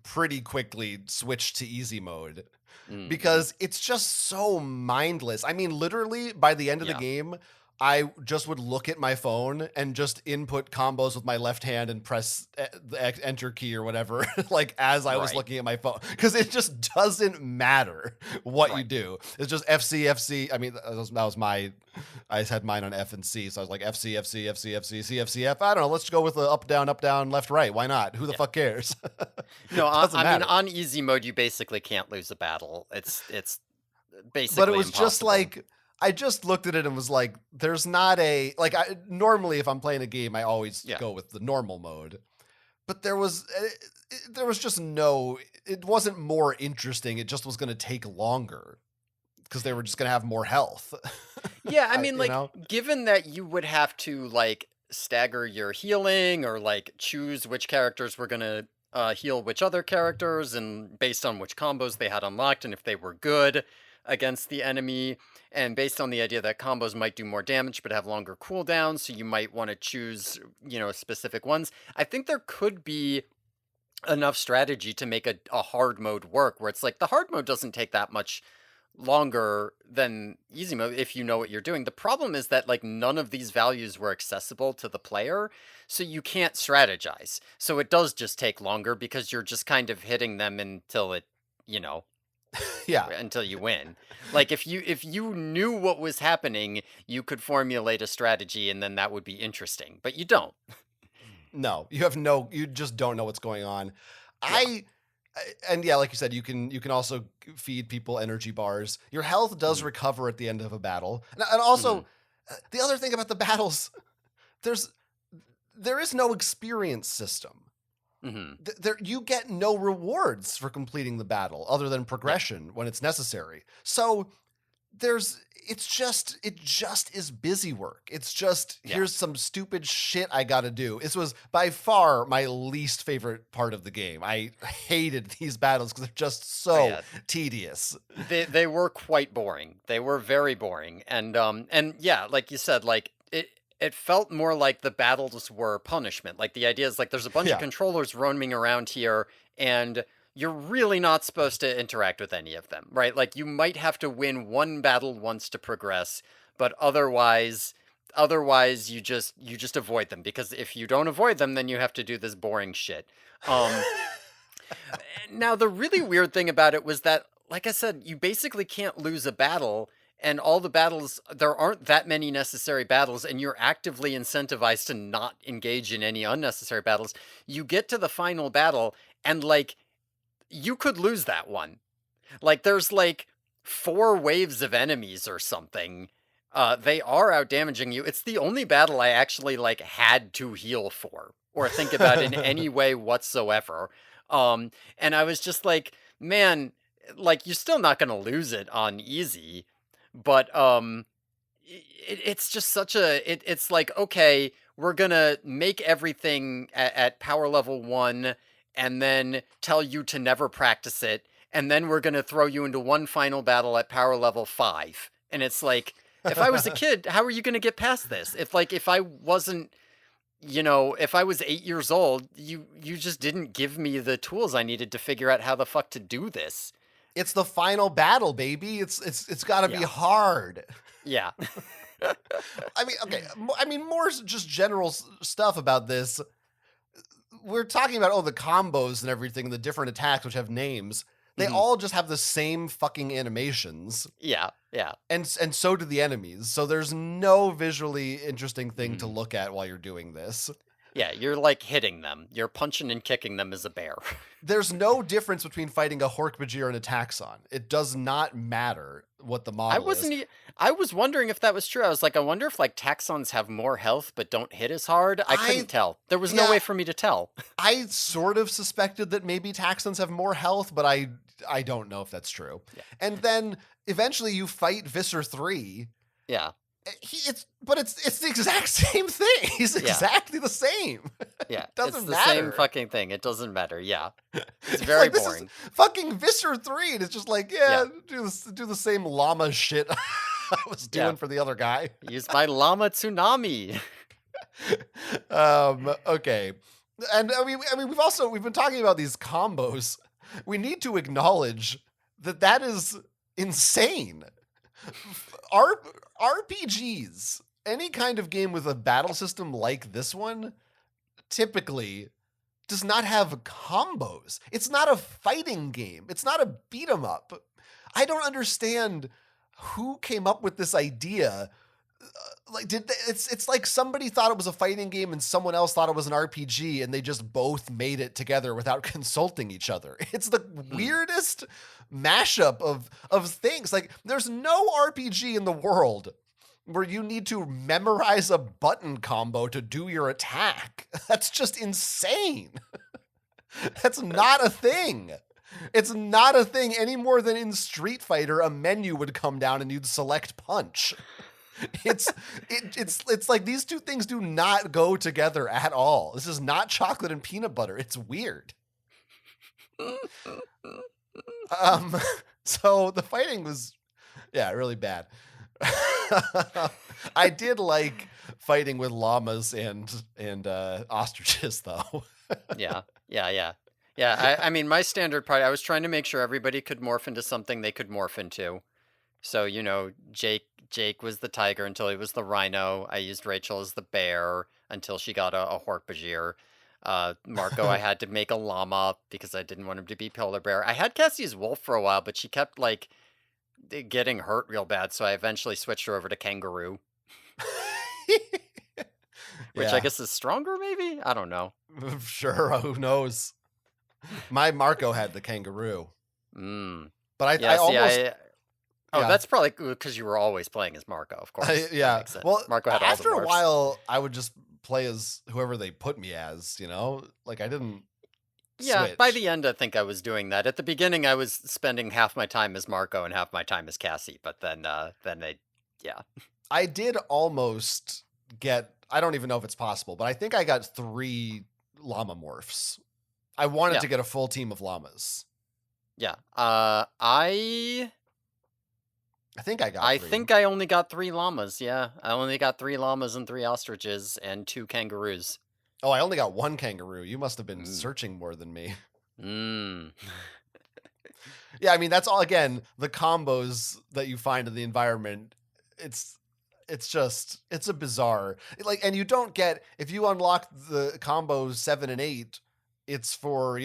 Speaker 2: pretty quickly switched to easy mode,
Speaker 1: Mm-hmm.
Speaker 2: because it's just so mindless. I mean, literally by the end of the
Speaker 1: Yeah.
Speaker 2: game, I just would look at my phone and just input combos with my left hand and press the enter key or whatever, like as I was
Speaker 1: Right.
Speaker 2: looking at my phone, because it just doesn't matter what you
Speaker 1: Right.
Speaker 2: do. It's just FC, FC. I mean, that was my, I had mine on F and C, so I was like FC, FC, FC, FC, C, FC, F. I don't know. Let's go with the up, down, left, right. Why not? Who the
Speaker 1: Yeah.
Speaker 2: fuck cares?
Speaker 1: No,
Speaker 2: Doesn't
Speaker 1: I mean,
Speaker 2: matter.
Speaker 1: on easy mode, you basically can't lose a battle. It's
Speaker 2: But it
Speaker 1: basically
Speaker 2: was just
Speaker 1: impossible.
Speaker 2: like I just looked at it and was like, there's not a like I normally if I'm playing a game, I always
Speaker 1: Yeah.
Speaker 2: go with the normal mode. But there was just no it wasn't more interesting. It just was going to take longer because they were just going to have more health.
Speaker 1: Yeah, I
Speaker 2: I
Speaker 1: mean,
Speaker 2: you
Speaker 1: like,
Speaker 2: know?
Speaker 1: given that you would have to, like, stagger your healing or, like, choose which characters were gonna heal which other characters and based on which combos they had unlocked and if they were good against the enemy, and based on the idea that combos might do more damage but have longer cooldowns, so you might want to choose, specific ones. I think there could be enough strategy to make a hard mode work where it's like the hard mode doesn't take that much longer than easy mode if you know what you're doing. The problem is that like none of these values were accessible to the player, so you can't strategize. So it does just take longer because you're just kind of hitting them until you know,
Speaker 2: Yeah.
Speaker 1: until you win. Like if you knew what was happening, you could formulate a strategy and then that would be interesting, but you don't.
Speaker 2: No, you just don't know what's going on.
Speaker 1: Yeah.
Speaker 2: I and yeah, like you said, you can also feed people energy bars. Your health does
Speaker 1: Mhm.
Speaker 2: recover at the end of a battle. And also
Speaker 1: Mhm.
Speaker 2: the other thing about the battles, there's there is no experience system.
Speaker 1: Mhm.
Speaker 2: There you get no rewards for completing the battle other than
Speaker 1: Yeah.
Speaker 2: progression when it's necessary. So there's it just is busy work. It's just
Speaker 1: Yeah.
Speaker 2: here's some stupid shit I got to do. This was by far my least favorite part of the game. I hated these battles because they're just
Speaker 1: Oh
Speaker 2: so
Speaker 1: yeah.
Speaker 2: tedious.
Speaker 1: They were quite boring. They were very boring. And yeah, like you said, like it felt more like the battles were punishment. Like the idea is like there's a bunch of
Speaker 2: Yeah.
Speaker 1: controllers roaming around here and you're really not supposed to interact with any of them, right? Like you might have to win one battle once to progress, but otherwise you just avoid them because if you don't avoid them then you have to do this boring shit. Um Now, the really weird thing about it was that, like I said, you basically can't lose a battle, and all the battles, there aren't that many necessary battles, and you're actively incentivized to not engage in any unnecessary battles. You get to the final battle, and like, you could lose that one. Like, there's like four waves of enemies or something. They are out damaging you. It's the only battle I actually like had to heal for or think about in any way whatsoever. And I was just like, man, like you're still not gonna lose it on easy, but it's just such it's like okay, we're gonna make everything at power level 1 and then tell you to never practice it and then we're gonna throw you into one final battle at power level 5 and it's like if I was a kid how are you gonna get past this if I wasn't if I was 8 years old you just didn't give me the tools I needed to figure out how the fuck to do this.
Speaker 2: It's the final battle, baby. It's got to be
Speaker 1: Yeah.
Speaker 2: hard.
Speaker 1: Yeah.
Speaker 2: I mean, okay. I mean, more just general stuff about this. We're talking about the combos and everything, the different attacks which have names. They
Speaker 1: Mhm.
Speaker 2: all just have the same fucking animations,
Speaker 1: Yeah. Yeah.
Speaker 2: and so do the enemies. So there's no visually interesting thing to
Speaker 1: Mhm.
Speaker 2: look at while you're doing this.
Speaker 1: Yeah, you're like hitting them. You're punching and kicking them as a bear.
Speaker 2: There's no difference between fighting a Hork-Bajir and a Taxon. It does not matter what the
Speaker 1: I
Speaker 2: model is.
Speaker 1: wasn't. I was wondering if that was true. I was like, I wonder if like taxons have more health but don't hit as hard. I
Speaker 2: I
Speaker 1: couldn't tell. There was no
Speaker 2: yeah,
Speaker 1: way for me to tell.
Speaker 2: I sort of suspected that maybe Taxons have more health, but I don't know if that's true.
Speaker 1: Yeah.
Speaker 2: And then eventually you fight Visser 3.
Speaker 1: Yeah.
Speaker 2: It's the exact same thing. He's
Speaker 1: Yeah.
Speaker 2: exactly the same.
Speaker 1: Yeah.
Speaker 2: It
Speaker 1: It's
Speaker 2: doesn't
Speaker 1: the same
Speaker 2: matter.
Speaker 1: fucking thing. It doesn't matter. Yeah. It's
Speaker 2: It's
Speaker 1: very
Speaker 2: like this is
Speaker 1: boring.
Speaker 2: fucking Visser 3, and it's just like,
Speaker 1: Yeah.
Speaker 2: yeah, do the same llama shit I was
Speaker 1: Yeah.
Speaker 2: doing for the other guy.
Speaker 1: Use my llama tsunami.
Speaker 2: Okay. And I mean we've been talking about these combos. We need to acknowledge that is insane. R- RPGs any kind of game with a battle system like this one typically does not have combos. It's not a fighting game. It's not a beat 'em up. I don't understand who came up with this idea. Like it's like somebody thought it was a fighting game and someone else thought it was an RPG and they just both made it together without consulting each other. It's the
Speaker 1: Hmm.
Speaker 2: weirdest mashup of things. Like there's no RPG in the world where you need to memorize a button combo to do your attack. That's just insane. That's not a thing. It's not a thing any more than in Street Fighter a menu would come down and you'd select punch. It's it's like these two things do not go together at all. This is not chocolate and peanut butter. It's weird. Um so the fighting was really bad. I did like fighting with llamas and ostriches though.
Speaker 1: Yeah, yeah, yeah. Yeah, I mean, my standard part, I was trying to make sure everybody could morph into something they could morph into. So, Jake was the tiger until he was the rhino. I used Rachel as the bear until she got a Hork-Bajir. Marco, I had to make a llama because I didn't want him to be polar bear. I had Cassie's wolf for a while, but she kept, like, getting hurt real bad, so I eventually switched her over to kangaroo, which I
Speaker 2: Yeah,
Speaker 1: guess is stronger, maybe? I don't know.
Speaker 2: sure. Who knows? My Marco had the kangaroo,
Speaker 1: Mm.
Speaker 2: but I
Speaker 1: Yeah, see,
Speaker 2: almost
Speaker 1: Oh,
Speaker 2: yeah
Speaker 1: that's probably because you were always playing as Marco, of course. That
Speaker 2: yeah.
Speaker 1: makes sense.
Speaker 2: Well,
Speaker 1: Marco had all the
Speaker 2: after a
Speaker 1: morphs.
Speaker 2: while, I would just play as whoever they put me as. Like I didn't
Speaker 1: Yeah, by
Speaker 2: switch.
Speaker 1: the end, I think I was doing that. At the beginning, I was spending half my time as Marco and half my time as Cassie, but then they, yeah.
Speaker 2: I did almost get. I don't even know if it's possible, but I think I got 3 llama morphs. I wanted
Speaker 1: Yeah,
Speaker 2: to get a full team of llamas.
Speaker 1: yeah.
Speaker 2: I think I got
Speaker 1: I
Speaker 2: 3.
Speaker 1: think I only got 3 llamas. Yeah, I only got 3 llamas and 3 ostriches and 2 kangaroos.
Speaker 2: Oh, I only got 1 kangaroo. You must have been
Speaker 1: Mm.
Speaker 2: searching more than me.
Speaker 1: Mm.
Speaker 2: Yeah, I mean that's all again, the combos that you find in the environment. It's it's a bizarre. Like and you don't get if you unlock the combos 7 and 8, it's for,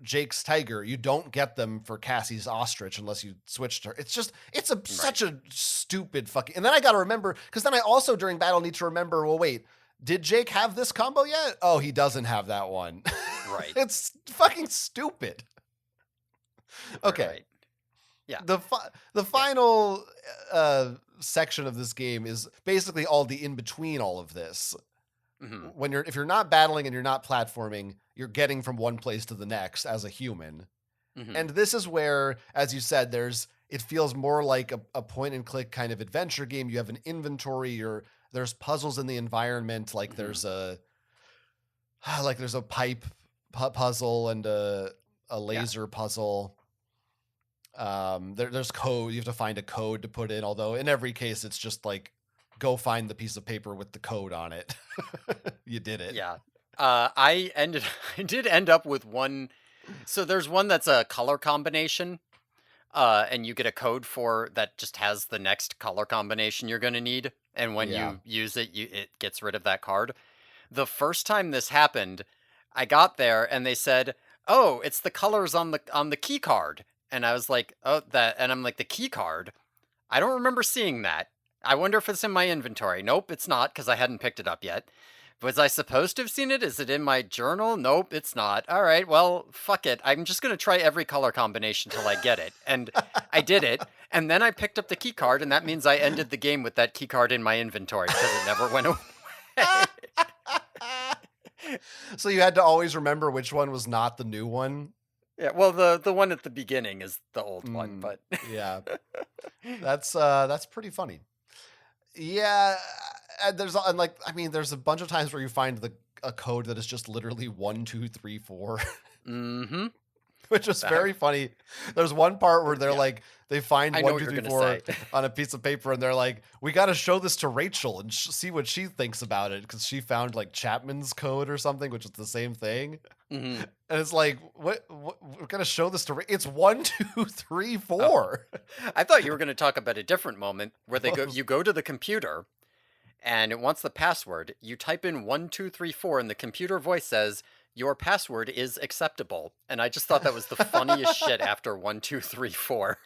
Speaker 2: Jake's tiger. You don't get them for Cassie's ostrich unless you switched her. It's just it's a
Speaker 1: Right,
Speaker 2: such a stupid fucking. And then I got to remember cuz then I also during battle need to remember, well wait, did Jake have this combo yet? Oh, he doesn't have that one.
Speaker 1: right,
Speaker 2: It's fucking stupid. Okay.
Speaker 1: right. Yeah,
Speaker 2: The
Speaker 1: yeah.
Speaker 2: final section of this game is basically all the in between all of this.
Speaker 1: Hmm.
Speaker 2: When if you're not battling and you're not platforming, you're getting from one place to the next as a human.
Speaker 1: Hmm.
Speaker 2: And this is where, as you said, it feels more like a point and click kind of adventure game. You have an inventory, there's puzzles in the environment, like
Speaker 1: Hmm.
Speaker 2: there's a pipe puzzle and a
Speaker 1: Yeah,
Speaker 2: laser puzzle. There's code. You have to find a code to put in. Although in every case, it's just like go find the piece of paper with the code on it. You did it.
Speaker 1: yeah. I did end up with one. So there's one that's a color combination, and you get a code for that just has the next color combination you're gonna need, and when
Speaker 2: Yeah.
Speaker 1: you use it, it gets rid of that card. The first time this happened, I got there and they said, "Oh, it's the colors on the key card," and I was like, "Oh, that," and I'm like, "The key card? I don't remember seeing that. I wonder if it's in my inventory. Nope, it's not because I hadn't picked it up yet. Was I supposed to have seen it? Is it in my journal? Nope, it's not. All right, well, fuck it. I'm just going to try every color combination till I get it. And I did it. And then I picked up the key card, and that means I ended the game with that key card in my inventory because it never went away.
Speaker 2: So you had to always remember which one was not the new one.
Speaker 1: Yeah, well, the one at the beginning is the old one,
Speaker 2: Mm,
Speaker 1: but
Speaker 2: yeah, that's pretty funny. Yeah, and like I mean, there's a bunch of times where you find a code that is just literally 1, 2, 3, 4.
Speaker 1: mm-hmm.
Speaker 2: Which was very funny. There's one part where
Speaker 1: Yeah,
Speaker 2: they find
Speaker 1: I know
Speaker 2: one,
Speaker 1: what
Speaker 2: two,
Speaker 1: you're
Speaker 2: three,
Speaker 1: gonna
Speaker 2: four
Speaker 1: say.
Speaker 2: on a piece of paper, and they're like, "We got to show this to Rachel and see what she thinks about it," because she found like Chapman's code or something, which is the same thing.
Speaker 1: Hmm.
Speaker 2: And it's like, what we're gonna show this to? It's 1, 2, 3,
Speaker 1: Oh,
Speaker 2: 4.
Speaker 1: I thought you were gonna talk about a different moment where you go to the computer and it wants the password. You type in 1234, and the computer voice says, "Your password is acceptable." And I just thought that was the funniest shit after 1234.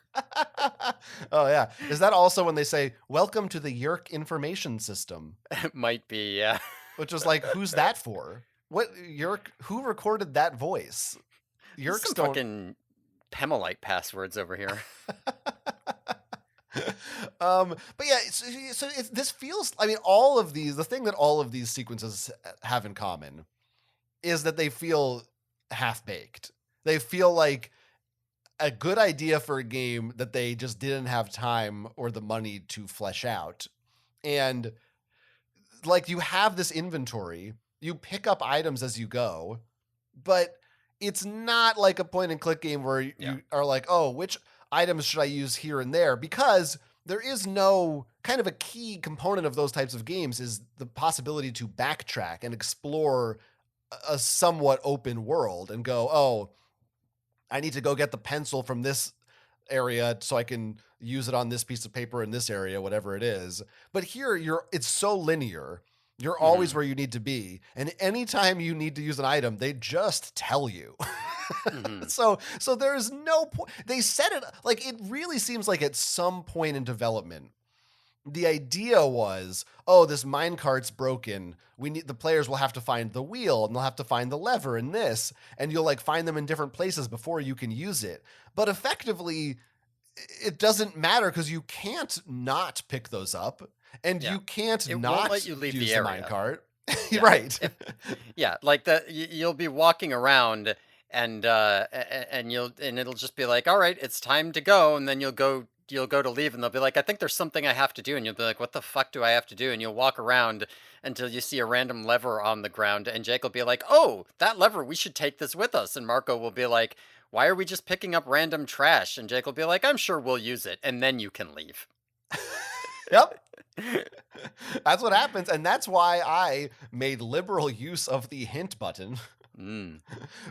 Speaker 2: Oh yeah. Is that also when they say, "Welcome to the Yerk information system"?
Speaker 1: It might be, yeah.
Speaker 2: Which is like, who's that for? What Yerk? Who recorded that voice?
Speaker 1: These are
Speaker 2: Yerks
Speaker 1: some
Speaker 2: don't.
Speaker 1: fucking Pemalite passwords over here.
Speaker 2: But yeah, this feels. I mean, all of these. The thing that all of these sequences have in common is that they feel half baked. They feel like a good idea for a game that they just didn't have time or the money to flesh out. And like, you have this inventory, you pick up items as you go, but it's not like a point and click game where
Speaker 1: Yeah.
Speaker 2: you are like, oh, which items should I use here and there? Because there is no kind of a key component of those types of games is the possibility to backtrack and explore a somewhat open world and go, oh, I need to go get the pencil from this area so I can use it on this piece of paper in this area, whatever it is. But here it's so linear. You're always
Speaker 1: Mhm.
Speaker 2: where you need to be. And anytime you need to use an item, they just tell you.
Speaker 1: Mhm.
Speaker 2: So there's no point. They said it like it really seems like at some point in development, the idea was, oh, this minecart's broken. The players will have to find the wheel and they'll have to find the lever and this, and you'll like find them in different places before you can use it. But effectively, it doesn't matter because you can't not pick those up and
Speaker 1: Yeah.
Speaker 2: you can't
Speaker 1: It won't
Speaker 2: not
Speaker 1: let you leave the
Speaker 2: use the
Speaker 1: area.
Speaker 2: minecart.
Speaker 1: Yeah.
Speaker 2: Right.
Speaker 1: Yeah, like you'll be walking around and and it'll just be like, "All right, it's time to go." And then you'll go to leave and they'll be like, "I think there's something I have to do." And you'll be like, "What the fuck do I have to do?" And you'll walk around until you see a random lever on the ground and Jake will be like, "Oh, that lever, we should take this with us." And Marco will be like, "Why are we just picking up random trash?" And Jake will be like, "I'm sure we'll use it." And then you can leave.
Speaker 2: Yep. That's what happens. And that's why I made liberal use of the hint button,
Speaker 1: Mm.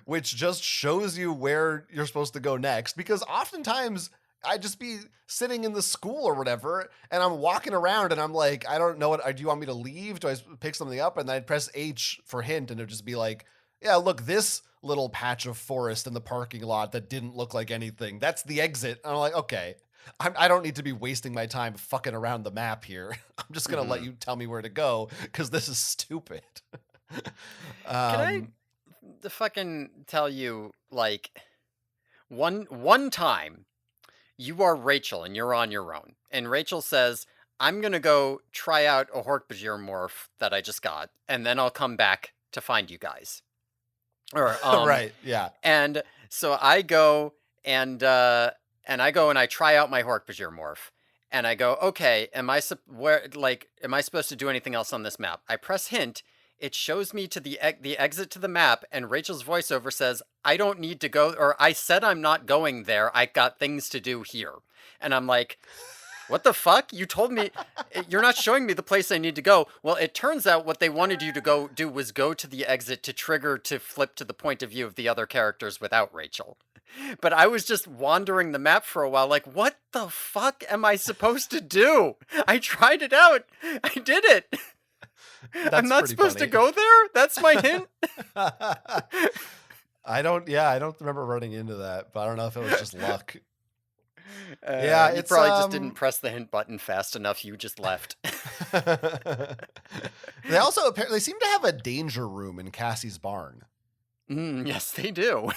Speaker 2: which just shows you where you're supposed to go next. Because oftentimes I'd just be sitting in the school or whatever, and I'm walking around and I'm like, I don't know what, do you want me to leave? Do I pick something up? And then I'd press H for hint and it'd just be like, yeah, look, this little patch of forest in the parking lot that didn't look like anything. That's the exit. And I'm like, okay, I don't need to be wasting my time fucking around the map here. I'm just going to let
Speaker 1: Mhm.
Speaker 2: you tell me where to go because this is stupid.
Speaker 1: Can I
Speaker 2: um,
Speaker 1: the fucking tell you like one time you are Rachel and you're on your own. And Rachel says, "I'm going to go try out a Hork-Bajir morph that I just got and then I'll come back to find you guys." Or
Speaker 2: right. Yeah.
Speaker 1: and so I go and I go and I try out my Hork-Bajir morph. And I go, "Okay, am I supposed to do anything else on this map?" I press hint, it shows me to the exit to the map, and Rachel's voiceover says, "I don't need to go," or "I said I'm not going there. I got things to do here." And I'm like, "What the fuck? You told me you're not showing me the place I need to go." Well, it turns out what they wanted you to go do was go to the exit to trigger to flip to the point of view of the other characters without Rachel. But I was just wandering the map for a while, like, what the fuck am I supposed to do? I tried it out. I did it. I'm
Speaker 2: That's
Speaker 1: not
Speaker 2: pretty
Speaker 1: supposed to
Speaker 2: funny.
Speaker 1: go there? That's my hint?
Speaker 2: I don't remember running into that, but I don't know if it was just luck. Yeah,
Speaker 1: You
Speaker 2: it's
Speaker 1: probably just didn't press the hint button fast enough. You just left.
Speaker 2: they also apparently seem to have a danger room in Cassie's barn.
Speaker 1: Yes, they do.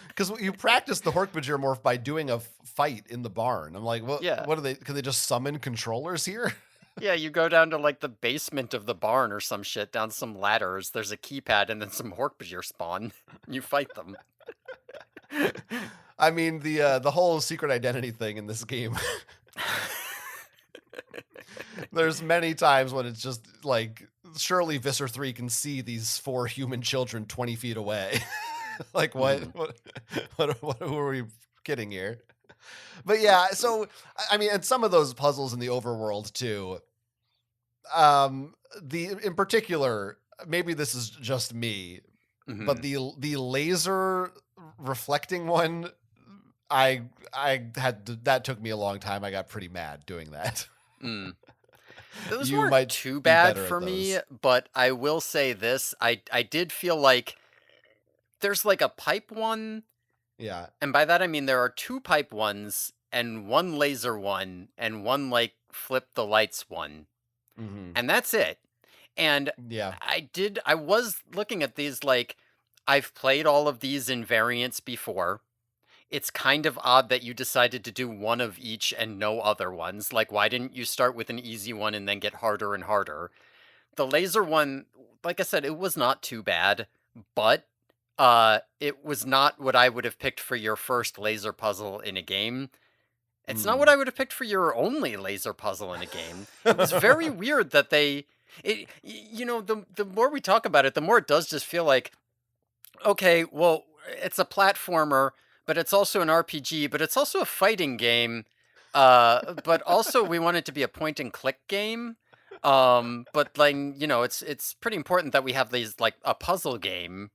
Speaker 2: Because you practice the Hork-Bajir morph by doing a fight in the barn. I'm like, what?
Speaker 1: Yeah.
Speaker 2: What are they? Can they just summon controllers here?
Speaker 1: Yeah, you go down to like the basement of the barn or some shit, down some ladders. There's a keypad and then some Hork-Bajir spawn. You fight them.
Speaker 2: I mean, the whole secret identity thing in this game. There's many times when it's just like, surely Visser 3 can see these 4 human children 20 feet away. Like, what?
Speaker 1: Mhm.
Speaker 2: Who are we kidding here? But yeah, so I mean, and some of those puzzles in the overworld too. The in particular, maybe this is just me, but
Speaker 1: Mhm.
Speaker 2: the laser reflecting one, I had that took me a long time. I got pretty mad doing that.
Speaker 1: Mm. Those
Speaker 2: You
Speaker 1: weren't
Speaker 2: might
Speaker 1: too
Speaker 2: be
Speaker 1: bad
Speaker 2: better
Speaker 1: for
Speaker 2: at
Speaker 1: me,
Speaker 2: those.
Speaker 1: but I will say this, I did feel like there's, like, a pipe one,
Speaker 2: Yeah.
Speaker 1: and by that I mean there are 2 pipe ones and 1 laser one and 1, like, flip the lights one,
Speaker 2: Mhm.
Speaker 1: and that's it. And
Speaker 2: Yeah.
Speaker 1: I was looking at these, like, I've played all of these in variants before. It's kind of odd that you decided to do one of each and no other ones. Like, why didn't you start with an easy one and then get harder and harder? The laser one, like I said, it was not too bad, but it was not what I would have picked for your first laser puzzle in a game. It's not what
Speaker 2: Mm.
Speaker 1: I would have picked for your only laser puzzle in a game. It was very weird that the more we talk about it, the more it does just feel like, okay, well, it's a platformer, but it's also an RPG, but it's also a fighting game. But also we want it to be a point and click game. But like, it's pretty important that we have these like a puzzle game.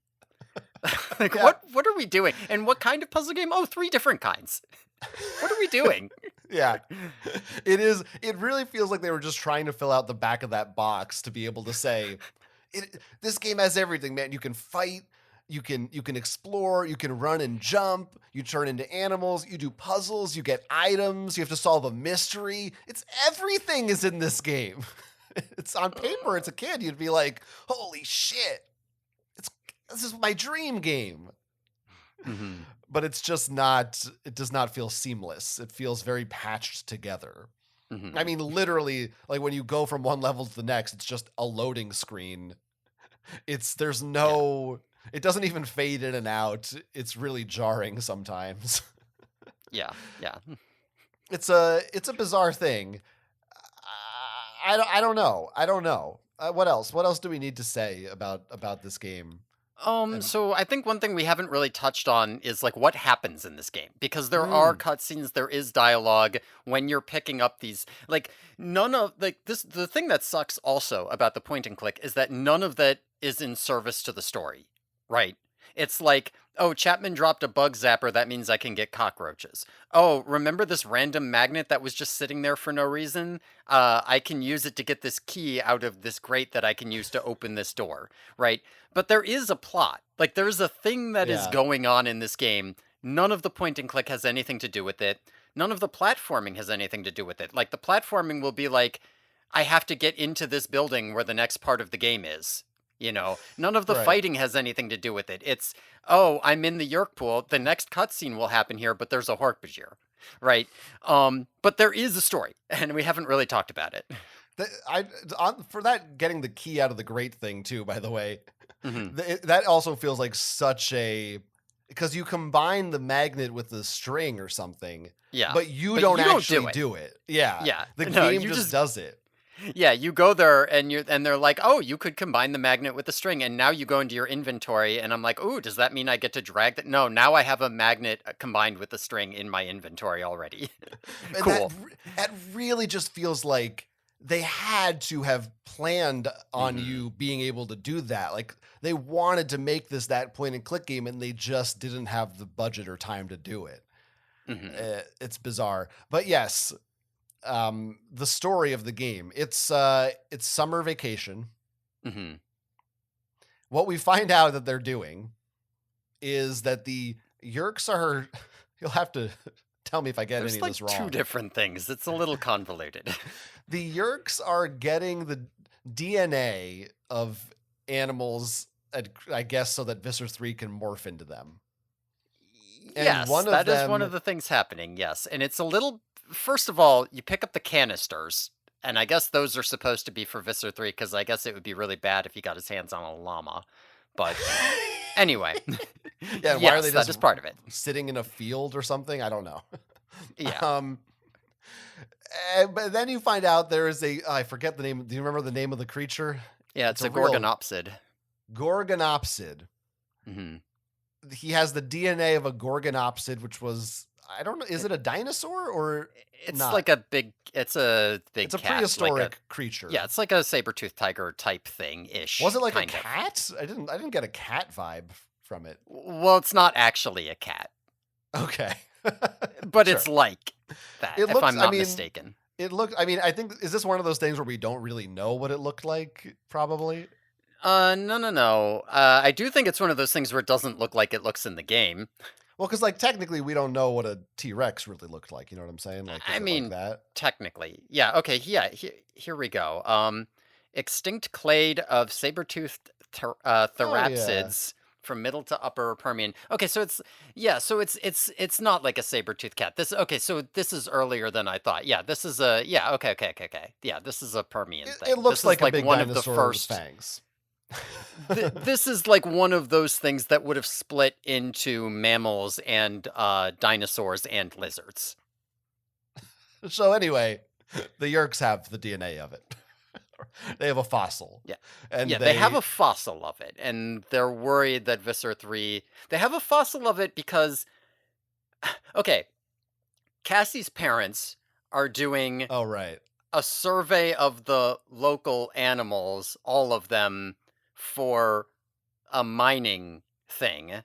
Speaker 1: Like
Speaker 2: Yeah.
Speaker 1: what are we doing? And what kind of puzzle game? Oh, three different kinds. What are we doing?
Speaker 2: Yeah. It really feels like they were just trying to fill out the back of that box to be able to say, this game has everything, man. You can fight, you can explore, you can run and jump, you turn into animals, you do puzzles, you get items, you have to solve a mystery. It's everything is in this game. It's on paper, it's a kid, you'd be like, "Holy shit. It's this is my dream game."
Speaker 1: Mhm.
Speaker 2: But it's just not it does not feel seamless. It feels very patched together. I
Speaker 1: Mhm.
Speaker 2: mean, literally, like when you go from one level to the next, it's just a loading screen. There's
Speaker 1: Yeah.
Speaker 2: no it doesn't even fade in and out. It's really jarring sometimes.
Speaker 1: Yeah. Yeah.
Speaker 2: It's a bizarre thing. I don't know. I don't know. What else? What else do we need to say about this game? And
Speaker 1: So I think one thing we haven't really touched on is like what happens in this game because there are
Speaker 2: mm,
Speaker 1: cutscenes, there is dialogue when you're picking up these like none of like this the thing that sucks also about the point and click is that none of that is in service to the story. Right? It's like, oh, Chapman dropped a bug zapper, that means I can get cockroaches. Oh, remember this random magnet that was just sitting there for no reason? I can use it to get this key out of this grate that I can use to open this door, right? But there is a plot. Like there's a thing that is
Speaker 2: yeah,
Speaker 1: going on in this game. None of the point and click has anything to do with it. None of the platforming has anything to do with it. Like the platforming will be like, I have to get into this building where the next part of the game is. None of the
Speaker 2: right.
Speaker 1: fighting has anything to do with it. It's, oh, I'm in the Yerk pool. The next cutscene will happen here, but there's a Hork-Bajir, right? But there is a story, and we haven't really talked about it.
Speaker 2: I for that getting the key out of the grate thing too, by the way.
Speaker 1: Hmm.
Speaker 2: That also feels like such a because you combine the magnet with the string or something,
Speaker 1: Yeah,
Speaker 2: but you
Speaker 1: but
Speaker 2: don't
Speaker 1: you don't
Speaker 2: actually
Speaker 1: do it.
Speaker 2: do it. Yeah,
Speaker 1: Yeah,
Speaker 2: the
Speaker 1: no,
Speaker 2: game
Speaker 1: you
Speaker 2: just
Speaker 1: just
Speaker 2: does it.
Speaker 1: yeah, you go there and they're like, "Oh, you could combine the magnet with the string." And now you go into your inventory and I'm like, "Ooh, does that mean I get to drag that?" No, now I have a magnet combined with the string in my inventory already.
Speaker 2: And
Speaker 1: Cool.
Speaker 2: that really just feels like they had to have planned on
Speaker 1: Mhm.
Speaker 2: you being able to do that. Like they wanted to make this that point and click game and they just didn't have the budget or time to do it.
Speaker 1: Mhm.
Speaker 2: It's bizarre. But yes, the story of the game. It's summer vacation.
Speaker 1: Mhm.
Speaker 2: What we find out that they're doing is that the Yerks are you'll have to tell me if I get any
Speaker 1: There's
Speaker 2: of
Speaker 1: like
Speaker 2: this
Speaker 1: two
Speaker 2: wrong.
Speaker 1: different things. It's a little convoluted.
Speaker 2: The Yerks are getting the DNA of animals, I guess, so that Visser 3 can morph into them. And
Speaker 1: Yes,
Speaker 2: one of
Speaker 1: that is one of
Speaker 2: them,
Speaker 1: the things happening. Yes. And it's a little first of all, you pick up the canisters, and I guess those are supposed to be for Visser 3 cuz I guess it would be really bad if he got his hands on a llama. But anyway,
Speaker 2: yeah, and why are they
Speaker 1: yes, that
Speaker 2: just
Speaker 1: is part of it.
Speaker 2: sitting in a field or something? I don't know.
Speaker 1: Yeah.
Speaker 2: um, but then you find out there is I forget the name. Do you remember the name of the creature?
Speaker 1: Yeah,
Speaker 2: It's
Speaker 1: it's
Speaker 2: a
Speaker 1: a
Speaker 2: real
Speaker 1: Gorgonopsid.
Speaker 2: Gorgonopsid.
Speaker 1: Mhm.
Speaker 2: He has the DNA of a Gorgonopsid, which was I don't know. Is it a dinosaur or
Speaker 1: It's
Speaker 2: not?
Speaker 1: like a big
Speaker 2: It's a
Speaker 1: cat, like a
Speaker 2: prehistoric
Speaker 1: yeah,
Speaker 2: creature.
Speaker 1: it's like a saber-toothed tiger type
Speaker 2: Was
Speaker 1: thing-ish,
Speaker 2: it like a
Speaker 1: kind of.
Speaker 2: cat? I didn't get a cat vibe from it.
Speaker 1: Well, it's not actually a cat,
Speaker 2: Okay.
Speaker 1: but it's
Speaker 2: Sure.
Speaker 1: like that,
Speaker 2: It
Speaker 1: if
Speaker 2: looks
Speaker 1: I'm
Speaker 2: I
Speaker 1: not
Speaker 2: mean,
Speaker 1: mistaken.
Speaker 2: It looked. I mean, I think is this one of those things where we don't really know what it looked like? Probably.
Speaker 1: No, no, no. I do think it's one of those things where it doesn't look like it looks in the game.
Speaker 2: Well, because like technically we don't know what a T Rex really looked like. You know what I'm saying? Like,
Speaker 1: I
Speaker 2: is it like
Speaker 1: mean,
Speaker 2: that?
Speaker 1: technically. Yeah, okay, yeah, here we go. Extinct clade of saber-toothed
Speaker 2: Oh yeah.
Speaker 1: therapsids from middle to upper Permian. Okay, so it's yeah, so it's not like a saber-toothed cat. This okay, so this is earlier than I thought. Yeah, this is a yeah, okay. Yeah, this is a Permian
Speaker 2: It
Speaker 1: thing.
Speaker 2: looks
Speaker 1: This is
Speaker 2: like a
Speaker 1: like
Speaker 2: big
Speaker 1: one of the
Speaker 2: dinosaur with
Speaker 1: first
Speaker 2: fangs.
Speaker 1: this is like one of those things that would have split into mammals and dinosaurs and lizards.
Speaker 2: So anyway, the Yerks have the DNA of it. They have a fossil,
Speaker 1: Yeah.
Speaker 2: and
Speaker 1: Yeah, they have
Speaker 2: they.
Speaker 1: a fossil of it, and they're worried that Visser 3 they have a fossil of it because okay, Cassie's parents are doing
Speaker 2: Oh right.
Speaker 1: a survey of the local animals, all of them, for a mining thing.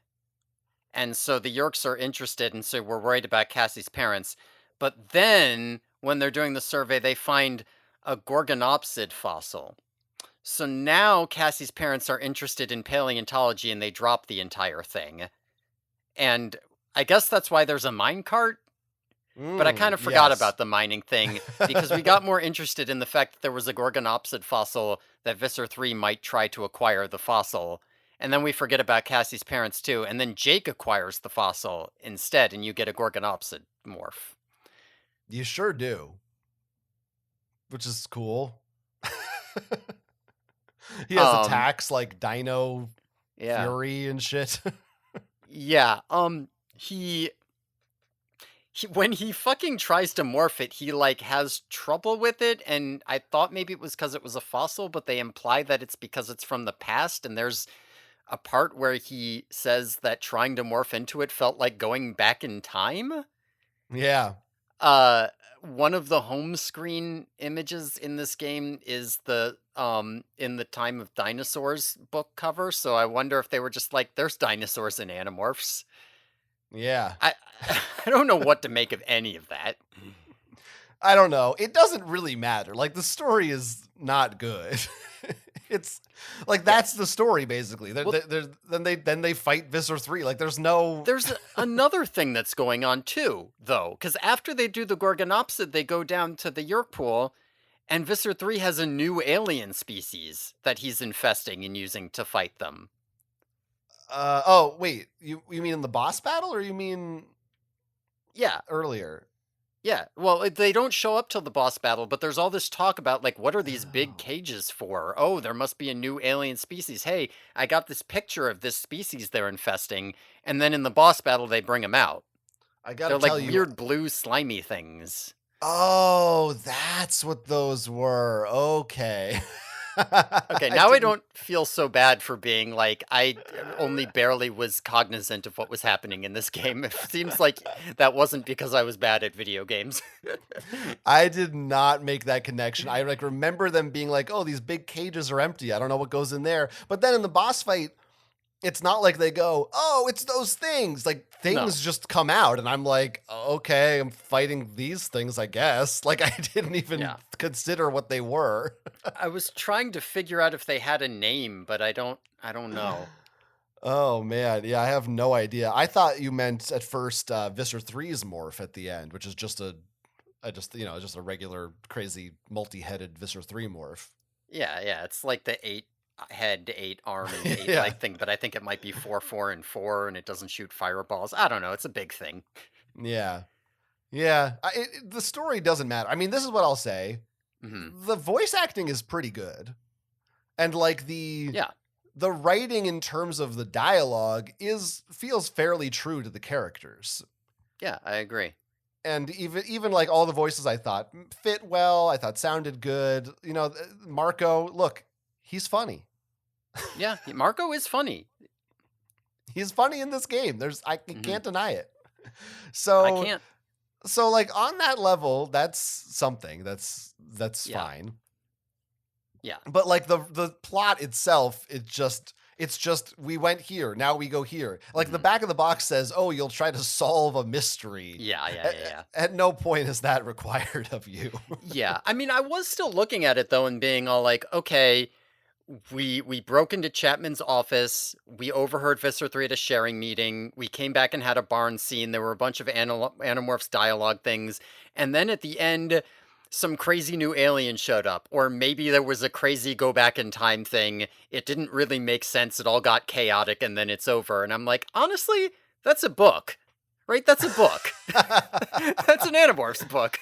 Speaker 1: And so the Yorks are interested, and so we're worried about Cassie's parents. But then, when they're doing the survey, they find a Gorgonopsid fossil. So now Cassie's parents are interested in paleontology and they drop the entire thing. And I guess that's why there's a mine cart, but I kind of forgot
Speaker 2: Yes.
Speaker 1: about the mining thing because we got more interested in the fact that there was a Gorgonopsid fossil that Visser 3 might try to acquire the fossil. And then we forget about Cassie's parents too, and then Jake acquires the fossil instead, and you get a Gorgonopsid morph.
Speaker 2: You sure do, which is cool. He has
Speaker 1: Um,
Speaker 2: attacks like Dino
Speaker 1: yeah.
Speaker 2: Fury and shit.
Speaker 1: Yeah, he when he fucking tries to morph it, he, like, has trouble with it, and I thought maybe it was because it was a fossil, but they imply that it's because it's from the past, and there's a part where he says that trying to morph into it felt like going back in time?
Speaker 2: Yeah.
Speaker 1: Uh, one of the home screen images in this game is the, "In the Time of Dinosaurs" book cover, so I wonder if they were just like, "There's dinosaurs in Animorphs."
Speaker 2: Yeah.
Speaker 1: I I don't know what to make of any of that.
Speaker 2: I don't know. It doesn't really matter. Like the story is not good. It's like
Speaker 1: Yeah.
Speaker 2: that's the story basically.
Speaker 1: Well,
Speaker 2: Then they fight Visser 3. Like there's no.
Speaker 1: there's another thing that's going on too, though, because after they do the Gorgonopsid, they go down to the Yerk pool, and Visser 3 has a new alien species that he's infesting and using to fight them.
Speaker 2: Oh wait, you mean in the boss battle or you mean
Speaker 1: Yeah,
Speaker 2: earlier?
Speaker 1: yeah. Well, they don't show up till the boss battle, but there's all this talk about, like, what are these big
Speaker 2: Oh,
Speaker 1: cages for? Oh, there must be a new alien species. Hey, I got this picture of this species they're infesting, and then in the boss battle, they bring them out.
Speaker 2: I gotta
Speaker 1: They're like
Speaker 2: tell you.
Speaker 1: weird blue slimy things.
Speaker 2: Oh, that's what those were. Okay.
Speaker 1: Okay,
Speaker 2: I
Speaker 1: now I
Speaker 2: didn't.
Speaker 1: don't feel so bad for being like I only barely was cognizant of what was happening in this game. It seems like that wasn't because I was bad at video games.
Speaker 2: I did not make that connection. I like remember them being like, "Oh, these big cages are empty. I don't know what goes in there." But then in the boss fight, it's not like they go, "Oh, it's those things." Like
Speaker 1: No.
Speaker 2: things just come out and I'm like, "Okay, I'm fighting these things, I guess." Like I didn't even
Speaker 1: Yeah.
Speaker 2: consider what they were.
Speaker 1: I was trying to figure out if they had a name, but I don't know.
Speaker 2: Oh man, yeah, I have no idea. I thought you meant at first Visser 3's morph at the end, which is just just a regular crazy multi-headed Visser 3 morph.
Speaker 1: Yeah, yeah, it's like the 8 head, 8 arm and 8
Speaker 2: Yeah.
Speaker 1: leg thing, but I think it might be 4 4 and 4 and it doesn't shoot fireballs. I don't know, it's a big thing.
Speaker 2: Yeah. Yeah. The story doesn't matter. I mean, this is what I'll say.
Speaker 1: Mhm.
Speaker 2: The voice acting is pretty good. And like
Speaker 1: Yeah.
Speaker 2: the writing in terms of the dialogue is feels fairly true to the characters.
Speaker 1: Yeah, I agree.
Speaker 2: And even like all the voices I thought fit well, I thought sounded good. Marco, look, he's funny.
Speaker 1: Yeah, Marco is funny.
Speaker 2: He's funny in this game. I
Speaker 1: Mhm.
Speaker 2: can't deny it.
Speaker 1: I
Speaker 2: So
Speaker 1: can't
Speaker 2: so like on that level, that's something. That's
Speaker 1: yeah.
Speaker 2: fine.
Speaker 1: Yeah.
Speaker 2: But like the plot itself, It's just we went here, now we go here. Like the
Speaker 1: Mhm.
Speaker 2: back of the box says, "Oh, you'll try to solve a mystery."
Speaker 1: Yeah, yeah,
Speaker 2: At,
Speaker 1: yeah, yeah.
Speaker 2: at no point is that required of you.
Speaker 1: Yeah, I mean, I was still looking at it though and being all like, "Okay, we broke into Chapman's office. We overheard Visser 3 at a sharing meeting. We came back and had a barn scene. There were a bunch of Animorphs dialogue things. And then at the end, some crazy new alien showed up. Or maybe there was a crazy go back in time thing. It didn't really make sense. It all got chaotic and then it's over." And I'm like, honestly, that's a book, right? That's a book. That's an Animorphs book.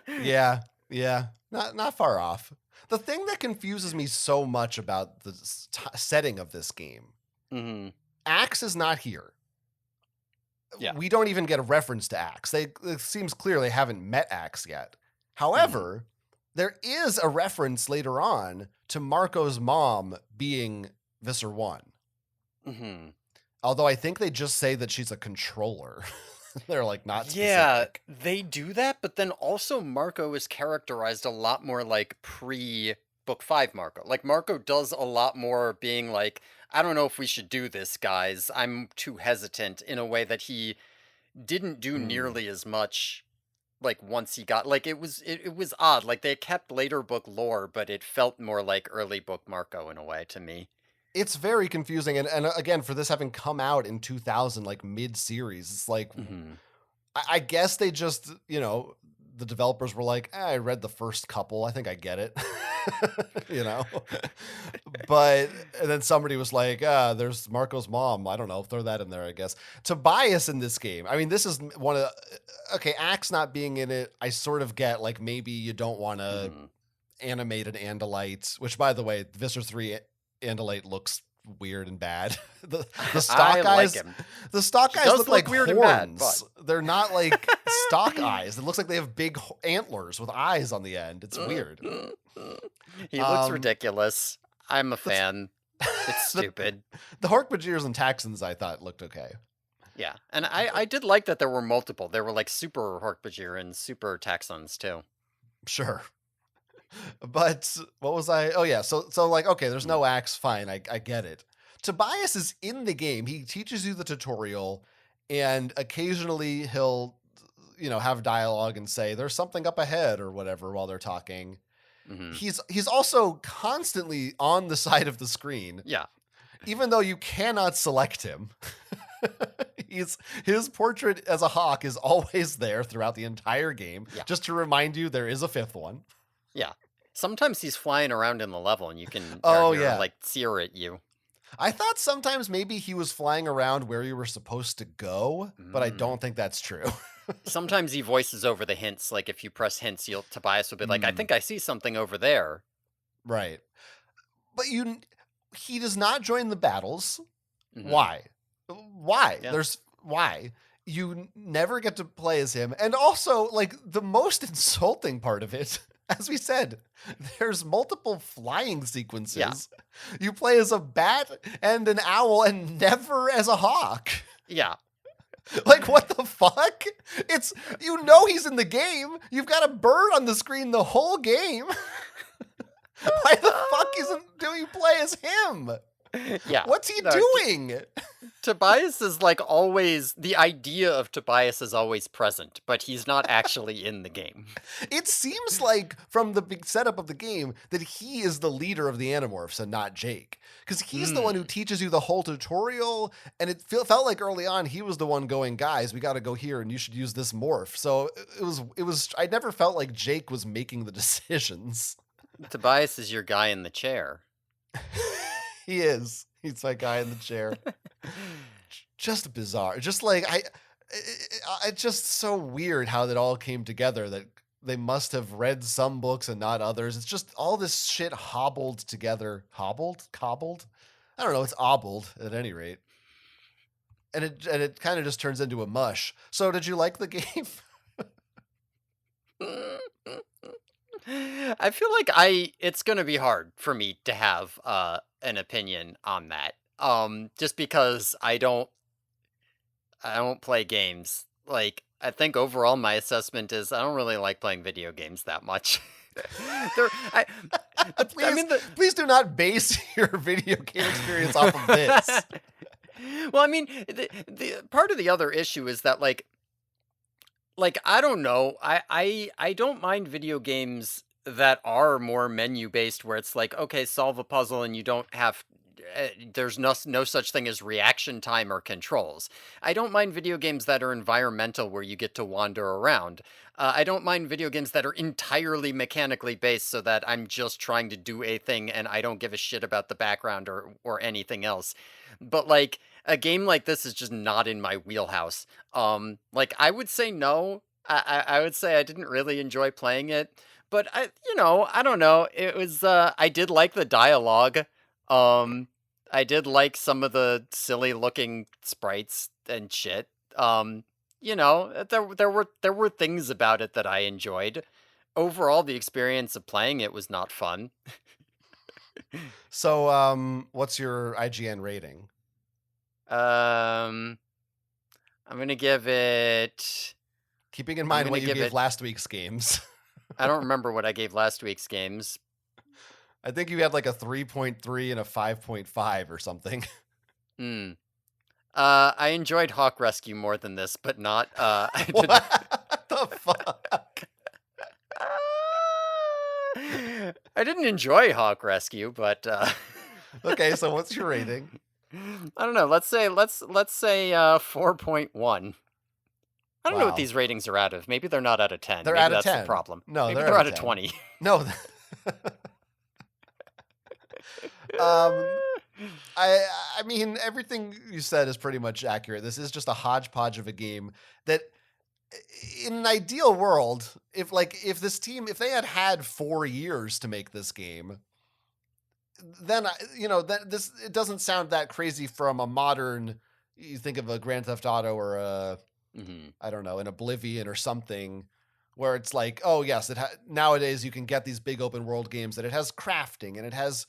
Speaker 2: Yeah, yeah, not far off. The thing that confuses me so much about the setting of this game,
Speaker 1: Hmm.
Speaker 2: Axe is not here.
Speaker 1: Yeah.
Speaker 2: We don't even get a reference to Axe. It seems clear they haven't met Axe yet.
Speaker 1: Hmm.
Speaker 2: However, there is a reference later on to Marco's mom being Visser 1.
Speaker 1: Hmm.
Speaker 2: Although I think they just say that she's a controller. They're like not
Speaker 1: Yeah,
Speaker 2: specific.
Speaker 1: they do that, but then also Marco is characterized a lot more like pre book 5 Marco. Like Marco does a lot more being like, I don't know if we should do this, guys. I'm too hesitant in a way that he didn't do
Speaker 2: Hmm.
Speaker 1: nearly as much like once he got like it was odd. Like they kept later book lore, but it felt more like early book Marco in a way to me.
Speaker 2: It's very confusing, and again, for this having come out in 2000, like mid-series, it's like
Speaker 1: Hmm.
Speaker 2: I guess they just, the developers were like, I read the first couple. I think I get it. you know? But, and then somebody was like, there's Marco's mom. I don't know. Throw that in there, I guess. Tobias in this game. I mean, this is one of okay, Axe not being in it, I sort of get like maybe you don't want to
Speaker 1: Hmm.
Speaker 2: animate an Andalite, which by the way, Visser 3 Andalite looks weird and bad. The
Speaker 1: I
Speaker 2: stock
Speaker 1: like
Speaker 2: eyes
Speaker 1: him.
Speaker 2: the stock
Speaker 1: He
Speaker 2: eyes
Speaker 1: does
Speaker 2: look
Speaker 1: look
Speaker 2: like
Speaker 1: weird and bad, but
Speaker 2: horns. They're not like stock eyes. It looks like they have big antlers with eyes on the end. It's weird.
Speaker 1: he looks
Speaker 2: Um,
Speaker 1: ridiculous. I'm a
Speaker 2: the
Speaker 1: fan. It's
Speaker 2: the
Speaker 1: stupid.
Speaker 2: the Hork-Bajirs and Taxons I thought looked okay.
Speaker 1: Yeah, and I did like that there were multiple. There were like super Hork-Bajir and super Taxons too.
Speaker 2: Sure. But what was I? Oh yeah, so like okay, there's
Speaker 1: Mhm.
Speaker 2: no axe, fine, I get it. Tobias is in the game. He teaches you the tutorial, and occasionally he'll have dialogue and say there's something up ahead or whatever while they're talking.
Speaker 1: Mhm.
Speaker 2: He's also constantly on the side of the screen,
Speaker 1: Yeah.
Speaker 2: even though you cannot select him. He's his portrait as a hawk is always there throughout the entire game,
Speaker 1: Yeah.
Speaker 2: just to remind you there is a fifth one.
Speaker 1: Yeah. Sometimes he's flying around in the level and you can
Speaker 2: Oh
Speaker 1: hear
Speaker 2: yeah.
Speaker 1: like sear at you.
Speaker 2: I thought sometimes maybe he was flying around where you were supposed to go, but I
Speaker 1: Mm.
Speaker 2: don't think that's true.
Speaker 1: Sometimes he voices over the hints. Like if you press hints, you'll Tobias will be like, "I
Speaker 2: Hmm,
Speaker 1: think I see something over there."
Speaker 2: right. But he does not join the battles.
Speaker 1: Hmm.
Speaker 2: Why? Why?
Speaker 1: Yeah.
Speaker 2: There's why? You never get to play as him. And also, like, the most insulting part of it, as we said, there's multiple flying
Speaker 1: Yeah.
Speaker 2: sequences. You play as a bat and an owl and never as a hawk.
Speaker 1: Yeah.
Speaker 2: Like, what the fuck? It's, he's in the game. You've got a bird on the screen the whole game. Why the fuck do you play as him?
Speaker 1: Yeah.
Speaker 2: What's he
Speaker 1: No,
Speaker 2: doing?
Speaker 1: Tobias is like always the idea of Tobias is always present, but he's not actually in the game.
Speaker 2: It seems like from the big setup of the game that he is the leader of the Animorphs and not Jake. Because he's the one who
Speaker 1: Mm.
Speaker 2: teaches you the whole tutorial, and it felt like early on he was the one going, guys, we got to go here, and you should use this morph. So it was. I never felt like Jake was making the decisions.
Speaker 1: Tobias is your guy in the chair.
Speaker 2: He is. He's that guy in the chair. Just bizarre. Just like it's just so weird how that all came together. That they must have read some books and not others. It's just all this shit hobbled together. Hobbled, cobbled. I don't know. It's obbled at any rate, and it kind of just turns into a mush. So, did you like the game?
Speaker 1: I feel like it's going to be hard for me to have an opinion on that. Just because I don't play games. Like I think overall my assessment is I don't really like playing video games that much. There, I
Speaker 2: please,
Speaker 1: mean the.
Speaker 2: please do not base your video game experience off of this.
Speaker 1: Well, I mean, the part of the other issue is that I don't know. I don't mind video games that are more menu based where it's like, okay, solve a puzzle and you don't have there's no such thing as reaction time or controls. I don't mind video games that are environmental where you get to wander around. I don't mind video games that are entirely mechanically based so that I'm just trying to do a thing and I don't give a shit about the background or anything else. But a game like this is just not in my wheelhouse. I would say no. I would say I didn't really enjoy playing it, but I don't know. It was I did like the dialogue. Um, I did like some of the silly looking sprites and shit. There were things about it that I enjoyed. Overall, the experience of playing it was not fun.
Speaker 2: So, what's your IGN rating?
Speaker 1: Um, I'm gonna give it.
Speaker 2: Keeping in
Speaker 1: I'm
Speaker 2: mind
Speaker 1: gonna
Speaker 2: what you
Speaker 1: give
Speaker 2: gave
Speaker 1: it.
Speaker 2: last week's games.
Speaker 1: I don't remember what I gave last week's games.
Speaker 2: I think you had like a 3.3 and a 5.5 or something.
Speaker 1: Hmm. I enjoyed Hawk Rescue more than this, but not. I didn't.
Speaker 2: What the fuck?
Speaker 1: I didn't enjoy Hawk Rescue, but
Speaker 2: Okay, so what's your rating?
Speaker 1: I don't know. Let's say 4.1. I don't know what
Speaker 2: Wow.
Speaker 1: these ratings are out of. Maybe they're not out of 10.
Speaker 2: They're
Speaker 1: Maybe
Speaker 2: out of
Speaker 1: that's the
Speaker 2: 10.
Speaker 1: problem.
Speaker 2: No,
Speaker 1: Maybe
Speaker 2: they're
Speaker 1: they're
Speaker 2: out of
Speaker 1: out of
Speaker 2: 10.
Speaker 1: 20.
Speaker 2: No. um I I mean everything you said is pretty much accurate. This is just a hodgepodge of a game that in an ideal world, if this team if they had 4 years to make this game, then that this it doesn't sound that crazy from a modern you think of a Grand Theft Auto or a
Speaker 1: Hmm.
Speaker 2: I don't know, an Oblivion or something where it's like, oh yes, nowadays you can get these big open world games that it has crafting and it has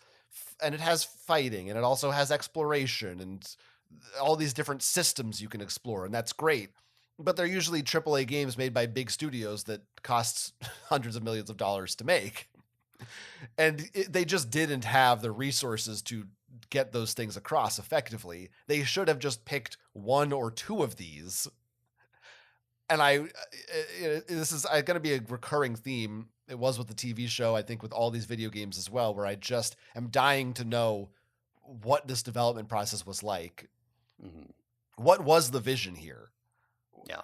Speaker 2: fighting and it also has exploration and all these different systems you can explore and that's great. But they're usually AAA games made by big studios that costs hundreds of millions of dollars to make. And they just didn't have the resources to get those things across effectively. They should have just picked one or two of these. And this is going to be a recurring theme. It was with the TV show, I think with all these video games as well, where I just am dying to know what this development process was like.
Speaker 1: Hmm.
Speaker 2: What was the vision here?
Speaker 1: Yeah.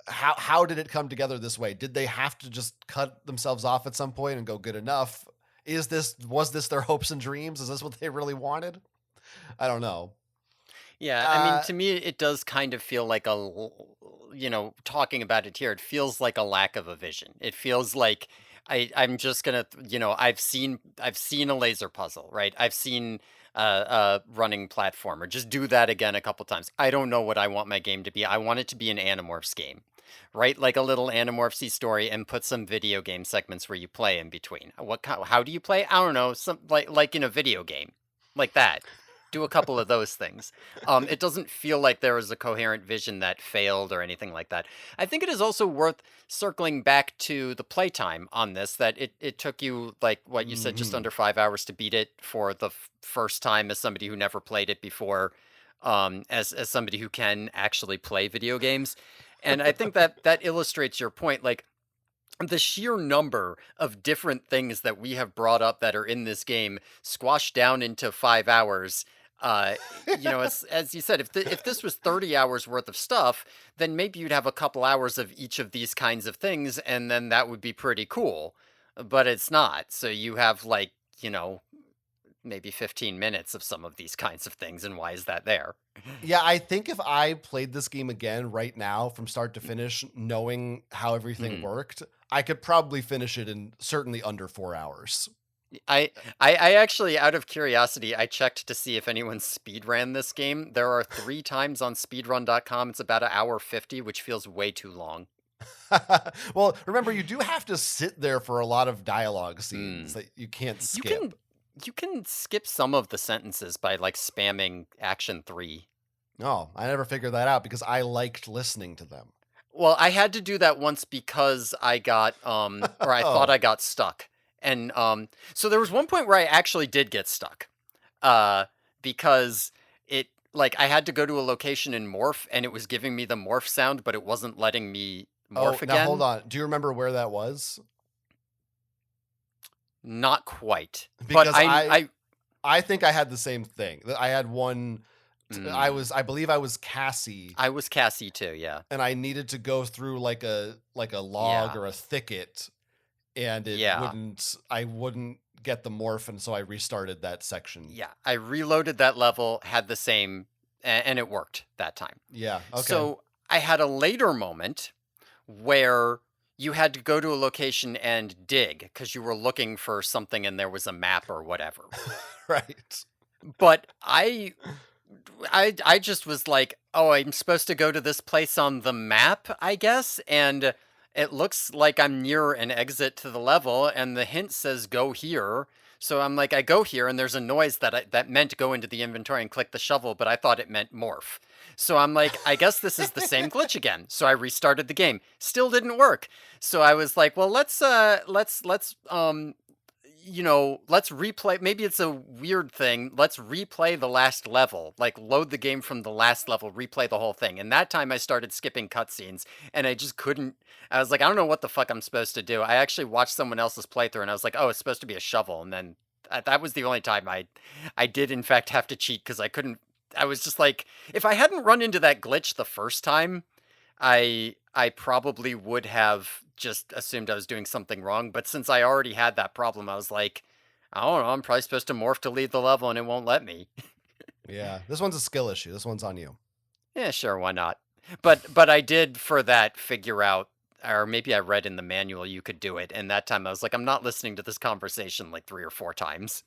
Speaker 2: How did it come together this way? Did they have to just cut themselves off at some point and go good enough? Was this their hopes and dreams? Is this what they really wanted? I don't know.
Speaker 1: Yeah, I mean,
Speaker 2: Uh,
Speaker 1: to me, it does kind of feel like talking about it here, it feels like a lack of a vision. It feels like I'm just gonna, I've seen a laser puzzle, right? I've seen a running platformer. Just do that again a couple times. I don't know what I want my game to be. I want it to be an Animorphs game, right? Like a little Animorphsy story, and put some video game segments where you play in between. How do you play? I don't know, some like in a video game, like that. Do a couple of those things. It doesn't feel like there was a coherent vision that failed or anything like that. I think it is also worth circling back to the playtime on this, that it took you, like what you said, just
Speaker 2: mhm.
Speaker 1: under 5 hours to beat it for the first time as somebody who never played it before, as somebody who can actually play video games. And I think that illustrates your point. Like, the sheer number of different things that we have brought up that are in this game squashed down into 5 hours. As you said, if this was 30 hours worth of stuff, then maybe you'd have a couple hours of each of these kinds of things, and then that would be pretty cool. But it's not. So you have you know, maybe 15 minutes of some of these kinds of things, and why is that there?
Speaker 2: Yeah, I think if I played this game again right now from start to finish, knowing how everything
Speaker 1: Mhm.
Speaker 2: worked, I could probably finish it in certainly under 4 hours.
Speaker 1: I I actually, out of curiosity, I checked to see if anyone speed ran this game. There are 3 times on speedrun.com. It's about an hour 50, which feels way too long.
Speaker 2: Well, remember, you do have to sit there for a lot of dialogue scenes
Speaker 1: Mm.
Speaker 2: that you can't
Speaker 1: You
Speaker 2: skip.
Speaker 1: can you can skip some of the sentences by spamming action 3.
Speaker 2: Oh, I never figured that out because I liked listening to them.
Speaker 1: Well, I had to do that once because I got or I thought
Speaker 2: Oh,
Speaker 1: I got stuck. And so there was one point where I actually did get stuck, uh, because it like I had to go to a location in morph, and it was giving me the morph sound, but it wasn't letting me
Speaker 2: Oh,
Speaker 1: morph
Speaker 2: now hold
Speaker 1: again.
Speaker 2: on. Do you remember where that was?
Speaker 1: Not quite, but
Speaker 2: Because
Speaker 1: I I
Speaker 2: I think I had the same thing. I had one.
Speaker 1: mm,
Speaker 2: I believe I was Cassie,
Speaker 1: I was Cassie too. Yeah,
Speaker 2: and I needed to go through like a log
Speaker 1: yeah,
Speaker 2: or a thicket, and it
Speaker 1: yeah.
Speaker 2: wouldn't. I wouldn't get the morph, and so I restarted that section.
Speaker 1: Yeah, I reloaded that level, had the same, and it worked that time.
Speaker 2: Yeah. Okay.
Speaker 1: So I had a later moment where you had to go to a location and dig because you were looking for something and there was a map or whatever.
Speaker 2: Right.
Speaker 1: But I just was like, "Oh, I'm supposed to go to this place on the map, I guess." And it looks like I'm near an exit to the level and the hint says go here. So I'm like, I go here and there's a noise that meant go into the inventory and click the shovel, but I thought it meant morph. So I'm like, I guess this is the same glitch again. So I restarted the game. Still didn't work. So I was like, well, let's replay. Maybe it's a weird thing. Let's replay the last level, like load the game from the last level, replay the whole thing. And that time I started skipping cutscenes and I just couldn't. I was like, I don't know what the fuck I'm supposed to do. I actually watched someone else's playthrough and I was like, oh, it's supposed to be a shovel. And then that was the only time I did, in fact, have to cheat because I couldn't. I was just like, if I hadn't run into that glitch the first time, I probably would have just assumed I was doing something wrong, but since I already had that problem, I was like, I don't know, I'm probably supposed to morph to leave the level and it won't let me.
Speaker 2: Yeah. This one's a skill issue. This one's on you.
Speaker 1: Yeah, sure, why not? But I did for that figure out, or maybe I read in the manual you could do it, and that time I was like, I'm not listening to this conversation like 3 or 4 times.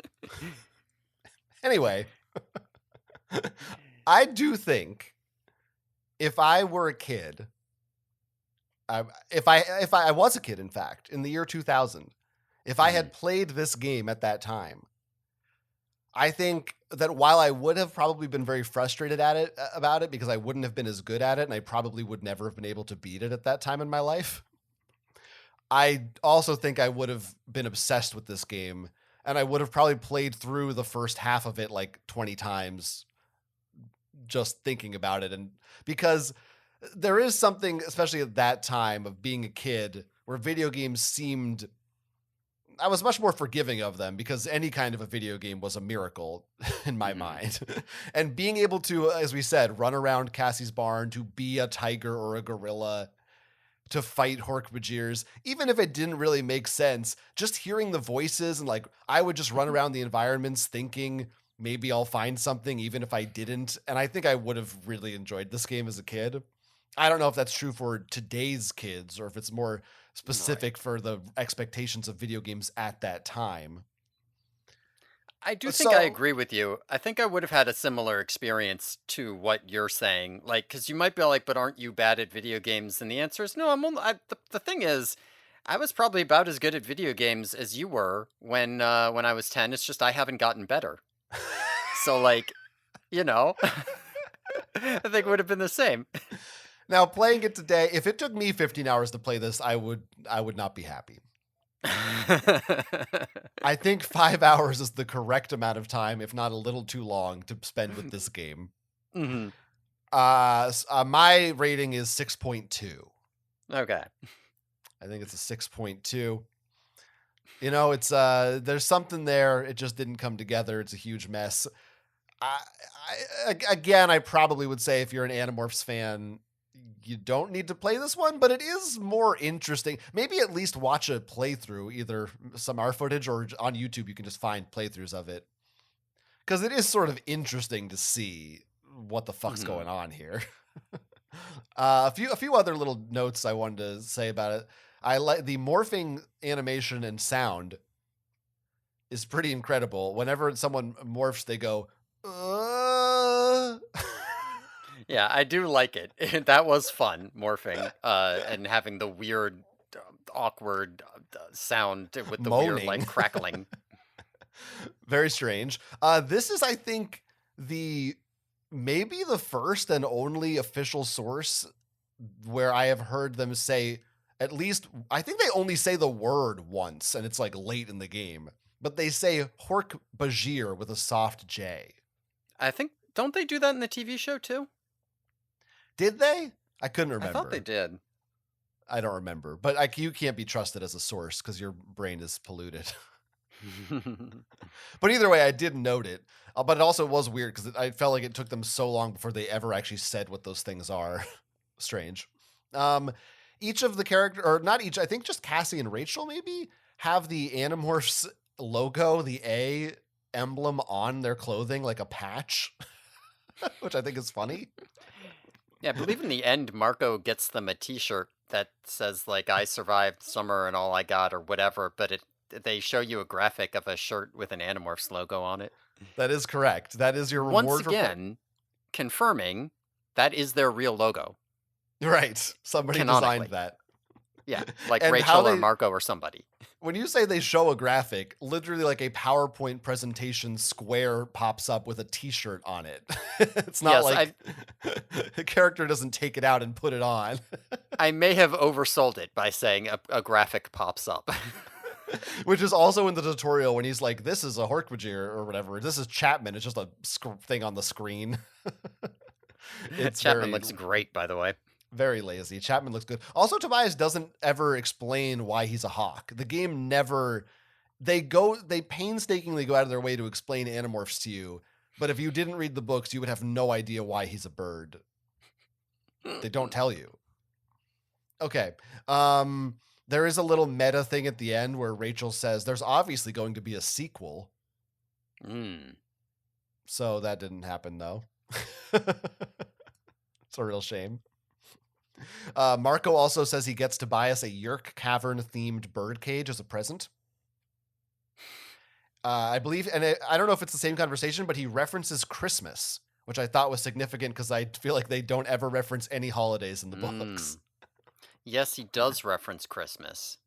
Speaker 2: Anyway, I do think if I were a kid, if I was a kid, in fact, in the year 2000, if I
Speaker 1: Mhm.
Speaker 2: had played this game at that time, I think that while I would have probably been very frustrated at it about it because I wouldn't have been as good at it and I probably would never have been able to beat it at that time in my life, I also think I would have been obsessed with this game and I would have probably played through the first half of it like 20 times just thinking about it. And because there is something, especially at that time of being a kid, where video games seemed, I was much more forgiving of them because any kind of a video game was a miracle in my
Speaker 1: Mhm.
Speaker 2: mind. And being able to, as we said, run around Cassie's barn, to be a tiger or a gorilla, to fight Hork-Bajirs, even if it didn't really make sense, just hearing the voices and like I would just run around the environments thinking maybe I'll find something even if I didn't. And I think I would have really enjoyed this game as a kid. I don't know if that's true for today's kids or if it's more
Speaker 1: Right.
Speaker 2: specific for the expectations of video games at that time.
Speaker 1: I do think I
Speaker 2: So
Speaker 1: agree with you. I think I would have had a similar experience to what you're saying. Like, because you might be like, but aren't you bad at video games? And the answer is no, I'm only, the thing is, I was probably about as good at video games as you were when I was 10. It's just I haven't gotten better. So, like, you know, I think it would have been the same.
Speaker 2: now playing it today, if it took me 15 hours to play this, I would not be happy. I think 5 hours is the correct amount of time, if not a little too long, to spend with this game.
Speaker 1: Hmm.
Speaker 2: My rating is 6.2.
Speaker 1: Okay.
Speaker 2: I think it's a 6.2. It's there's something there. It just didn't come together. It's a huge mess. I, again, I probably would say if you're an Animorphs fan, you don't need to play this one, but it is more interesting. Maybe at least watch a playthrough, either some R footage or on YouTube. You can just find playthroughs of it because it is sort of interesting to see what the fuck's
Speaker 1: Hmm.
Speaker 2: going on here. A few other little notes I wanted to say about it. I like the morphing animation and sound is pretty incredible. Whenever someone morphs, they go, uh.
Speaker 1: Yeah, I do like it. That was fun, morphing, and having the weird, awkward sound with the weird,
Speaker 2: Moaning.
Speaker 1: like, crackling.
Speaker 2: Very strange. This is, I think, the maybe the first and only official source where I have heard them say At least, I think they only say the word once, and it's like late in the game. But they say Hork Bajir with a soft J.
Speaker 1: I think don't they do that in the TV show too?
Speaker 2: Did they? I couldn't
Speaker 1: I thought they
Speaker 2: remember.
Speaker 1: did.
Speaker 2: I don't remember. But you can't be trusted as a source because your brain is polluted. But either way, I did note it. But it also was weird because I felt like it took them so long before they ever actually said what those things are. Strange. Each of the character, or not each, I think just Cassie and Rachel maybe have the Animorphs logo, the A emblem on their clothing, like a patch, which I think is funny.
Speaker 1: Yeah, I believe in the end, Marco gets them a T-shirt that says like "I survived summer and all I got" or whatever, but they show you a graphic of a shirt with an Animorphs logo on it.
Speaker 2: That is correct. That is your
Speaker 1: Once
Speaker 2: reward for
Speaker 1: again, confirming that is their real logo,
Speaker 2: right. Somebody designed
Speaker 1: canonically.
Speaker 2: that.
Speaker 1: Yeah, like
Speaker 2: And how
Speaker 1: Rachel or
Speaker 2: they
Speaker 1: Marco or somebody.
Speaker 2: when you say they show a graphic, literally like a PowerPoint presentation square pops up with a t-shirt on it. It's not
Speaker 1: Yes,
Speaker 2: like the character doesn't take it out and put it on.
Speaker 1: I may have oversold it by saying a graphic pops up.
Speaker 2: Which is also in the tutorial when he's like, this is a Hork-Bajir or whatever. This is Chapman. It's just a thing on the screen. It's
Speaker 1: Chapman looks great, by the way.
Speaker 2: very lazy. Chapman looks good. Also, Tobias doesn't ever explain why he's a hawk. The game never. They painstakingly go out of their way to explain Animorphs to you, but if you didn't read the books, you would have no idea why he's a bird. They don't tell you. Okay. There is a little meta thing at the end where Rachel says there's obviously going to be a sequel. So that didn't happen though. It's a real shame. Marco also says he gets Tobias a Yerk Cavern themed birdcage as a present. I believe, and I don't know if it's the same conversation, but he references Christmas, which I thought was significant because I feel like they don't ever reference any holidays in the books.
Speaker 1: Yes, he does reference Christmas.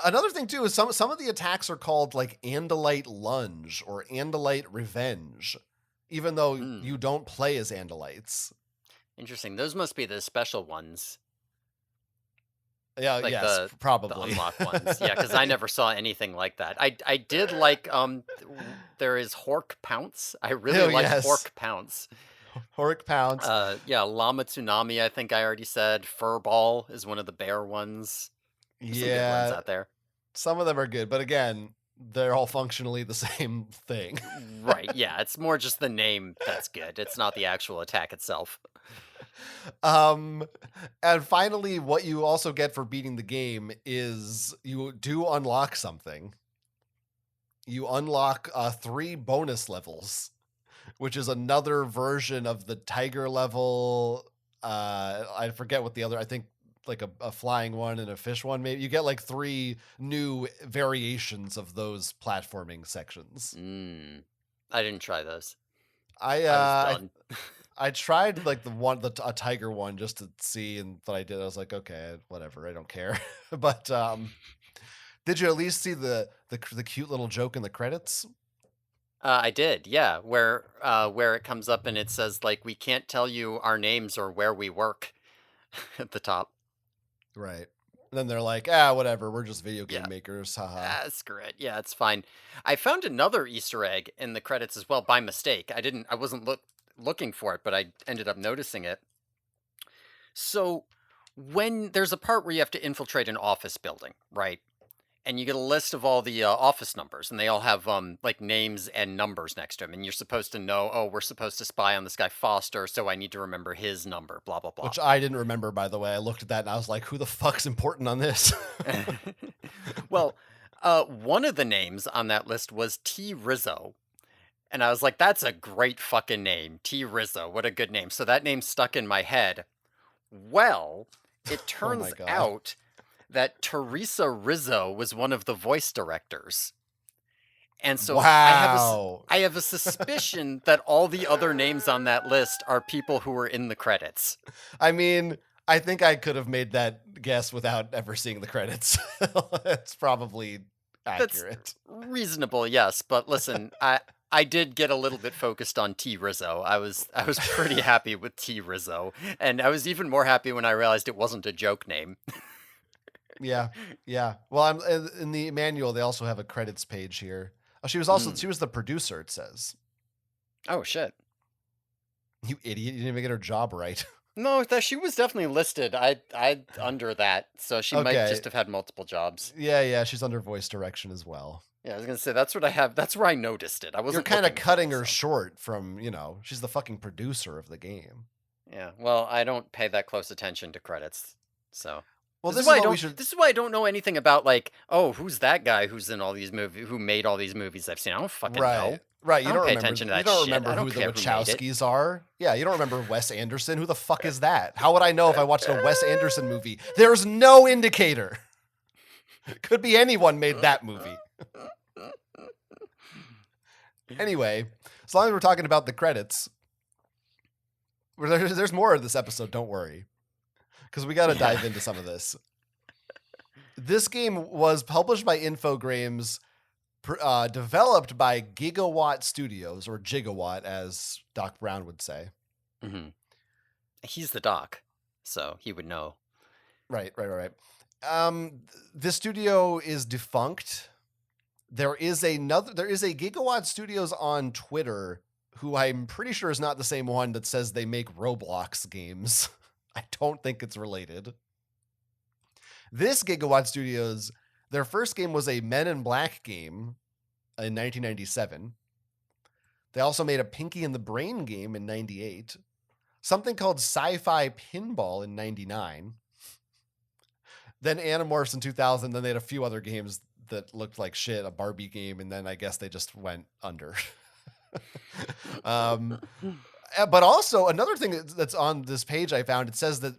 Speaker 2: Another thing too is some of the attacks are called like Andalite Lunge or Andalite Revenge, even though you don't play as Andalites.
Speaker 1: Interesting. Those must be the special ones.
Speaker 2: Yeah,
Speaker 1: like
Speaker 2: yes, probably.
Speaker 1: The unlock ones. Yeah, because I never saw anything like that. I did like there is Hork Pounce. I really like Hork Pounce.
Speaker 2: Hork Pounce.
Speaker 1: Yeah, Llama Tsunami, I think I already said. Furball is one of the bear ones. There's some good ones out there.
Speaker 2: Some of them are good, but again, they're all functionally the same thing.
Speaker 1: Right, yeah, it's more just the name that's good. It's not the actual attack itself.
Speaker 2: And finally, what you also get for beating the game is you do unlock something. You unlock 3 bonus levels, which is another version of the tiger level. I forget what the other, I think like a flying one and a fish one. Maybe you get like 3 new variations of those platforming sections.
Speaker 1: I didn't try those.
Speaker 2: I
Speaker 1: was done.
Speaker 2: I tried like a tiger one just to see, and what I did, I was like, okay, whatever, I don't care. But did you at least see the cute little joke in the credits?
Speaker 1: I did, yeah. Where it comes up and it says like we can't tell you our names or where we work at the top.
Speaker 2: Right. And then they're like, whatever, we're just video game makers, haha.
Speaker 1: Screw it. Yeah, it's fine. I found another Easter egg in the credits as well by mistake. I wasn't looking for it, but I ended up noticing it. So when there's a part where you have to infiltrate an office building, right? And you get a list of all the office numbers, and they all have like names and numbers next to them, and you're supposed to know, oh, we're supposed to spy on this guy Foster, so I need to remember his number, blah blah blah.
Speaker 2: Which I didn't remember, by the way. I looked at that and I was like, who the fuck's important on this?
Speaker 1: Well, one of the names on that list was T. Rizzo. And I was like, that's a great fucking name. T. Rizzo. What a good name. So that name stuck in my head. Well, it turns out that Teresa Rizzo was one of the voice directors. And so I have a suspicion that all the other names on that list are people who were in the credits.
Speaker 2: I mean, I think I could have made that guess without ever seeing the credits. It's probably accurate.
Speaker 1: That's reasonable, yes. But listen, I did get a little bit focused on T Rizzo. I was pretty happy with T Rizzo, and I was even more happy when I realized it wasn't a joke name.
Speaker 2: Yeah, yeah. Well, I'm in the manual. They also have a credits page here. Oh, she
Speaker 1: Mm.
Speaker 2: was the producer. It says,
Speaker 1: Oh shit.
Speaker 2: "You idiot! You didn't even get her job right."
Speaker 1: No, that she was definitely listed. I under that, so she might
Speaker 2: Okay.
Speaker 1: just have had multiple jobs.
Speaker 2: Yeah, yeah. She's under voice direction as well.
Speaker 1: Yeah, I was gonna say that's what I have. That's where I noticed it. I
Speaker 2: You're
Speaker 1: wasn't
Speaker 2: kind of
Speaker 1: looking for
Speaker 2: cutting
Speaker 1: it.
Speaker 2: her
Speaker 1: So
Speaker 2: short from, she's the fucking producer of the game.
Speaker 1: yeah. Well, I don't pay that close attention to credits. So
Speaker 2: Well,
Speaker 1: this is
Speaker 2: this is
Speaker 1: why I
Speaker 2: what we
Speaker 1: don't.
Speaker 2: should.
Speaker 1: This is why I don't know anything about like, oh, who's that guy who's in all these movies? Who made all these movies I've seen? I don't fucking
Speaker 2: Right.
Speaker 1: know.
Speaker 2: Right.
Speaker 1: I
Speaker 2: You
Speaker 1: don't
Speaker 2: don't
Speaker 1: pay
Speaker 2: remember
Speaker 1: attention to
Speaker 2: you
Speaker 1: that
Speaker 2: don't
Speaker 1: shit.
Speaker 2: remember
Speaker 1: I
Speaker 2: who
Speaker 1: don't
Speaker 2: the
Speaker 1: care who made it.
Speaker 2: Wachowskis are? Yeah, you don't remember Wes Anderson? Who the fuck is that? How would I know if I watched a Wes Anderson movie? There's no indicator. Could be anyone made that movie. Anyway, as long as we're talking about the credits, there's more of this episode, don't worry. Because we got to
Speaker 1: Yeah.
Speaker 2: dive into some of this. This game was published by Infogrames, developed by Gigawatt Studios, or Gigawatt, as Doc Brown would say.
Speaker 1: Hmm. He's the doc, so he would know.
Speaker 2: Right, right, right, right. This studio is defunct. There is a Gigawatt Studios on Twitter who I'm pretty sure is not the same one that says they make Roblox games. I don't think it's related. This Gigawatt Studios, their first game was a Men in Black game in 1997. They also made a Pinky and the Brain game in 98. Something called Sci-Fi Pinball in 99. Then Animorphs in 2000. Then they had a few other games that looked like shit, a Barbie game, and then I guess they just went under. But also another thing that's on this page I found, it says that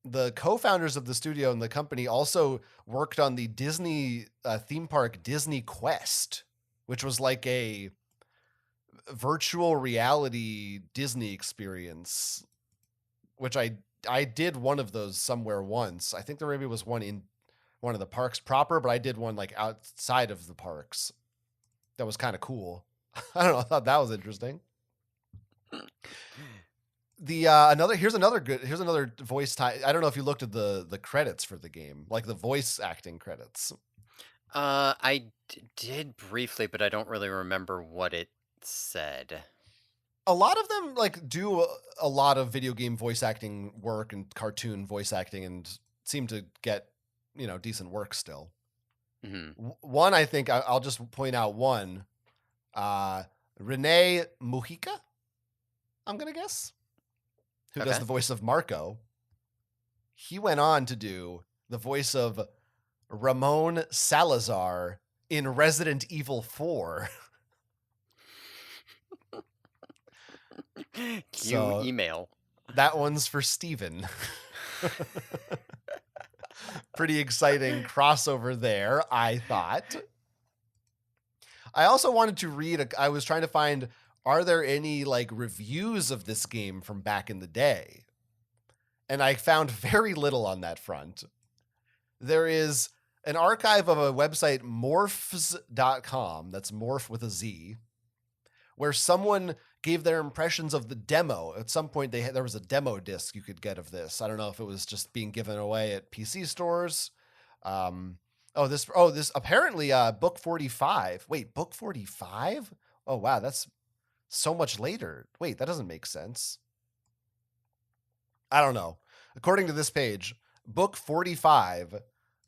Speaker 2: the co-founders of the studio and the company also worked on the Disney theme park Disney Quest, which was like a virtual reality Disney experience, which I did one of those somewhere once. I think there maybe was one in one of the parks proper, but I did one like outside of the parks. That was kind of cool. I don't know. I thought that was interesting. The here's another voice time. I don't know if you looked at the credits for the game, like the voice acting credits.
Speaker 1: Did briefly, but I don't really remember what it said.
Speaker 2: A lot of them like do a lot of video game voice acting work and cartoon voice acting, and seem to get decent work still.
Speaker 1: Hmm.
Speaker 2: One, I think I'll just point out one. Renee Mujica, I'm gonna guess, who does
Speaker 1: Okay.
Speaker 2: the voice of Marco. He went on to do the voice of Ramon Salazar in Resident Evil 4.
Speaker 1: Cue
Speaker 2: So
Speaker 1: email.
Speaker 2: that one's for Steven. Pretty exciting crossover there, I thought. I also wanted to read, I was trying to find, are there any like reviews of this game from back in the day? And I found very little on that front. There is an archive of a website, morphs.com, that's morph with a Z, where someone gave their impressions of the demo. At some point, there was a demo disc you could get of this. I don't know if it was just being given away at PC stores. This apparently book 45. Wait, book 45? Oh wow, that's so much later. Wait, that doesn't make sense. I don't know. According to this page, book 45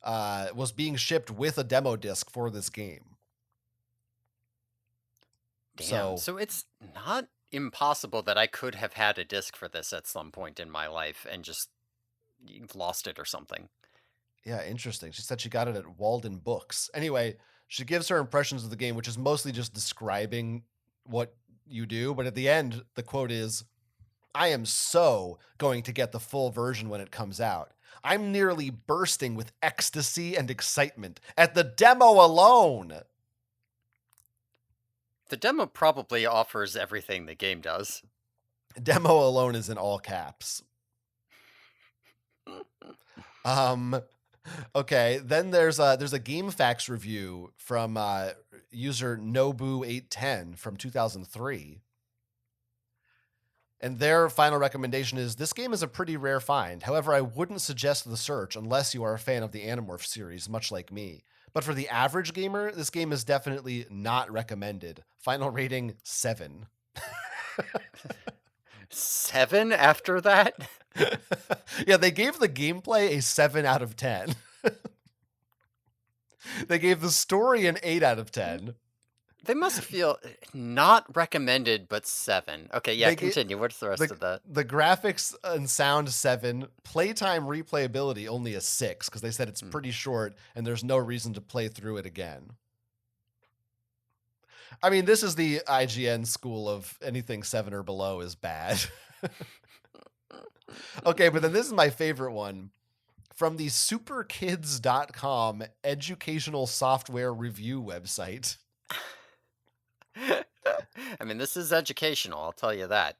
Speaker 2: was being shipped with a demo disc for this game.
Speaker 1: Damn. So it's not impossible that I could have had a disc for this at some point in my life and just lost it or something.
Speaker 2: Yeah, interesting. She said she got it at Walden Books. Anyway, she gives her impressions of the game, which is mostly just describing what you do. But at the end, the quote is, "I am so going to get the full version when it comes out. I'm nearly bursting with ecstasy and excitement at the demo alone."
Speaker 1: The demo probably offers everything the game does.
Speaker 2: Demo alone is in all caps. Okay, then there's a GameFAQs review from user Nobu810 from 2003. And their final recommendation is, this game is a pretty rare find. However, I wouldn't suggest the search unless you are a fan of the Animorphs series, much like me. But for the average gamer, this game is definitely not recommended. Final rating 7.
Speaker 1: 7 after that?
Speaker 2: Yeah, they gave the gameplay a 7 out of 10. They gave the story an 8 out of 10.
Speaker 1: They must feel not recommended, but 7. Okay, yeah,
Speaker 2: They gave
Speaker 1: continue. What's the rest of that?
Speaker 2: the graphics and sound 7, playtime replayability only a 6 because they said it's pretty short and there's no reason to play through it again. I mean, this is the IGN school of anything 7 or below is bad. Okay, but then this is my favorite one. From the superkids.com educational software review website.
Speaker 1: I mean, this is educational, I'll tell you that.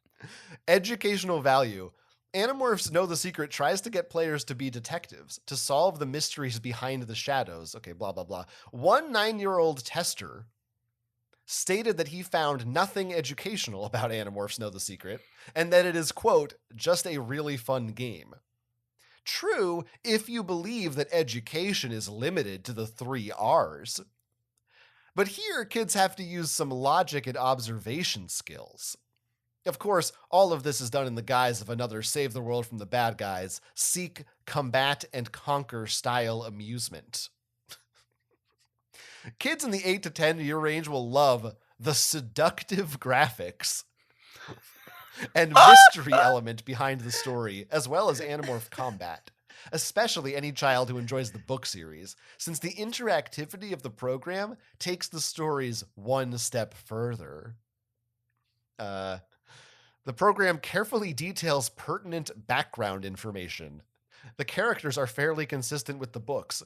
Speaker 2: Educational value. Animorphs Know the Secret tries to get players to be detectives, to solve the mysteries behind the shadows. Okay, blah, blah, blah. One 9-year-old tester stated that he found nothing educational about Animorphs Know the Secret, and that it is, quote, just a really fun game. True, if you believe that education is limited to the 3 R's. But here, kids have to use some logic and observation skills. Of course, all of this is done in the guise of another save the world from the bad guys, seek, combat, and conquer style amusement. Kids in the 8 to 10 year range will love the seductive graphics and mystery element behind the story, as well as Animorph combat. Especially any child who enjoys the book series, since the interactivity of the program takes the stories one step further. The program carefully details pertinent background information. The characters are fairly consistent with the books.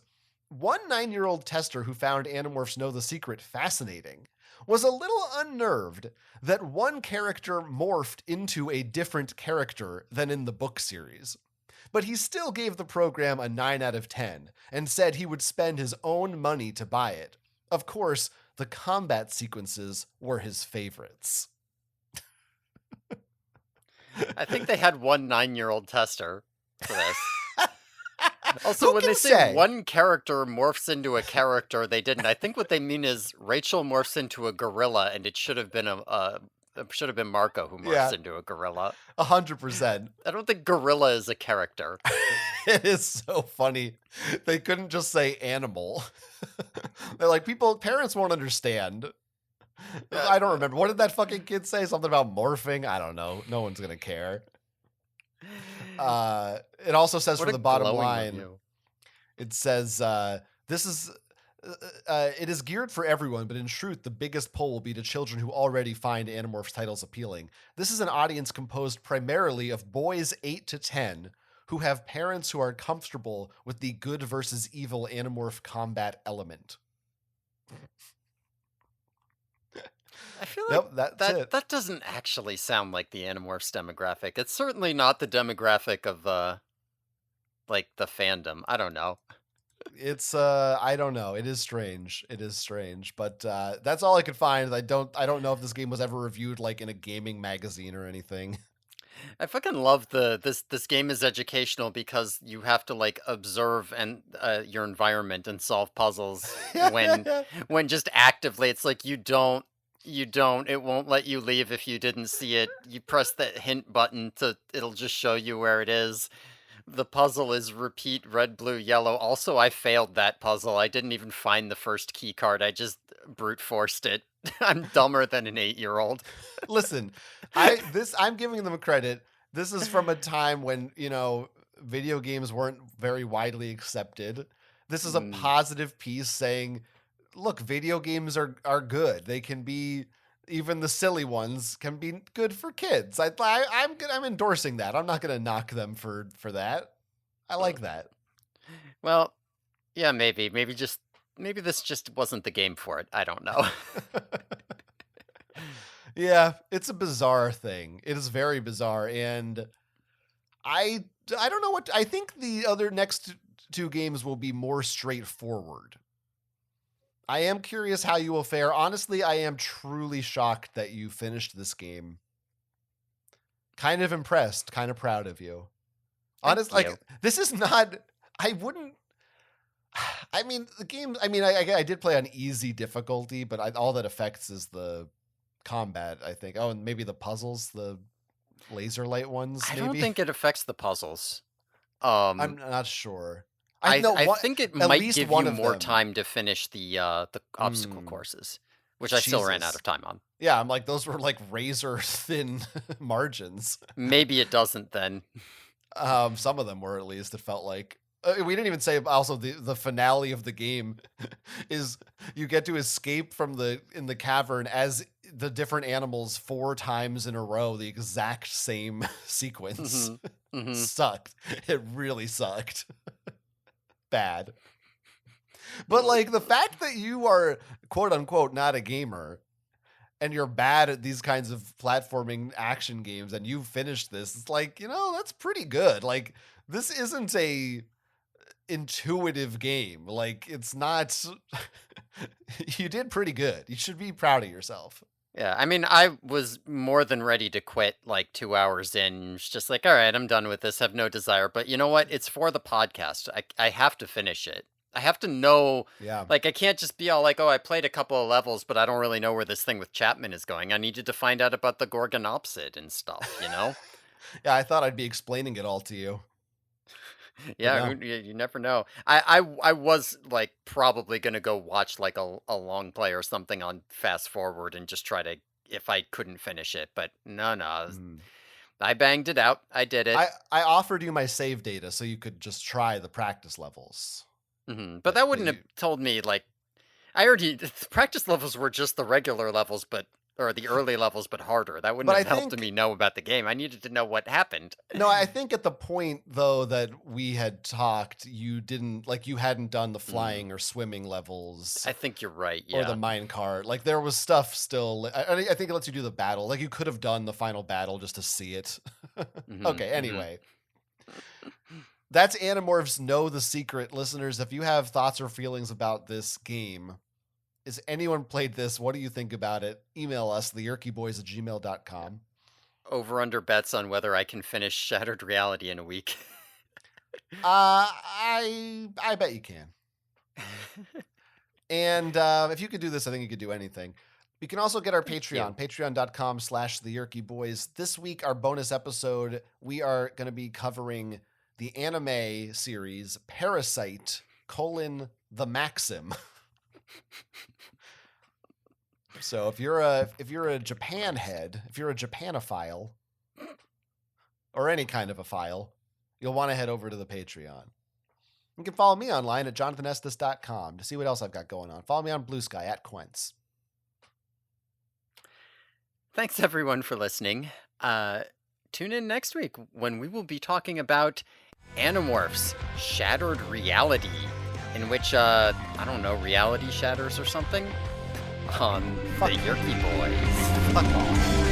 Speaker 2: One 9-year-old tester who found Animorphs Know the Secret fascinating was a little unnerved that one character morphed into a different character than in the book series. But he still gave the program a 9 out of 10 and said he would spend his own money to buy it. Of course, the combat sequences were his favorites.
Speaker 1: I think they had one 9-year-old tester for this. Also,
Speaker 2: Who
Speaker 1: when
Speaker 2: can
Speaker 1: they say
Speaker 2: say?
Speaker 1: one character morphs into a character, they didn't. I think what they mean is Rachel morphs into a gorilla, and it should have been it should have been Marco who morphs
Speaker 2: Yeah,
Speaker 1: into a gorilla.
Speaker 2: 100%.
Speaker 1: I don't think gorilla is a character.
Speaker 2: It is so funny. They couldn't just say animal. They're like, parents won't understand. I don't remember. What did that fucking kid say? Something about morphing? I don't know. No one's going to care. It also says
Speaker 1: What
Speaker 2: for
Speaker 1: a
Speaker 2: the bottom
Speaker 1: glowing
Speaker 2: line,
Speaker 1: review.
Speaker 2: it says, this is. It is geared for everyone, but in truth, the biggest pull will be to children who already find Animorphs titles appealing. This is an audience composed primarily of boys 8 to 10 who have parents who are comfortable with the good versus evil Animorph combat element.
Speaker 1: I feel like
Speaker 2: Yep, that's it.
Speaker 1: that doesn't actually sound like the Animorphs demographic. It's certainly not the demographic of like the fandom. I don't know.
Speaker 2: It's I don't know. It is strange. It is strange, but that's all I could find. I don't know if this game was ever reviewed like in a gaming magazine or anything.
Speaker 1: I fucking love this game is educational because you have to like observe and your environment and solve puzzles when just actively it's like you don't it won't let you leave if you didn't see it. You press the hint button to it'll just show you where it is. The puzzle is repeat red, blue, yellow. Also, I failed that puzzle. I didn't even find the first key card. I just brute forced it. I'm dumber than an 8-year-old.
Speaker 2: Listen, I'm giving them credit. This is from a time when, video games weren't very widely accepted. This is a
Speaker 1: Mm.
Speaker 2: positive piece saying, look, video games are good. They can be, even the silly ones can be good for kids. I'm endorsing that. I'm not going to knock them for that. I like that.
Speaker 1: Well, yeah, maybe this just wasn't the game for it. I don't know.
Speaker 2: Yeah, it's a bizarre thing. It is very bizarre, and I don't know what I think. The other next two games will be more straightforward. I am curious how you will fare. Honestly, I am truly shocked that you finished this game. Kind of impressed, kind of proud of you.
Speaker 1: Thank
Speaker 2: Honestly,
Speaker 1: you.
Speaker 2: this is not. I wouldn't. I mean, the game. I mean, I did play on easy difficulty, but all that affects is the combat, I think. Oh, and maybe the puzzles, the laser light ones,
Speaker 1: I don't
Speaker 2: maybe.
Speaker 1: think it affects the puzzles.
Speaker 2: I'm not sure. I
Speaker 1: I
Speaker 2: know
Speaker 1: I
Speaker 2: what.
Speaker 1: think it
Speaker 2: At
Speaker 1: might
Speaker 2: least
Speaker 1: give
Speaker 2: one
Speaker 1: you
Speaker 2: of
Speaker 1: more
Speaker 2: them.
Speaker 1: time to finish the obstacle
Speaker 2: Mm,
Speaker 1: courses, which I still ran out
Speaker 2: Jesus.
Speaker 1: of time on.
Speaker 2: Yeah, I'm like those were like razor thin margins.
Speaker 1: Maybe it doesn't then.
Speaker 2: Some of them were at least. It felt like we didn't even say also the finale of the game is you get to escape from in the cavern as the different animals 4 times in a row, the exact same sequence.
Speaker 1: Mhm. Mhm.
Speaker 2: Sucked. It really sucked. Bad. But like the fact that you are quote unquote not a gamer and you're bad at these kinds of platforming action games and you finished this, it's like, that's pretty good. Like this isn't a intuitive game. Like it's not you did pretty good. You should be proud of yourself.
Speaker 1: Yeah, I mean, I was more than ready to quit like 2 hours in. It's just like, all right, I'm done with this. Have no desire. But you know what? It's for the podcast. I have to finish it. I have to know.
Speaker 2: Yeah.
Speaker 1: Like, I can't just be all like, oh, I played a couple of levels, but I don't really know where this thing with Chapman is going. I needed to find out about the Gorgonopsid and stuff. You know?
Speaker 2: Yeah, I thought I'd be explaining it all to you. But
Speaker 1: Yeah,
Speaker 2: no.
Speaker 1: you never know. I was like probably gonna go watch like a long play or something on fast forward and just try to if I couldn't finish it, but no,
Speaker 2: Mm.
Speaker 1: I banged it out. I did it.
Speaker 2: I offered you my save data so you could just try the practice levels.
Speaker 1: But that
Speaker 2: But
Speaker 1: wouldn't have
Speaker 2: you
Speaker 1: told me like I already the practice levels were just the regular levels, but or the early levels, but harder. That wouldn't
Speaker 2: but I
Speaker 1: have helped
Speaker 2: think
Speaker 1: me know about the game. I needed to know what happened.
Speaker 2: no, I think at the point though that we had talked, you hadn't done the
Speaker 1: Mm,
Speaker 2: flying or swimming levels
Speaker 1: I think you're right.
Speaker 2: or the
Speaker 1: Yeah.
Speaker 2: mine cart. Like there was stuff still. I think it lets you do the battle. Like you could have done the final battle just to see it.
Speaker 1: hmm
Speaker 2: Okay,
Speaker 1: hmm
Speaker 2: anyway. That's Animorphs Know the Secret. Listeners, if you have thoughts or feelings about this game, has anyone played this? What do you think about it? Email us, theyerkyboys@gmail.com.
Speaker 1: Over under bets on whether I can finish Shattered Reality in a week.
Speaker 2: I bet you can. And if you could do this, I think you could do anything. You can also get our
Speaker 1: Thank you.
Speaker 2: Patreon, patreon.com/theyerkyboys. This week, our bonus episode, we are going to be covering the anime series Parasite: The Maxim. So if you're a Japan head, if you're a Japanophile, or any kind of a file, you'll want to head over to the Patreon. You can follow me online at jonathanestis.com to see what else I've got going on. Follow me on Blue Sky at Quentz.
Speaker 1: Thanks everyone for listening. Tune in next week when we will be talking about Animorphs Shattered Reality, in which I don't know, reality shatters or something on
Speaker 2: Fuck
Speaker 1: the
Speaker 2: you.
Speaker 1: Yerky Boys.
Speaker 2: Fuck off.